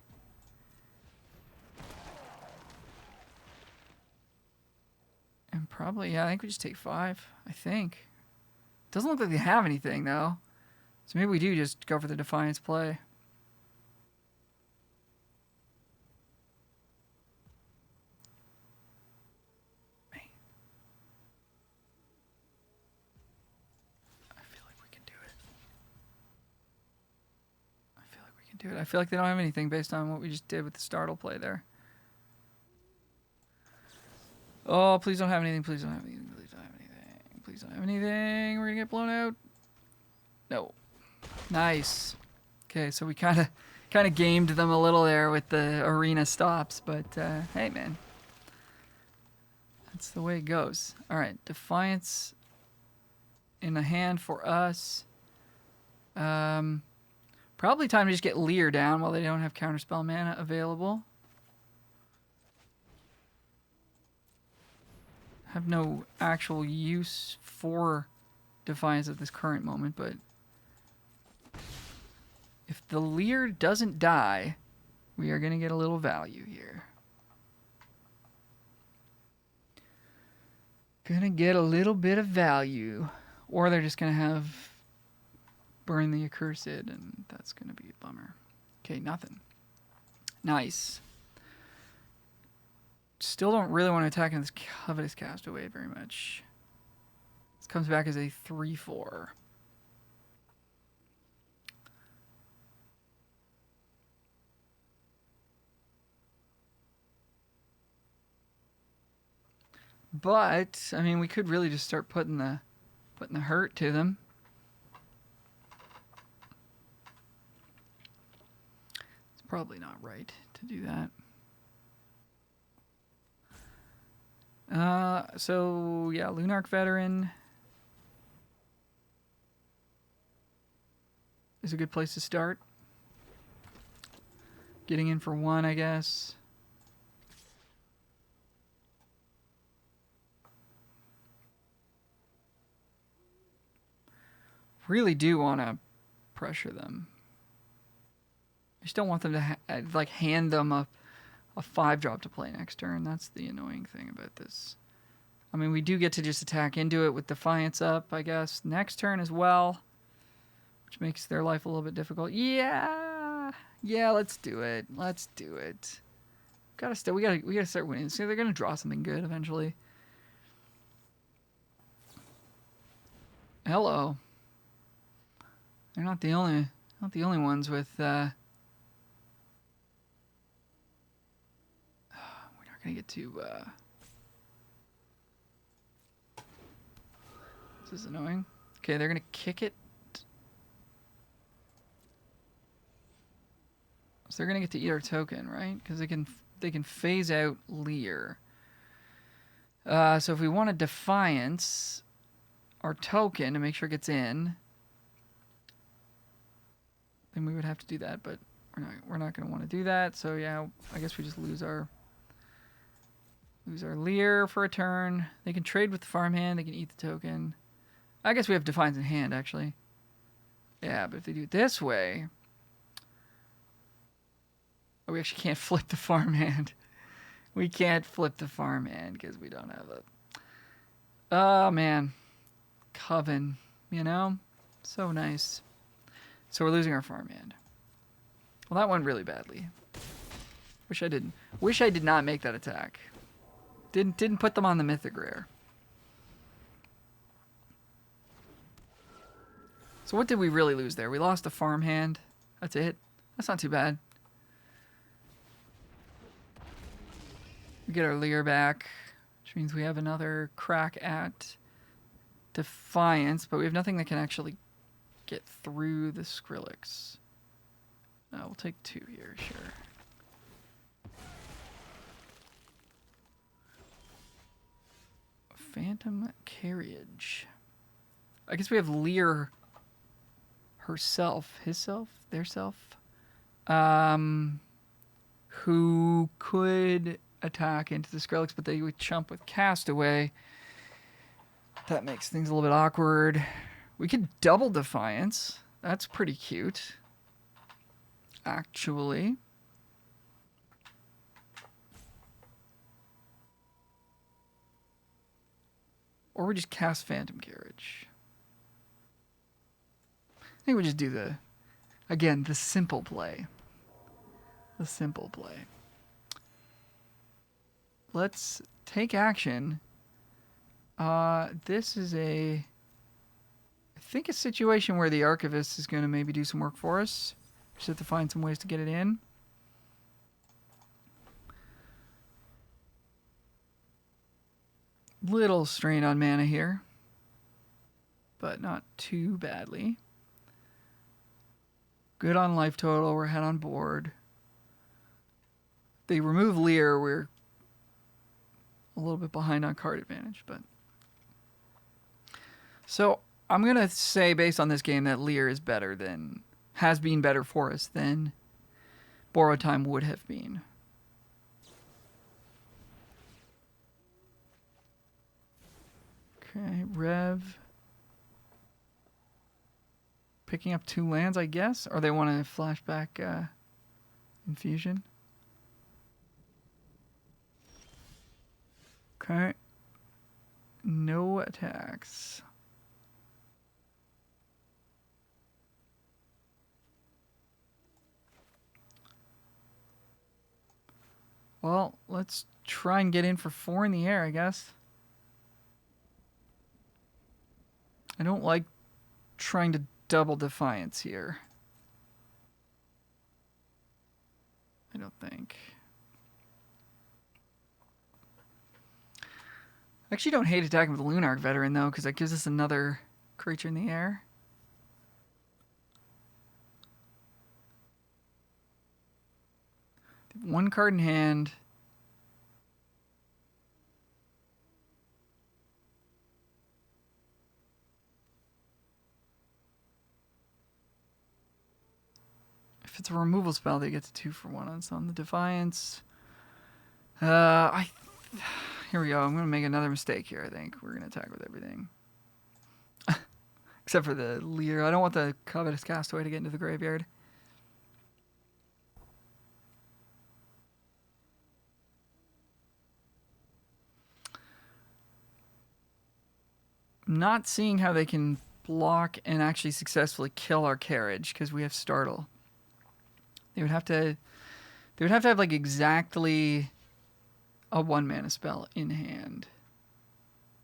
Speaker 1: And probably, yeah, I think we just take 5, I think. Doesn't look like they have anything, though. So maybe we do just go for the Defiance play. Man. I feel like we can do it. I feel like they don't have anything based on what we just did with the Startle play there. Oh, please don't have anything. Please don't have anything. Please don't have anything. Please don't have anything. We're going to get blown out. No. Nice. Okay, so we kind of gamed them a little there with the arena stops, but hey, man. That's the way it goes. All right, Defiance in the hand for us. Probably Probably time to just get Leer down while they don't have counterspell mana available. Have no actual use for Defiance at this current moment, but if the Leer doesn't die, we are going to get a little value here. Gonna get a little bit of value. Or they're just gonna have Burn the Accursed, and that's gonna be a bummer. Okay, nothing. Nice. Still don't really want to attack in this Covetous Castaway very much. This comes back as a 3/4. But I mean, we could really just start putting the hurt to them. It's probably not right to do that. So yeah, Lunarch Veteran is a good place to start. Getting in for 1, I guess. Really do want to pressure them. I just don't want them to like hand them a 5-drop to play next turn. That's the annoying thing about this. I mean, we do get to just attack into it with Defiance up, I guess, next turn as well, which makes their life a little bit difficult. Yeah, let's do it. Let's do it. We gotta start winning. So they're gonna draw something good eventually. Hello. They're not the only ones with. We're not gonna get to. This is annoying. Okay, they're gonna kick it. So they're gonna get to eat our token, right? Because they can phase out Leer. So if we want a Defiance, our token to make sure it gets in, then we would have to do that, but we're not going to want to do that. So yeah, I guess we just lose our Leer for a turn. They can trade with the farmhand. They can eat the token. I guess we have Defiance in hand, actually. Yeah, but if they do it this way, we actually can't flip the farmhand. We can't flip the farmhand because we don't have a. Oh man, Coven, you know, so nice. So we're losing our farmhand. Well, that went really badly. Wish I didn't. Wish I did not make that attack. Didn't put them on the Mythic Rare. So what did we really lose there? We lost a farmhand. That's it. That's not too bad. We get our Leer back, which means we have another crack at Defiance, but we have nothing that can actually get through the Skrillex. We'll take 2 here, sure. Phantom Carriage. I guess we have Leer herself, their self, who could attack into the Skrillex, but they would chump with Castaway. That makes things a little bit awkward. We could double Defiance. That's pretty cute, actually. Or we just cast Phantom Carriage. I think we just do the simple play. The simple play. Let's take action. This is I think a situation where the Archivist is going to maybe do some work for us. Just have to find some ways to get it in. Little strain on mana here, but not too badly. Good on life total. We're ahead on board. They remove Leer. We're a little bit behind on card advantage, but so I'm gonna say based on this game that Leer is better than has been better for us than Borrowed Time would have been. Okay, Rev. Picking up 2 lands, I guess? Or they want to flashback Infusion? Okay. No attacks. Well, let's try and get in for 4 in the air, I guess. I don't like trying to double Defiance here. I don't think. I actually don't hate attacking with the Lunarch Veteran, though, because that gives us another creature in the air. One card in hand. If it's a removal spell, they get to 2 for 1 on the Defiance. Here we go. I'm going to make another mistake here, I think. We're going to attack with everything. Except for the leader. I don't want the Covetous Castaway to get into the graveyard. Not seeing how they can block and actually successfully kill our Carriage because we have Startle. They would have to have like exactly a 1-mana spell in hand.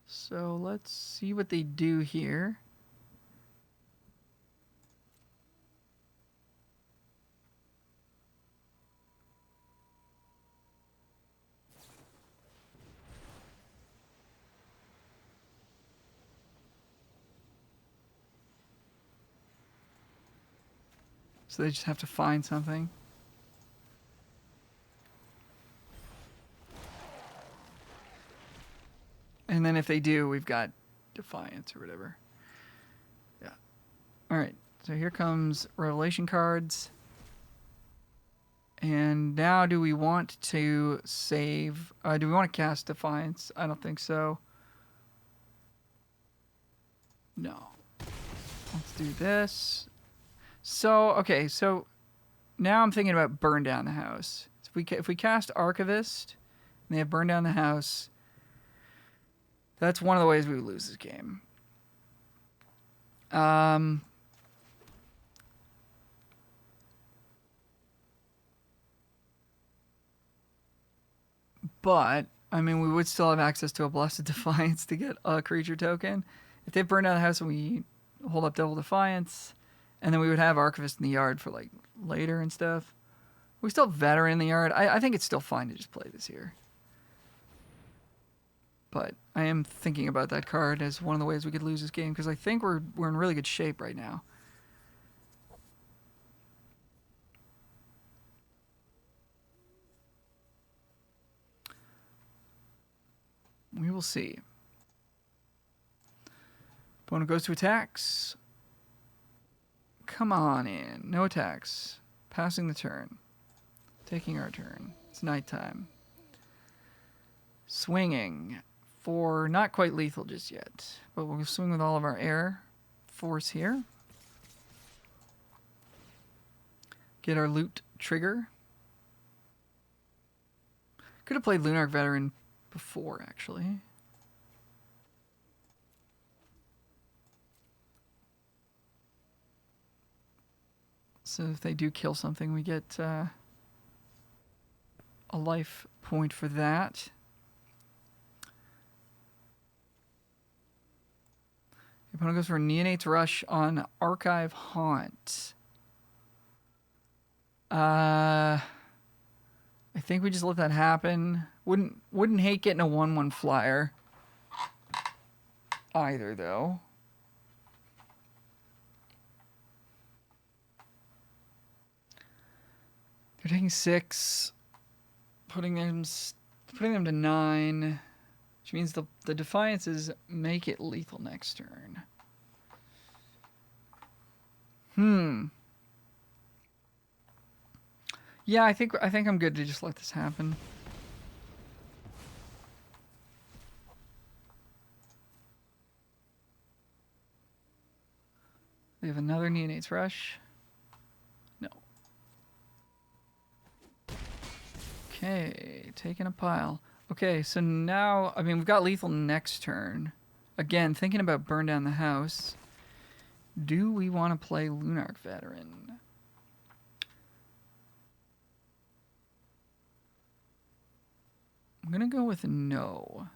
Speaker 1: So let's see what they do here. So they just have to find something. And then if they do, we've got Defiance or whatever. Yeah. All right. So here comes Revelation cards. And now do we want to save... do we want to cast Defiance? I don't think so. No. Let's do this. So, okay, so now I'm thinking about Burn Down the House. So if we cast Archivist and they have Burn Down the House, that's one of the ways we would lose this game. But, I mean, we would still have access to a Blessed Defiance to get a creature token. If they burn down the house and we hold up Double Defiance, and then we would have Archivist in the yard for, like, later and stuff. We still have Veteran in the yard. I think it's still fine to just play this here. But I am thinking about that card as one of the ways we could lose this game, because I think we're in really good shape right now. We will see. Opponent goes to attacks. Come on in. No attacks. Passing the turn. Taking our turn. It's nighttime. Swinging for not quite lethal just yet, but we'll swing with all of our air force here. Get our loot trigger. Could have played Lunarch Veteran before, actually. So if they do kill something, we get a life point for that. The opponent goes for Neonate's Rush on Archive Haunt. I think we just let that happen. Wouldn't hate getting a 1/1 flyer either, though. They're taking 6, putting them to 9, which means the Defiances make it lethal next turn. Yeah, I think I'm good to just let this happen. We have another Neonates Rush. No. Okay, taking a pile. Okay, so now, I mean, we've got lethal next turn. Again, thinking about burn down the house. Do we want to play Lunarch Veteran? I'm going to go with no.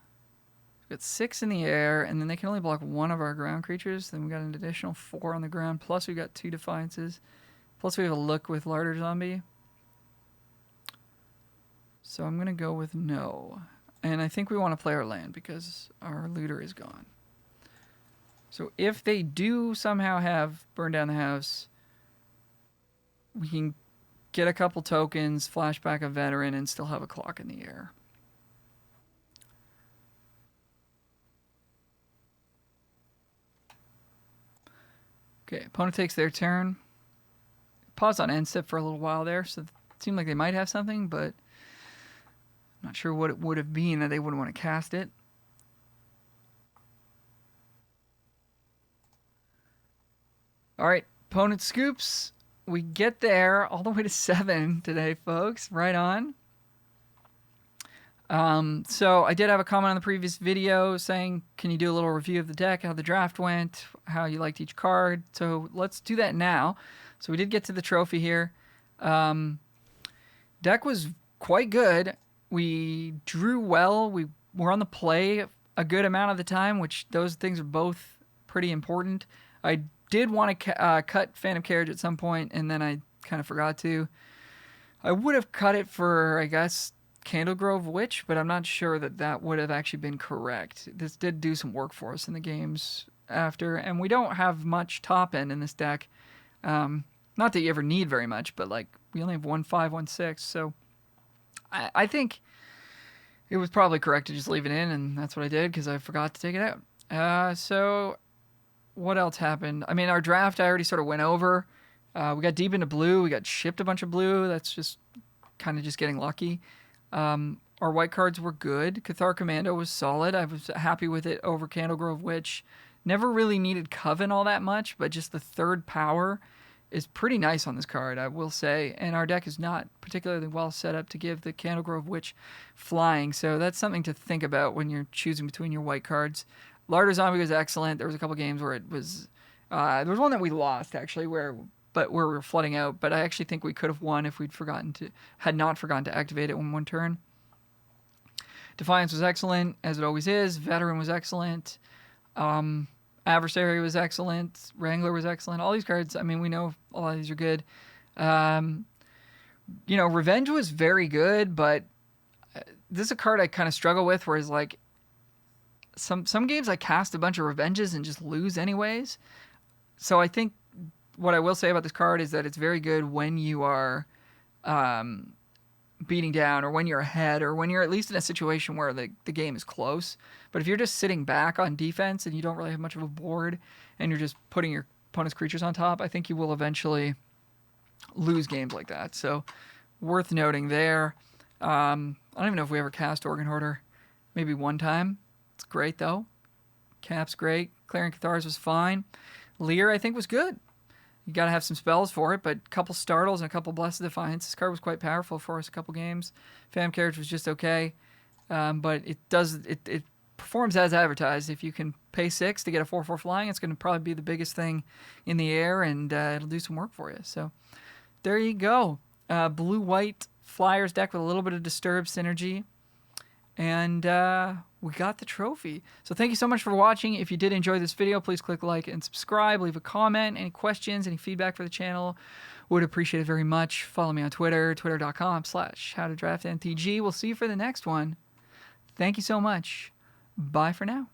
Speaker 1: We've got 6 in the air, and then they can only block 1 of our ground creatures. Then we got an additional 4 on the ground, plus we got 2 Defiances. Plus we have a look with Larder Zombie. So I'm going to go with no. And I think we want to play our land because our looter is gone. So if they do somehow have burn down the house, we can get a couple tokens, flashback a veteran, and still have a clock in the air. Okay, opponent takes their turn. Pause on end step for a little while there, so it seemed like they might have something, but I'm not sure what it would have been that they wouldn't want to cast it. All right, opponent scoops. We get there all the way to 7 today, folks. Right on. So I did have a comment on the previous video saying, can you do a little review of the deck, how the draft went, how you liked each card? So let's do that now. So we did get to the trophy here. Deck was quite good. We drew well. We were on the play a good amount of the time, which those things are both pretty important. I did want to cut Phantom Carriage at some point, and then I kind of forgot to. I would have cut it for, I guess, Candlegrove Witch, but I'm not sure that that would have actually been correct. This did do some work for us in the games after, and we don't have much top end in this deck. Not that you ever need very much, but like we only have 1/5, 1/6, so I think it was probably correct to just leave it in, and that's what I did because I forgot to take it out. So what else happened? I mean, our draft I already sort of went over. We got deep into blue. We got shipped a bunch of blue. That's just kind of just getting lucky. Our white cards were good. Cathar Commando was solid. I was happy with it over Candlegrove Witch. Never really needed Coven all that much, but just the third power is pretty nice on this card, I will say. And our deck is not particularly well set up to give the Candlegrove Witch flying, so that's something to think about when you're choosing between your white cards. Larder Zombie was excellent. There was a couple games where it was... there was one that we lost, actually, where we were flooding out, but I actually think we could have won if had not forgotten to activate it on one turn. Defiance was excellent, as it always is. Veteran was excellent. Adversary was excellent. Wrangler was excellent. All these cards, I mean, we know a lot of these are good. Revenge was very good, but this is a card I kind of struggle with, whereas like some games I cast a bunch of Revenges and just lose anyways. So I think what I will say about this card is that it's very good when you are beating down, or when you're ahead, or when you're at least in a situation where the game is close. But if you're just sitting back on defense and you don't really have much of a board and you're just putting your opponent's creatures on top, I think you will eventually lose games like that. So worth noting there. I don't even know if we ever cast Organ Hoarder. Maybe one time. It's great though. Cap's great. Clearing Cathars was fine. Lear I think was good. You got to have some spells for it, but a couple Startles and a couple Blessed Defiance. This card was quite powerful for us a couple games. Phantom Carriage was just okay, but it performs as advertised. If you can pay 6 to get a 4/4 flying, it's going to probably be the biggest thing in the air, and it'll do some work for you. So there you go. Blue-white Flyers deck with a little bit of Disturb synergy. And we got the trophy. So thank you so much for watching. If you did enjoy this video, please click like and subscribe. Leave a comment. Any questions, any feedback for the channel, would appreciate it very much. Follow me on Twitter, twitter.com/howtodraftmtg. We'll see you for the next one. Thank you so much. Bye for now.